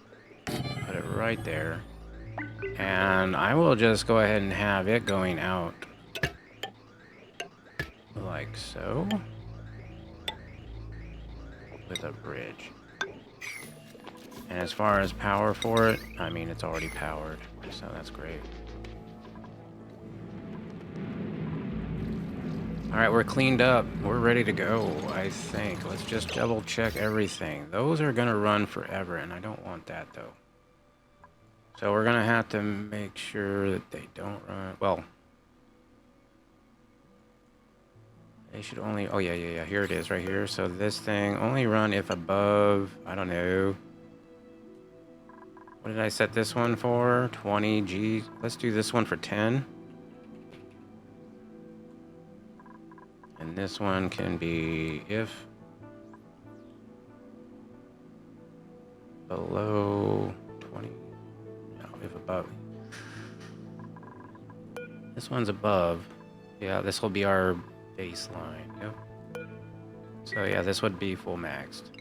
Put it right there. And I will just go ahead and have it going out. Like so. With a bridge. And as far as power for it, I mean, it's already powered. So that's great. All right, we're cleaned up. We're ready to go, I think. Let's just double check everything. Those are going to run forever, and I don't want that, though. So we're going to have to make sure that they don't run. Well, they should only... Oh, yeah. Here it is right here. So this thing only run if above, I don't know. What did I set this one for? 20 G. Let's do this one for 10. And this one can be if below 20. No, if above. This one's above. Yeah, this will be our baseline. Yep. So yeah, this would be full maxed.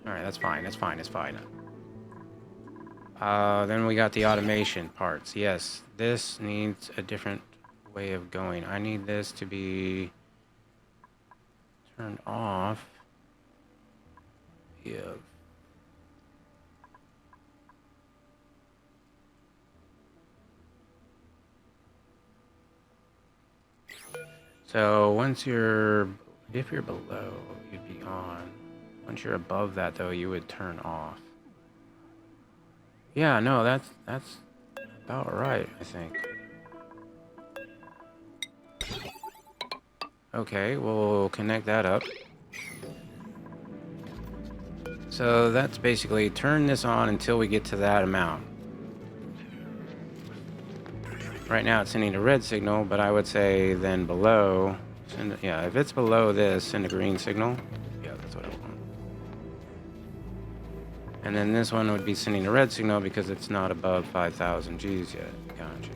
All right, that's fine. It's fine. Then we got the automation parts. Yes, this needs a different way of going. I need this to be turned off. Yeah. So if you're below, you'd be on. Once you're above that, though, you would turn off. Yeah, no, that's about right, I think. Okay, we'll connect that up. So that's basically turn this on until we get to that amount. Right now it's sending a red signal, but I would say then below, if it's below this, send a green signal. Yeah, that's what I want. And then this one would be sending a red signal because it's not above 5,000 Gs yet. Gotcha.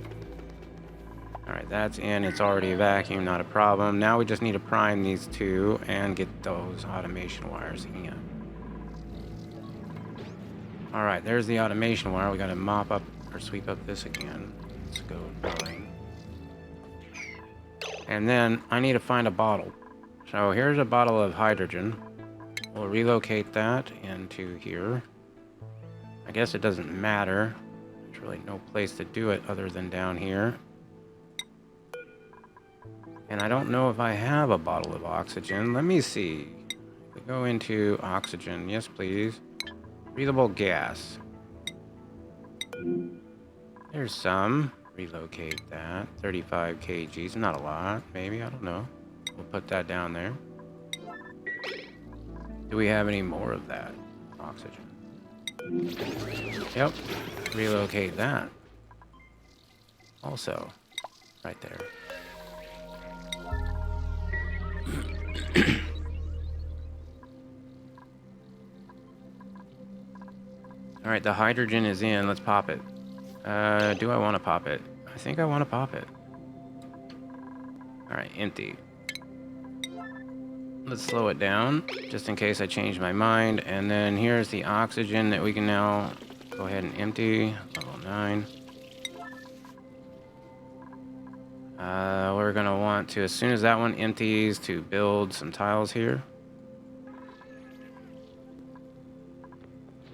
All right, that's in. It's already a vacuum, not a problem. Now we just need to prime these two and get those automation wires in. All right, there's the automation wire. We got to mop up or sweep up this again. Let's go 9. And then I need to find a bottle. So here's a bottle of hydrogen. We'll relocate that into here. I guess it doesn't matter. There's really no place to do it other than down here. And I don't know if I have a bottle of oxygen. Let me see. We go into oxygen. Yes, please. Breathable gas. There's some. Relocate that. 35 kgs. Not a lot. Maybe. I don't know. We'll put that down there. Do we have any more of that? Oxygen. Yep. Relocate that. Also. Right there. All right, the hydrogen is in. Let's pop it. Do I want to pop it? I think I want to pop it. All right, empty. Let's slow it down, just in case I change my mind. And then here's the oxygen that we can now go ahead and empty. Level 9. We're going to want to, as soon as that one empties, to build some tiles here.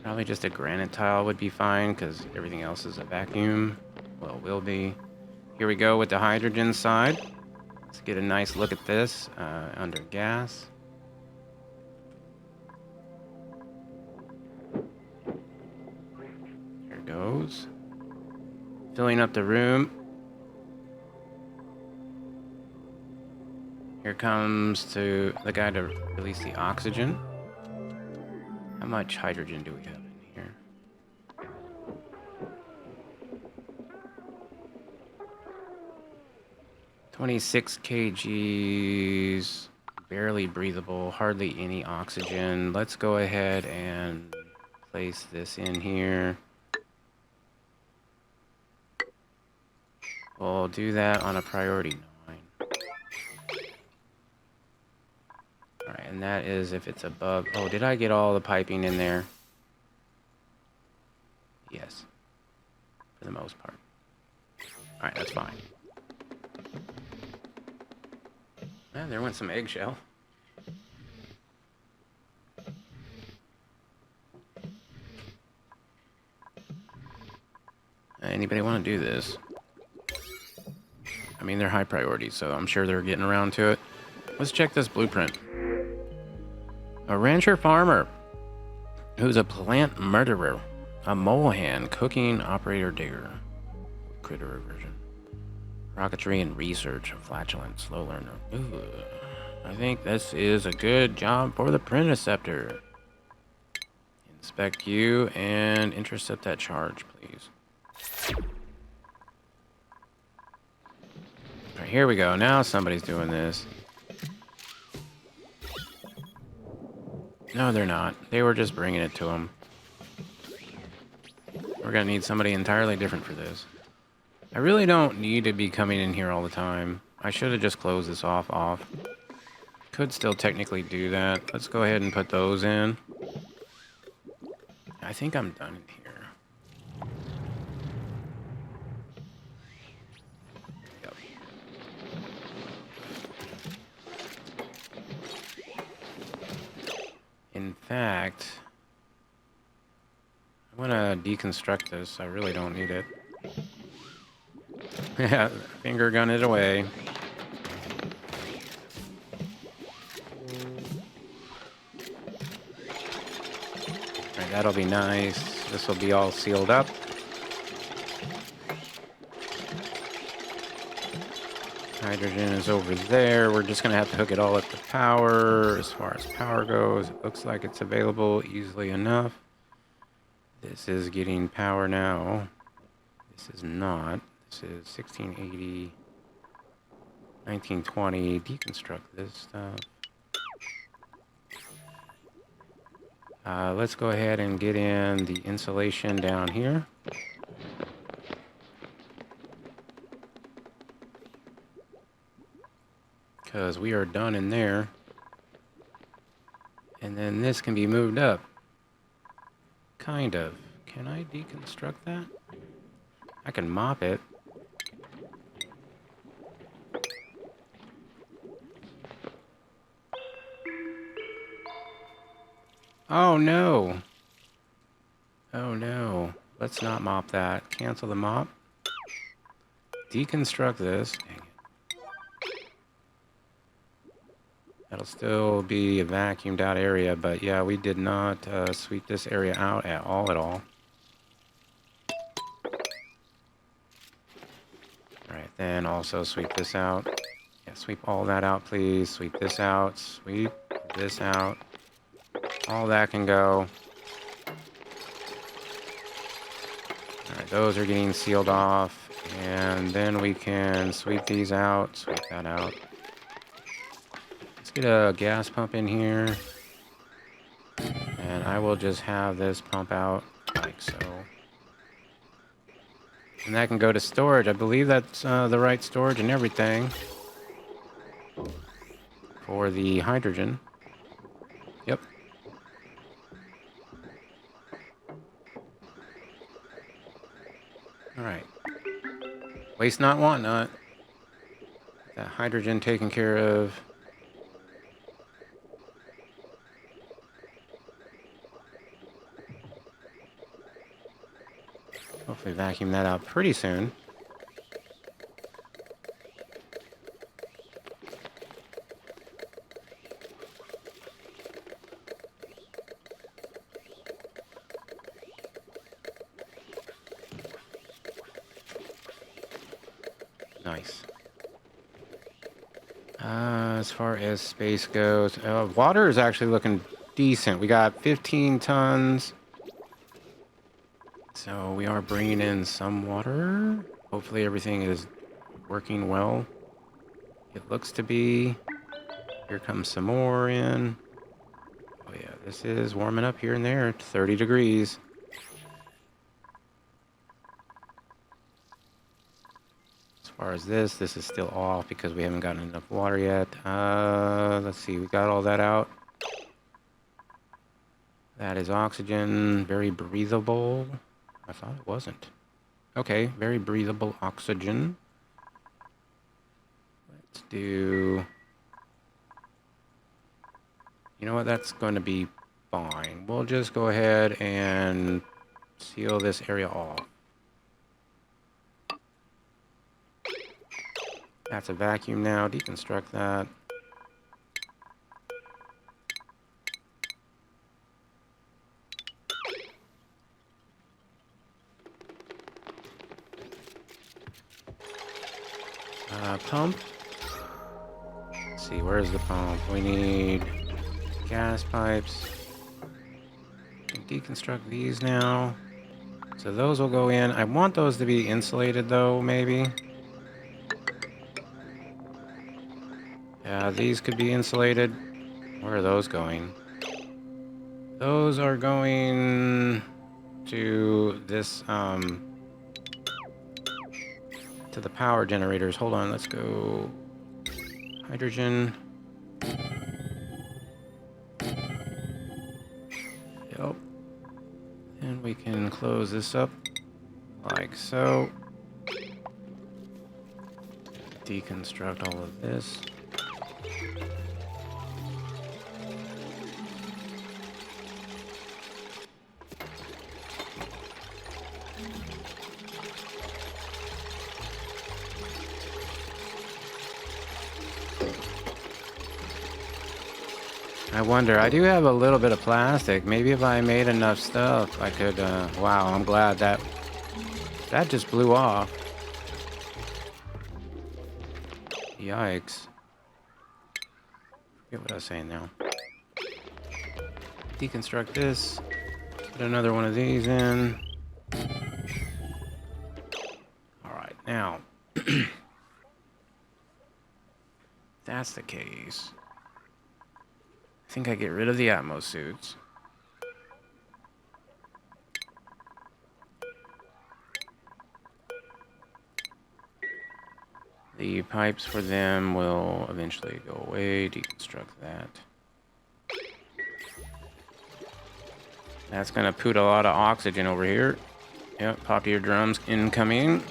Probably just a granite tile would be fine, because everything else is a vacuum. Well, will be. Here we go with the hydrogen side. Let's get a nice look at this under gas. Here goes. Filling up the room. Here comes to the guy to release the oxygen. How much hydrogen do we have in here? $26 kgs, barely breathable, hardly any oxygen. Let's go ahead and place this in here. We'll do that on a priority 9. Alright, and that is if it's above... Oh, did I get all the piping in there? Yes. For the most part. Alright, that's fine. Well, there went some eggshell. Anybody want to do this? I mean, they're high priority, so I'm sure they're getting around to it. Let's check this blueprint. A rancher farmer who's a plant murderer. A mole hand, cooking operator digger. Critter reversion. Rocketry and research. Flatulent, slow learner. Ooh, I think this is a good job for the Prenticeptor. Inspect you and intercept that charge, please. Alright, here we go. Now somebody's doing this. No, they're not. They were just bringing it to him. We're gonna need somebody entirely different for this. I really don't need to be coming in here all the time. I should have just closed this off. Could still technically do that. Let's go ahead and put those in. I think I'm done here. Yep. In fact, I want to deconstruct this. I really don't need it. Yeah, finger gun it away. Alright, that'll be nice. This will be all sealed up. Hydrogen is over there. We're just going to have to hook it all up to power. As far as power goes, it looks like it's available easily enough. This is getting power now. This is not. This is 1680, 1920. Deconstruct this stuff. Let's go ahead and get in the insulation down here. Because we are done in there. And then this can be moved up. Kind of. Can I deconstruct that? I can mop it. Oh no! Oh no. Let's not mop that. Cancel the mop. Deconstruct this. Dang it. That'll still be a vacuumed out area, but yeah, we did not sweep this area out at all. Alright, then also sweep this out. Yeah, sweep all that out, please. Sweep this out. Sweep this out. All that can go. Alright, those are getting sealed off. And then we can sweep these out. Sweep that out. Let's get a gas pump in here. And I will just have this pump out like so. And that can go to storage. I believe that's the right storage and everything. For the hydrogen. Yep. Alright. Waste not, want not. That hydrogen taken care of. Hopefully vacuum that out pretty soon. Nice. As far as space goes, water is actually looking decent. We got 15 tons. So we are bringing in some water. Hopefully everything is working well. It looks to be. Here comes some more in. Oh yeah, this is warming up here and there. 30 degrees. far as this is still off because we haven't gotten enough water yet. Let's see, we got all that out. That is oxygen, very breathable. I thought it wasn't. Okay, very breathable oxygen. Let's do... You know what, that's going to be fine. We'll just go ahead and seal this area off. That's a vacuum now, deconstruct that. Pump. Let's see, where's the pump? We need gas pipes. Deconstruct these now. So those will go in. I want those to be insulated though, maybe. Yeah, these could be insulated. Where are those going? Those are going to this, to the power generators. Hold on, let's go hydrogen. Yep. And we can close this up like so. Deconstruct all of this. I wonder, I do have a little bit of plastic. Maybe if I made enough stuff, I could, wow, I'm glad that just blew off. Yikes. Forget what I was saying now. Deconstruct this. Put another one of these in. Alright, now. If that's the case. I think I get rid of the Atmos suits. The pipes for them will eventually go away. Deconstruct that. That's gonna put a lot of oxygen over here. Yep, pop eardrums incoming.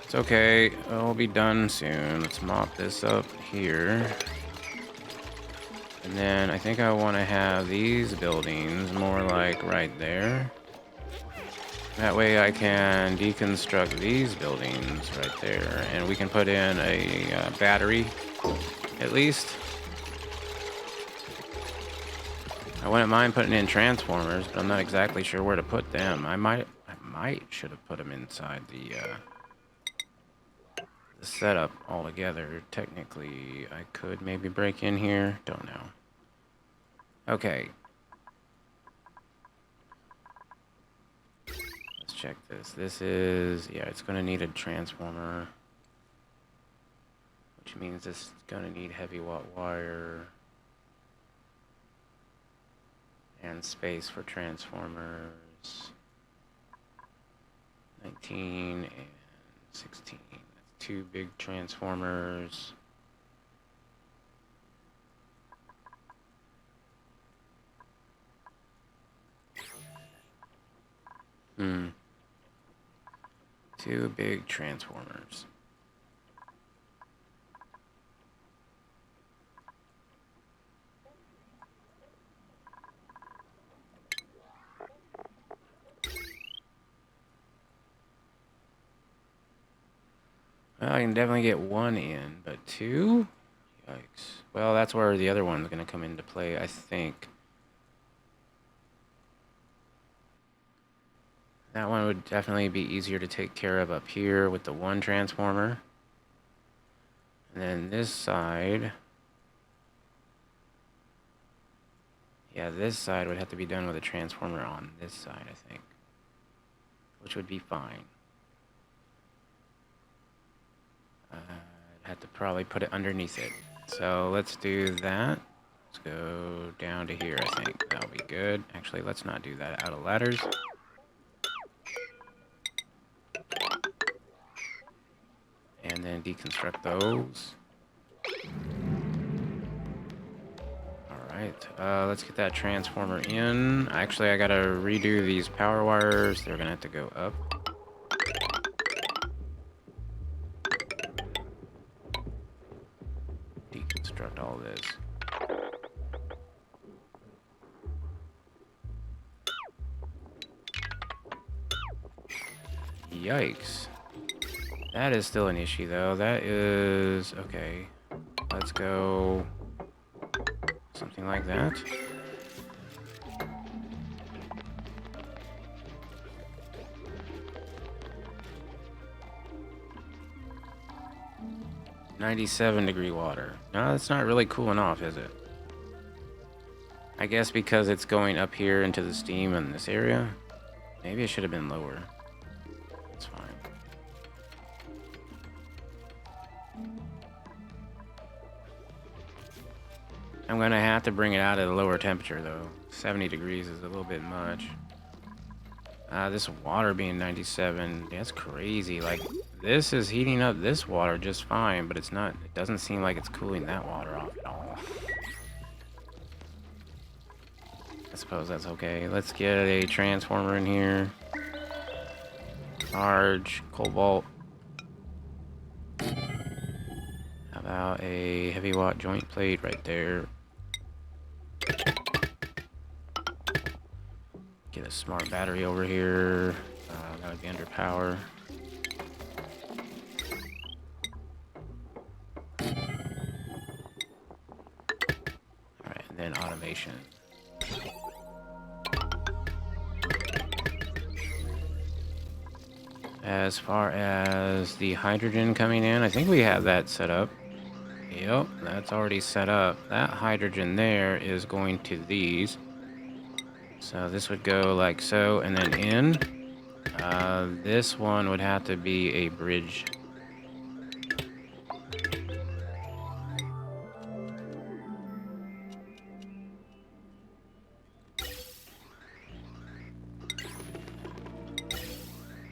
It's okay, it'll be done soon. Let's mop this up here. And then I think I want to have these buildings more like right there. That way I can deconstruct these buildings right there. And we can put in a battery, at least. I wouldn't mind putting in transformers, but I'm not exactly sure where to put them. I might should have put them inside the setup altogether. Technically, I could maybe break in here. Don't know. Okay. Let's check this. This is, yeah, it's going to need a transformer, which means this is going to need heavy watt wire and space for transformers. 19 and 16. That's 2 big transformers. Hmm. 2 big transformers. Well, I can definitely get 1 in, but 2? Yikes. Well, that's where the other one's going to come into play, I think. That one would definitely be easier to take care of up here with the 1 transformer. And then this side... Yeah, this side would have to be done with a transformer on this side, I think. Which would be fine. I'd have to probably put it underneath it. So let's do that. Let's go down to here, I think. That'll be good. Actually, let's not do that. Out of ladders. and then deconstruct those. Alright, let's get that transformer in. Actually, I gotta redo these power wires. They're gonna have to go up. Deconstruct all this. Yikes. That is still an issue, though. That is... okay. Let's go... something like that. -97-degree water. No, that's not really cooling off, is it? I guess because it's going up here into the steam in this area. Maybe it should have been lower. That's fine. I'm gonna have to bring it out at a lower temperature, though. 70 degrees is a little bit much. This water being 97, that's crazy. Like, this is heating up this water just fine, but it's not, it doesn't seem like it's cooling that water off at all. I suppose that's okay. Let's get a transformer in here. Large, cobalt. How about a heavy watt joint plate right there? Get a smart battery over here. That would be under power. Alright, and then automation. As far as the hydrogen coming in, I think we have that set up. Yep, that's already set up. That hydrogen there is going to these. So this would go like so, and then in. This one would have to be a bridge.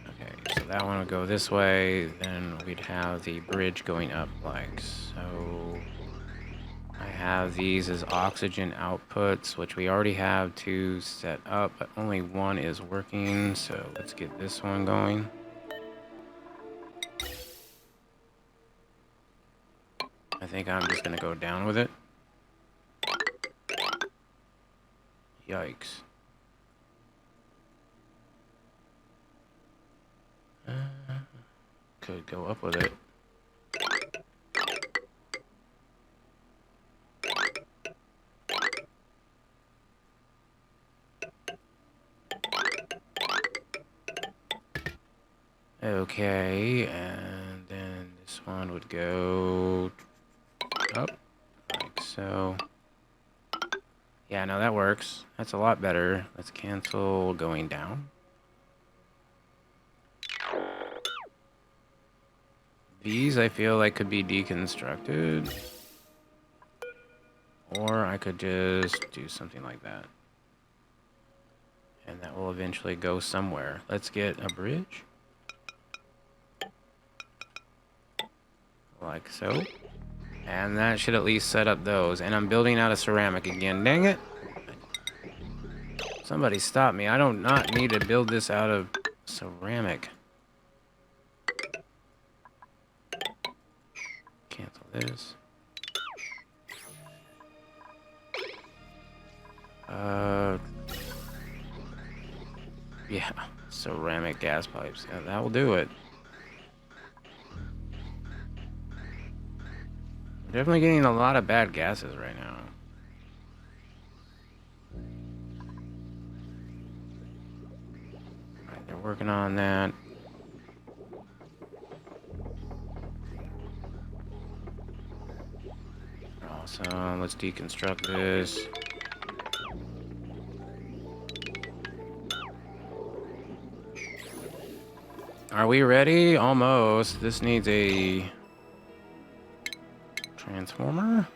Okay, so that one would go this way, then we'd have the bridge going up like so. I have these as oxygen outputs, which we already have two set up, but only one is working, so let's get this one going. I think I'm just gonna go down with it. Yikes. Could go up with it. Okay, and then this one would go up, like so. Yeah, no, that works. That's a lot better. Let's cancel going down. These, I feel like, could be deconstructed. Or I could just do something like that. And that will eventually go somewhere. Let's get a bridge. Like so. And that should at least set up those. And I'm building out of ceramic again. Dang it. Somebody stop me. I don't not need to build this out of ceramic. Cancel this. Yeah, ceramic gas pipes. Yeah, that will do it. We're definitely getting a lot of bad gases right now. Alright, they're working on that. Awesome. Let's deconstruct this. Are we ready? Almost. This needs a transformer.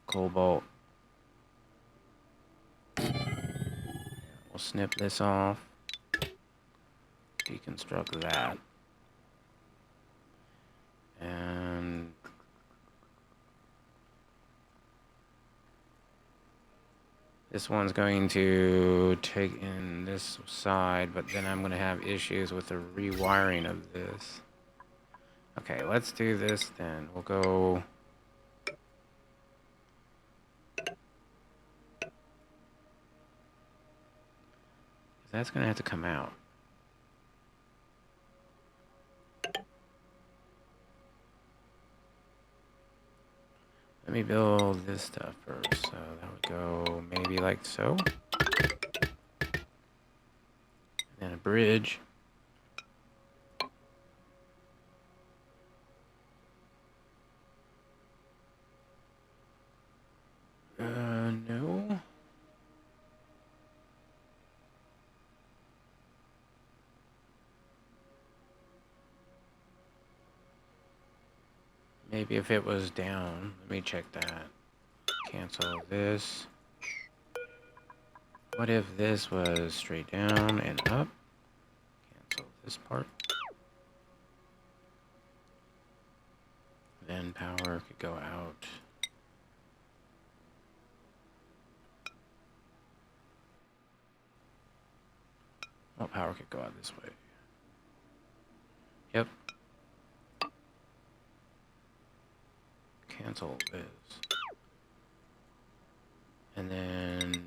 Cobalt. We'll snip this off. Deconstruct that. And this one's going to take in this side, but then I'm going to have issues with the rewiring of this. Okay, let's do this then. We'll go... That's going to have to come out. Let me build this stuff first. So that would go maybe like so. And then a bridge. No. Maybe if it was down. Let me check that. Cancel this. What if this was straight down and up? Cancel this part. Then power could go out. Well, power could go out this way. Yep. Cancel this. And then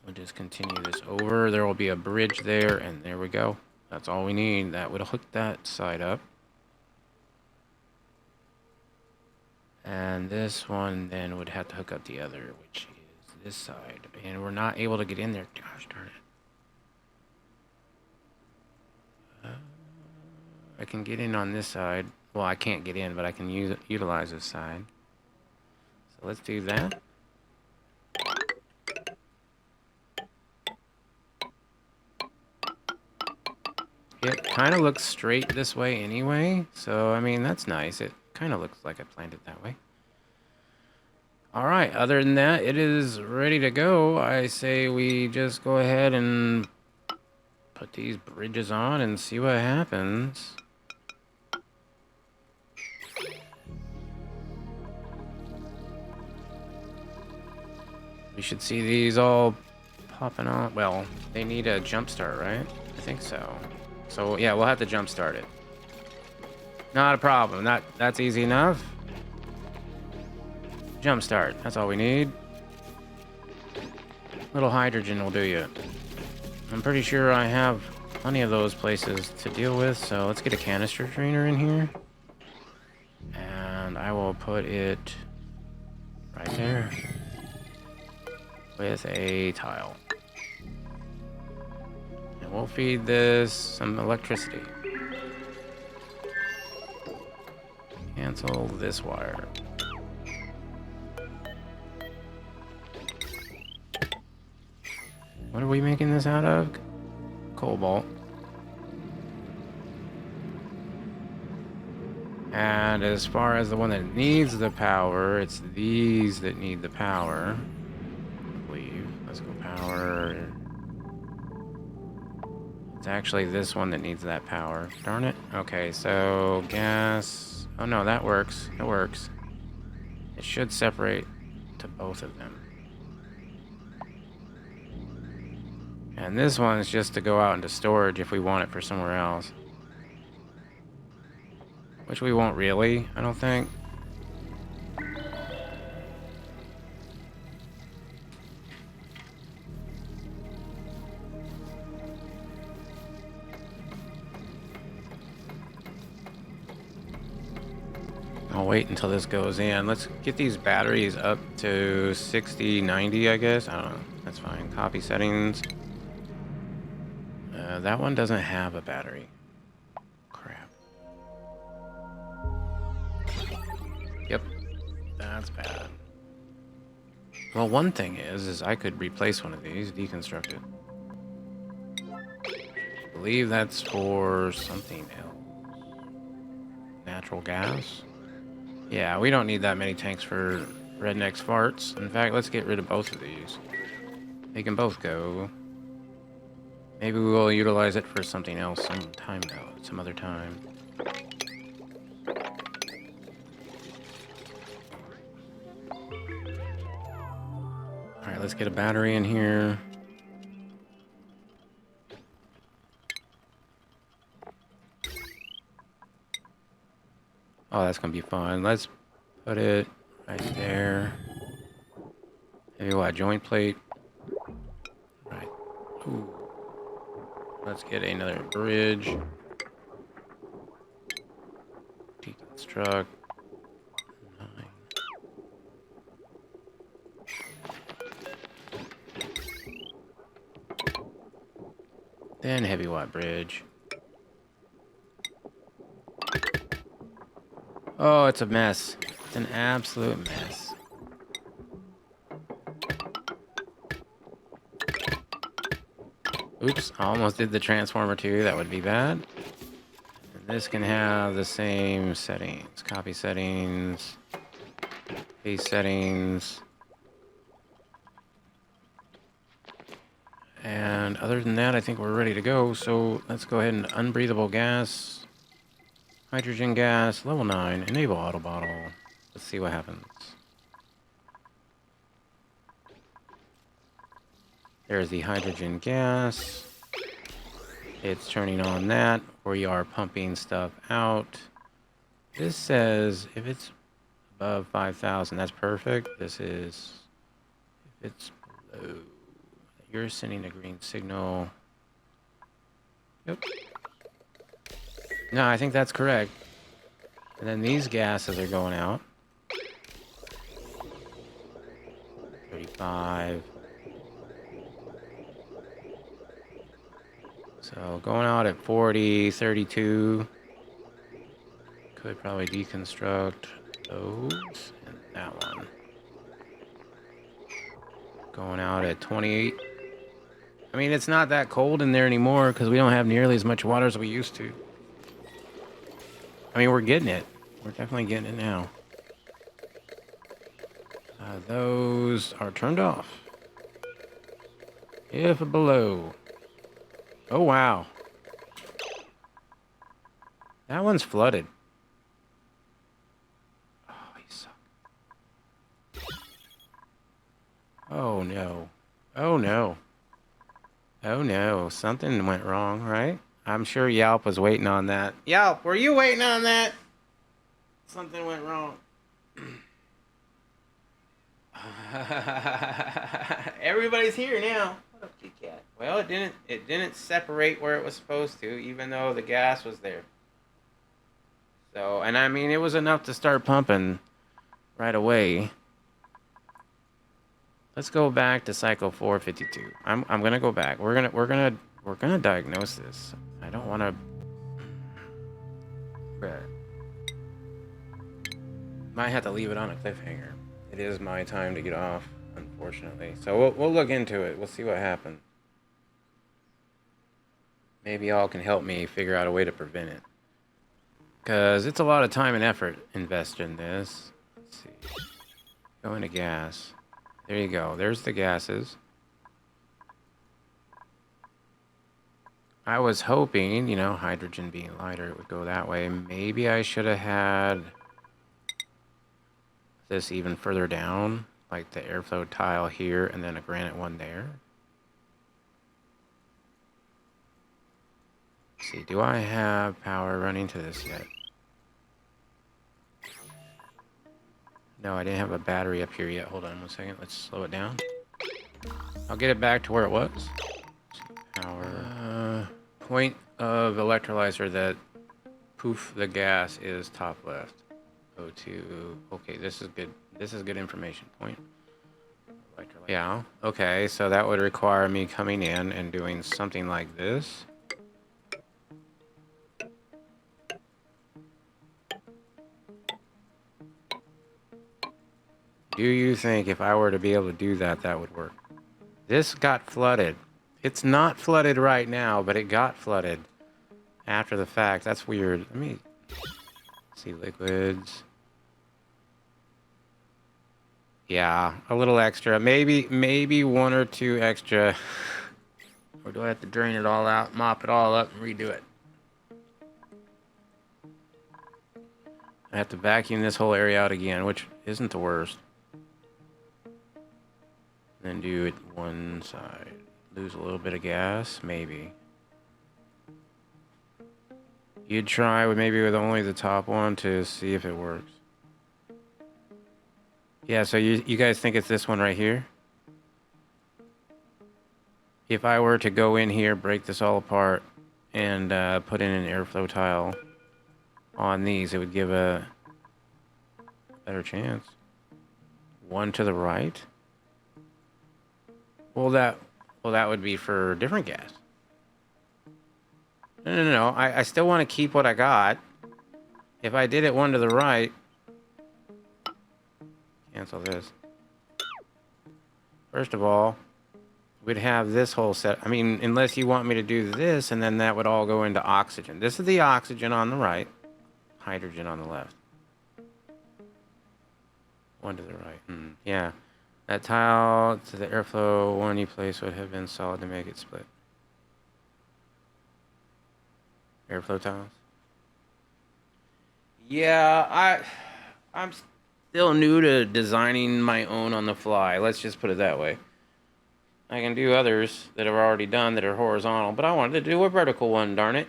we'll just continue this over. There will be a bridge there, and there we go. That's all we need. That would hook that side up. And this one then would have to hook up the other, which is this side. And we're not able to get in there. Gosh darn it. I can get in on this side. Well, I can't get in, but I can utilize this side. So let's do that. It kind of looks straight this way anyway, so I mean, that's nice. It kind of looks like I planned it that way. All right, other than that, it is ready to go. I say we just go ahead and put these bridges on and see what happens. We should see these all popping on. Well, they need a jump start, right? I think so. So yeah, we'll have to jump start it. Not a problem. That's easy enough. Jump start. That's all we need. Little hydrogen will do you. I'm pretty sure I have plenty of those places to deal with, so let's get a canister drainer in here. And I will put it right there with a tile. And we'll feed this some electricity. Cancel this wire. What are we making this out of? Cobalt. And as far as the one that needs the power, it's these that need the power. I believe. Let's go power. It's actually this one that needs that power. Darn it. Okay, so gas. Oh no, that works. It works. It should separate to both of them. And this one is just to go out into storage if we want it for somewhere else. Which we won't really, I don't think. I'll wait until this goes in. Let's get these batteries up to 60, 90, I guess. I don't know. That's fine. Copy settings. That one doesn't have a battery. Crap. Yep. That's bad. Well, one thing is I could replace one of these, deconstruct it. I believe that's for something else. Natural gas? Yeah, we don't need that many tanks for rednecks farts. In fact, let's get rid of both of these. They can both go. Maybe we will utilize it for something else sometime though, some other time. let's get a battery in here. Oh, that's gonna be fun. Let's put it right there. Maybe what, joint plate? Right. Ooh. Let's get another bridge. Deconstruct. 9. Then heavy watt bridge. Oh, it's a mess. It's an absolute mess. Oops, I almost did the transformer too. That would be bad. And this can have the same settings. Copy settings. Paste settings. And other than that, I think we're ready to go. So let's go ahead and unbreathable gas. Hydrogen gas, level 9, enable auto bottle. Let's see what happens. There's the hydrogen gas. It's turning on that. We are pumping stuff out. This says if it's above 5,000, that's perfect. This is, if it's below, you're sending a green signal. Yep. No, I think that's correct. And then these gases are going out. 35. So going out at 40, 32. Could probably deconstruct those and that one. Going out at 28. I mean, it's not that cold in there anymore because we don't have nearly as much water as we used to. I mean, we're getting it. We're definitely getting it now. Those are turned off. If below. Oh, wow. That one's flooded. Oh, you suck. Oh, no. Oh, no. Oh, no. Something went wrong, right? I'm sure Yelp was waiting on that. Yelp, were you waiting on that? Something went wrong. Everybody's here now. What up, Kit Kat? Well, it didn't separate where it was supposed to, even though the gas was there. So, and I mean, it was enough to start pumping right away. Let's go back to cycle 452. I'm gonna go back. We're gonna diagnose this. I don't want to. Might have to leave it on a cliffhanger. It is my time to get off, unfortunately. So we'll look into it. We'll see what happens. Maybe y'all can help me figure out a way to prevent it. Because it's a lot of time and effort invested in this. Let's see. Go into gas. There you go. There's the gases. I was hoping, you know, hydrogen being lighter, it would go that way. Maybe I should have had this even further down, like the airflow tile here and then a granite one there. Let's see, do I have power running to this yet? No, I didn't have a battery up here yet. Hold on 1 second. Let's slow it down. I'll get it back to where it was. Power. Point of electrolyzer that poof the gas is top left. Go to, okay, this is good. This is good information. Point. Yeah, okay, so that would require me coming in and doing something like this. Do you think if I were to be able to do that, that would work? This got flooded. It's not flooded right now, but it got flooded after the fact. That's weird. Let me see liquids. Yeah, a little extra. Maybe 1 or 2 extra. Or do I have to drain it all out, mop it all up, and redo it? I have to vacuum this whole area out again, which isn't the worst. Then do it one side. Lose a little bit of gas, maybe. You'd try with maybe with only the top one to see if it works. Yeah, so you guys think it's this one right here? If I were to go in here, break this all apart, and put in an airflow tile on these, it would give a better chance. One to the right? Well, that would be for different gas. No. I still want to keep what I got. If I did it one to the right, cancel this. First of all, we'd have this whole set. I mean, unless you want me to do this, and then that would all go into oxygen. This is the oxygen on the right, hydrogen on the left. One to the right. Yeah. That tile to the airflow one you place would have been solid to make it split. Airflow tiles. Yeah, I'm still new to designing my own on the fly. Let's just put it that way. I can do others that are already done that are horizontal, but I wanted to do a vertical one, darn it.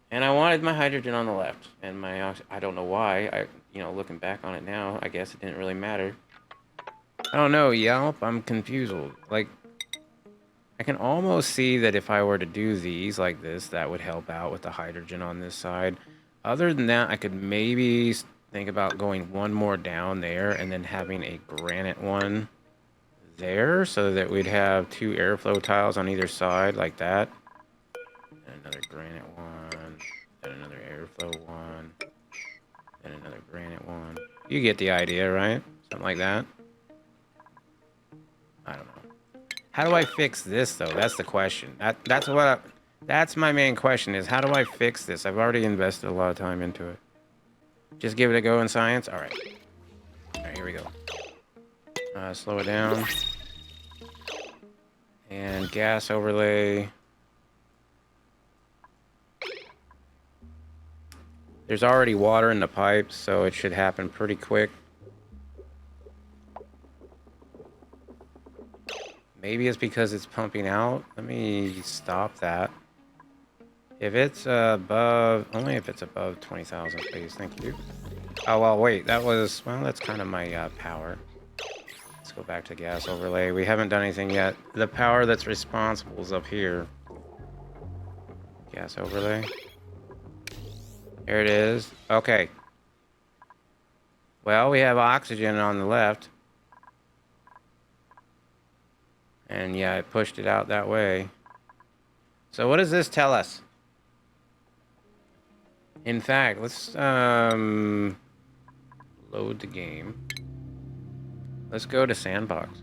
And I wanted my hydrogen on the left, and my I don't know why. Looking back on it now, I guess it didn't really matter. I don't know, Yelp. I'm confused. Like, I can almost see that if I were to do these like this, that would help out with the hydrogen on this side. Other than that, I could maybe think about going one more down there and then having a granite one there so that we'd have two airflow tiles on either side like that. And another granite one, then another airflow one, then another granite one. You get the idea, right? Something like that. I don't know. How do I fix this though? That's the question. That's my main question is how do I fix this? I've already invested a lot of time into it. Just give it a go in science? All right. All right, here we go. Slow it down. And gas overlay. There's already water in the pipes, so it should happen pretty quick. Maybe it's because it's pumping out. Let me stop that. If it's above, only if it's above 20,000, please. Thank you. Oh, well, wait. That's kind of my power. Let's go back to gas overlay. We haven't done anything yet. The power that's responsible is up here. Gas overlay. There it is. Okay. Well, we have oxygen on the left. And yeah, it pushed it out that way. So what does this tell us? In fact, let's load the game. Let's go to sandbox.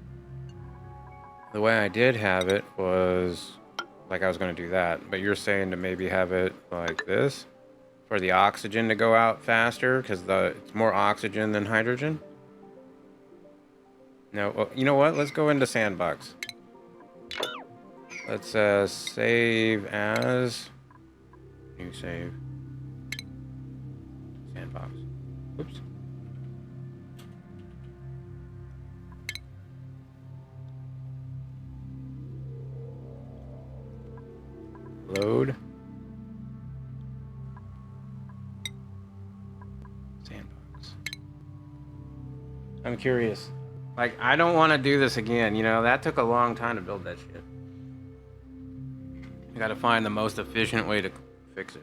The way I did have it was like I was going to do that, but you're saying to maybe have it like this for the oxygen to go out faster because it's more oxygen than hydrogen. No, well, you know what? Let's go into sandbox. Let's save as new save sandbox. Oops. Load sandbox. I'm curious. Like, I don't want to do this again. That took a long time to build that shit. I gotta find the most efficient way to fix it.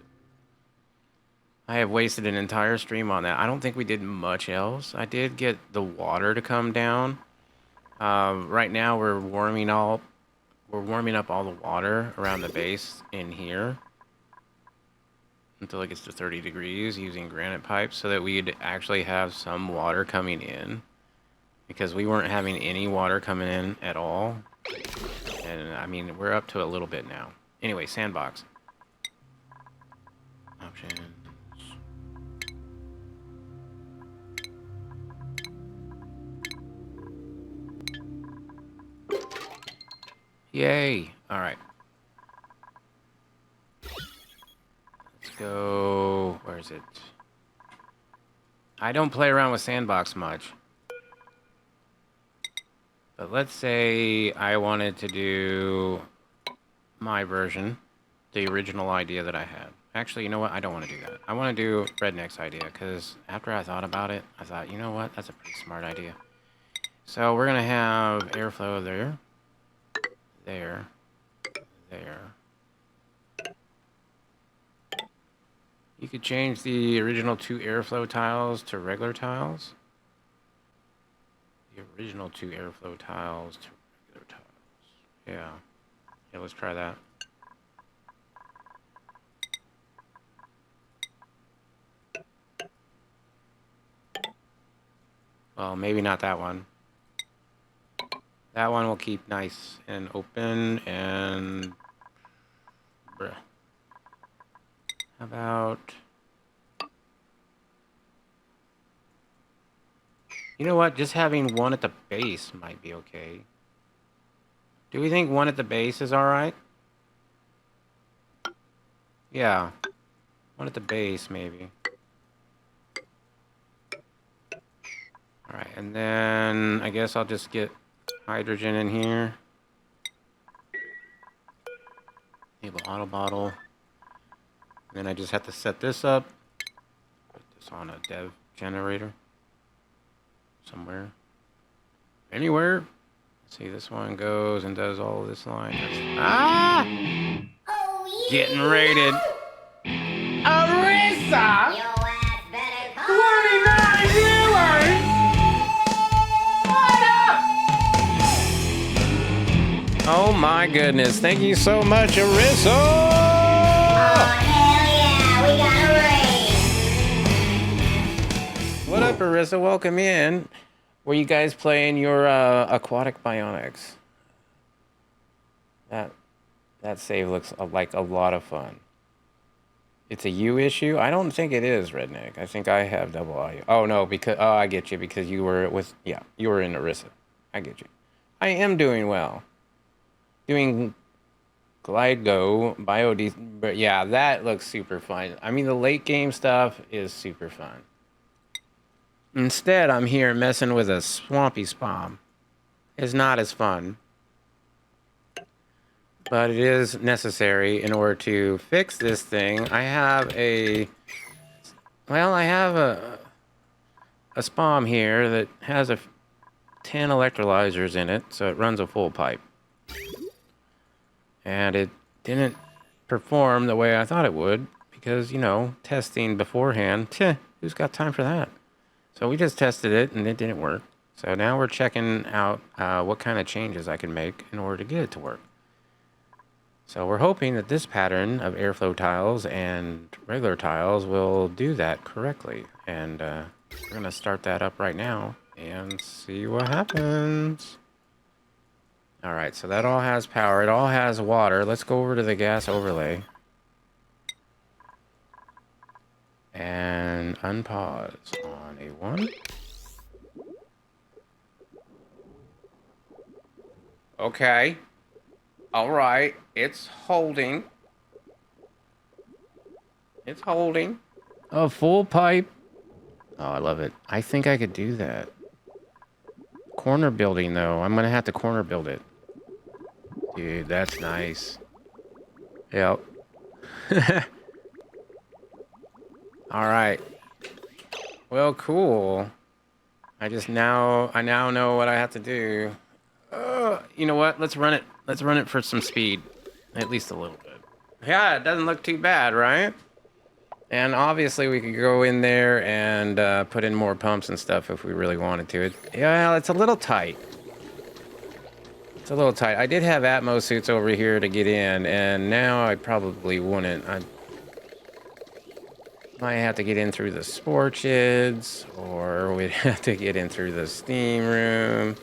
I have wasted an entire stream on that. I don't think we did much else. I did get the water to come down. Right now we're warming up all the water around the base in here until it gets to 30 degrees using granite pipes so that we'd actually have some water coming in because we weren't having any water coming in at all. And I mean, we're up to a little bit now. Anyway, sandbox. Options. Yay. All right. Let's go. Where is it? I don't play around with sandbox much. But let's say I wanted to do my version, the original idea that I had. Actually, you know what? I don't want to do that. I want to do Redneck's idea because after I thought about it, I thought, you know what? That's a pretty smart idea. So we're going to have airflow there, there, there. You could change the original 2 airflow tiles to regular tiles. The original 2 airflow tiles to regular tiles. Yeah. Yeah, let's try that. Well, maybe not that one. That one will keep nice and open and... Bruh. How about... You know what? Just having one at the base might be okay. Do we think one at the base is alright? Yeah. One at the base, maybe. Alright, and then I guess I'll just get hydrogen in here. Enable auto bottle. Then I just have to set this up. Put this on a dev generator. Somewhere. Anywhere. See, this one goes and does all of this line. Ah! Oh, Getting rated. Arisa! Your ass better call. 29 viewers! What up? Oh my goodness. Thank you so much, Arisa! Oh, hell yeah, we got a raid. What up, Arisa? Welcome in. Were you guys playing your aquatic bionics? That save looks like a lot of fun. It's a you issue? I don't think it is, Redneck. I think I have double audio. Oh no, because I get you because you were you were in Arisa. I get you. I am doing well. Doing Gligo biodiesel, but yeah, that looks super fun. I mean, the late game stuff is super fun. Instead, I'm here messing with a swampy spom. It's not as fun. But it is necessary in order to fix this thing. I have a spom here that has 10 electrolyzers in it, so it runs a full pipe. And it didn't perform the way I thought it would because, you know, testing beforehand, who's got time for that? So we just tested it and it didn't work. So now we're checking out what kind of changes I can make in order to get it to work. So we're hoping that this pattern of airflow tiles and regular tiles will do that correctly. And we're going to start that up right now and see what happens. All right, so that all has power. It all has water. Let's go over to the gas overlay. And unpause on A1. Okay. All right. It's holding. It's holding. A full pipe. Oh, I love it. I think I could do that. Corner building, though. I'm going to have to corner build it. Dude, that's nice. Yep. All right. Well, cool. I now know what I have to do. You know what? Let's run it. Let's run it for some speed. At least a little bit. Yeah, it doesn't look too bad, right? And obviously we could go in there and put in more pumps and stuff if we really wanted to. Yeah, it's a little tight. It's a little tight. I did have Atmos suits over here to get in, and now I probably wouldn't. I might have to get in through the sporchids, or we'd have to get in through the steam room.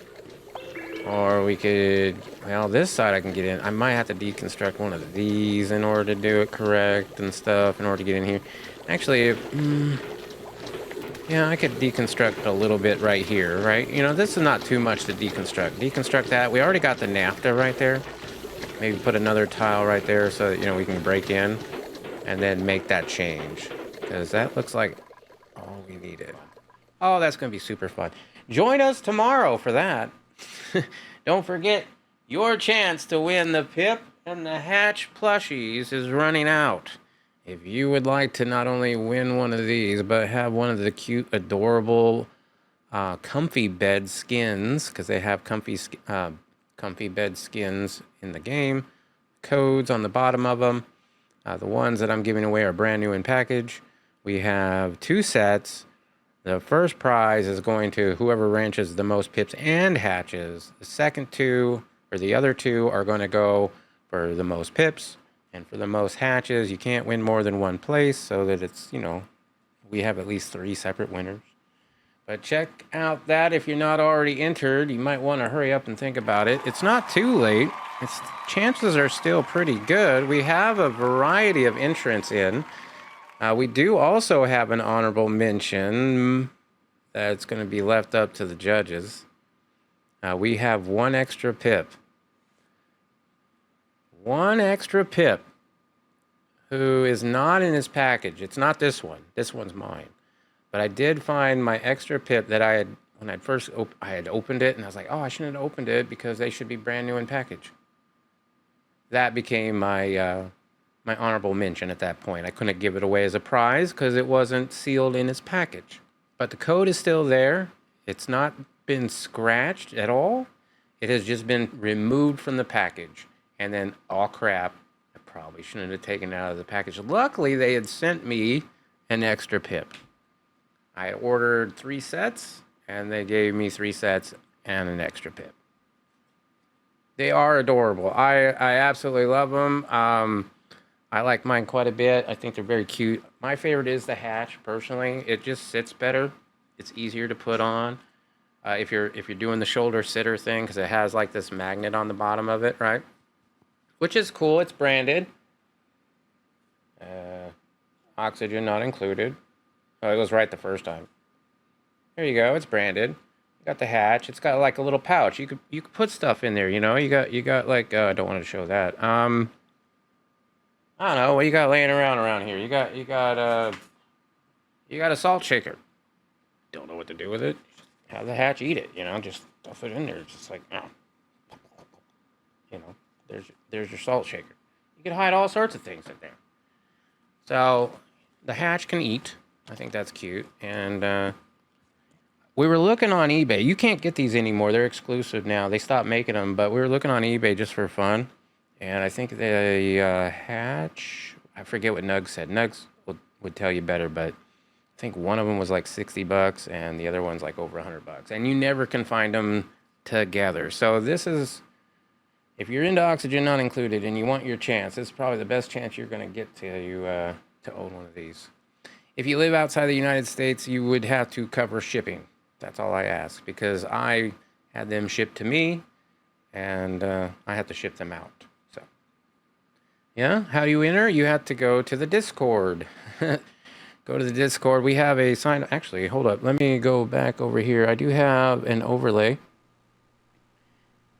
Or we could, well, this side I can get in. I might have to deconstruct one of these in order to do it correct and stuff in order to get in here. Actually, yeah, I could deconstruct a little bit right here, right? You know, this is not too much to deconstruct. Deconstruct that. We already got the NAFTA right there. Maybe put another tile right there so that, you know, we can break in and then make that change. Because that looks like all we needed. Oh, that's going to be super fun. Join us tomorrow for that. Don't forget, your chance to win the Pip and the Hatch plushies is running out. If you would like to not only win one of these, but have one of the cute, adorable, comfy bed skins, because they have comfy bed skins in the game, codes on the bottom of them. The ones that I'm giving away are brand new in package. We have 2 sets. The first prize is going to whoever ranches the most pips and hatches. The second 2, or the other 2, are going to go for the most pips. And for the most hatches, you can't win more than one place, so that it's, we have at least 3 separate winners. But check out that if you're not already entered. You might want to hurry up and think about it. It's not too late. Chances are still pretty good. We have a variety of entrants in. We do also have an honorable mention that's going to be left up to the judges. We have 1 extra pip. 1 extra pip who is not in his package. It's not this one. This one's mine. But I did find my extra pip that I had, when I had opened it, and I was like, oh, I shouldn't have opened it because they should be brand new in package. That became my my honorable mention at that point. I couldn't give it away as a prize because it wasn't sealed in its package. But the code is still there. It's not been scratched at all. It has just been removed from the package. And then, oh crap, I probably shouldn't have taken it out of the package. Luckily, they had sent me an extra pip. I ordered 3 sets, and they gave me 3 sets and an extra pip. They are adorable. I absolutely love them. I like mine quite a bit. I think they're very cute. My favorite is the Hatch, personally. It just sits better. It's easier to put on. If you're doing the shoulder sitter thing, because it has like this magnet on the bottom of it, right? Which is cool. It's branded. Oxygen not included. Oh, it was right the first time. There you go. It's branded. You got the Hatch. It's got like a little pouch. You could put stuff in there. You got like I don't want to show that. I don't know what you got laying around here. You got a salt shaker. Don't know what to do with it. Just have the Hatch eat it. Just stuff it in there. It's just like there's your salt shaker. You can hide all sorts of things in there. So the Hatch can eat. I think that's cute. And we were looking on eBay. You can't get these anymore. They're exclusive now. They stopped making them, but we were looking on eBay just for fun. And I think the Hatch, I forget what Nugs said. Nugs would tell you better, but I think one of them was like $60 and the other one's like over $100. And you never can find them together. So this is, if you're into Oxygen Not Included and you want your chance, this is probably the best chance you're going to get to own one of these. If you live outside the United States, you would have to cover shipping. That's all I ask, because I had them shipped to me, and I had to ship them out. So, yeah, how do you enter? You have to go to the Discord. Go to the Discord. We have a sign. Actually, hold up. Let me go back over here. I do have an overlay.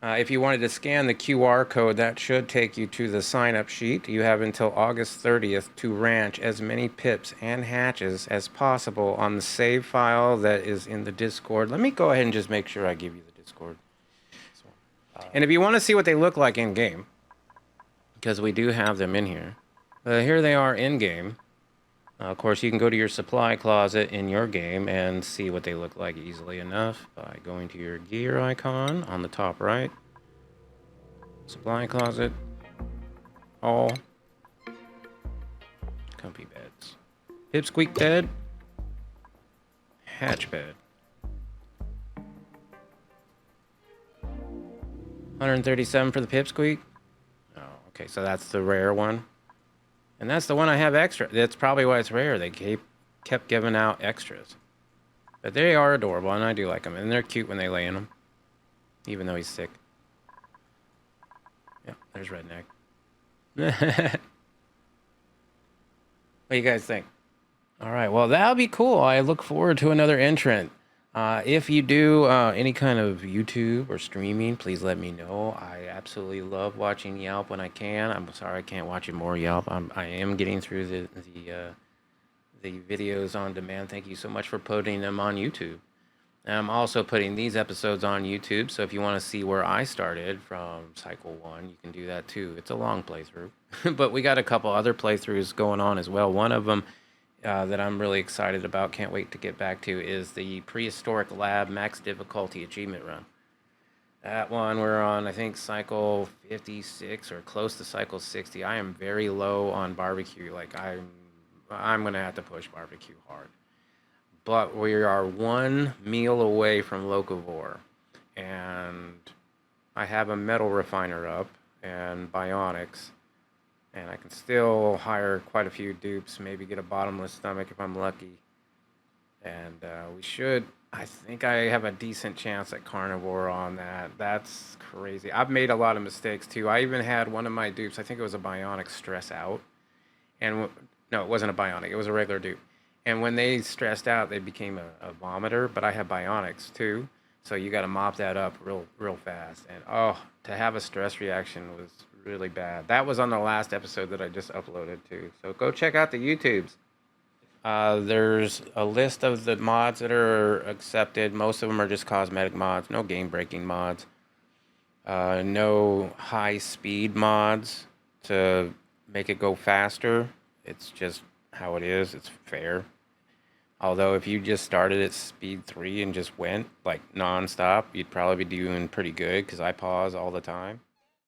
If you wanted to scan the QR code, that should take you to the sign-up sheet. You have until August 30th to ranch as many pips and hatches as possible on the save file that is in the Discord. Let me go ahead and just make sure I give you the Discord. And if you want to see what they look like in-game, because we do have them in here, here they are in-game. Of course, you can go to your supply closet in your game and see what they look like easily enough by going to your gear icon on the top right. Supply closet. All. Comfy beds. Pipsqueak bed. Hatch bed. 137 for the Pipsqueak. Oh, okay, so that's the rare one. And that's the one I have extra. That's probably why it's rare. They kept giving out extras. But they are adorable, and I do like them. And they're cute when they lay in them. Even though he's sick. Yep, there's Redneck. What do you guys think? All right, well, that'll be cool. I look forward to another entrant. If you do any kind of YouTube or streaming, please let me know. I absolutely love watching Yelp when I can. I'm sorry I can't watch it more Yelp. I am getting through the videos on demand. Thank you so much for putting them on YouTube. And I'm also putting these episodes on YouTube, so if you want to see where I started from Cycle 1, you can do that too. It's a long playthrough, but we got a couple other playthroughs going on as well. One of them that I'm really excited about, can't wait to get back to, is the Prehistoric Lab Max Difficulty Achievement Run. That one we're on, I think, cycle 56 or close to cycle 60. I am very low on barbecue. Like I'm gonna have to push barbecue hard. But we are one meal away from locavore, and I have a metal refiner up and bionics, and I can still hire quite a few dupes. Maybe get a bottomless stomach if I'm lucky, and we should. I think I have a decent chance at carnivore on that. That's crazy. I've made a lot of mistakes too. I even had one of my dupes. I think it was a bionic stress out, and no, it wasn't a bionic. It was a regular dupe. And when they stressed out, they became a vomiter. But I have bionics too, so you got to mop that up real fast. And oh, to have a stress reaction was really bad. That was on the last episode that I just uploaded too. So go check out the YouTubes. There's a list of the mods that are accepted. Most of them are just cosmetic mods, no game breaking mods, no high speed mods to make it go faster. It's just how it is. It's fair. Although if you just started at speed 3 and just went like nonstop, you'd probably be doing pretty good because I pause all the time.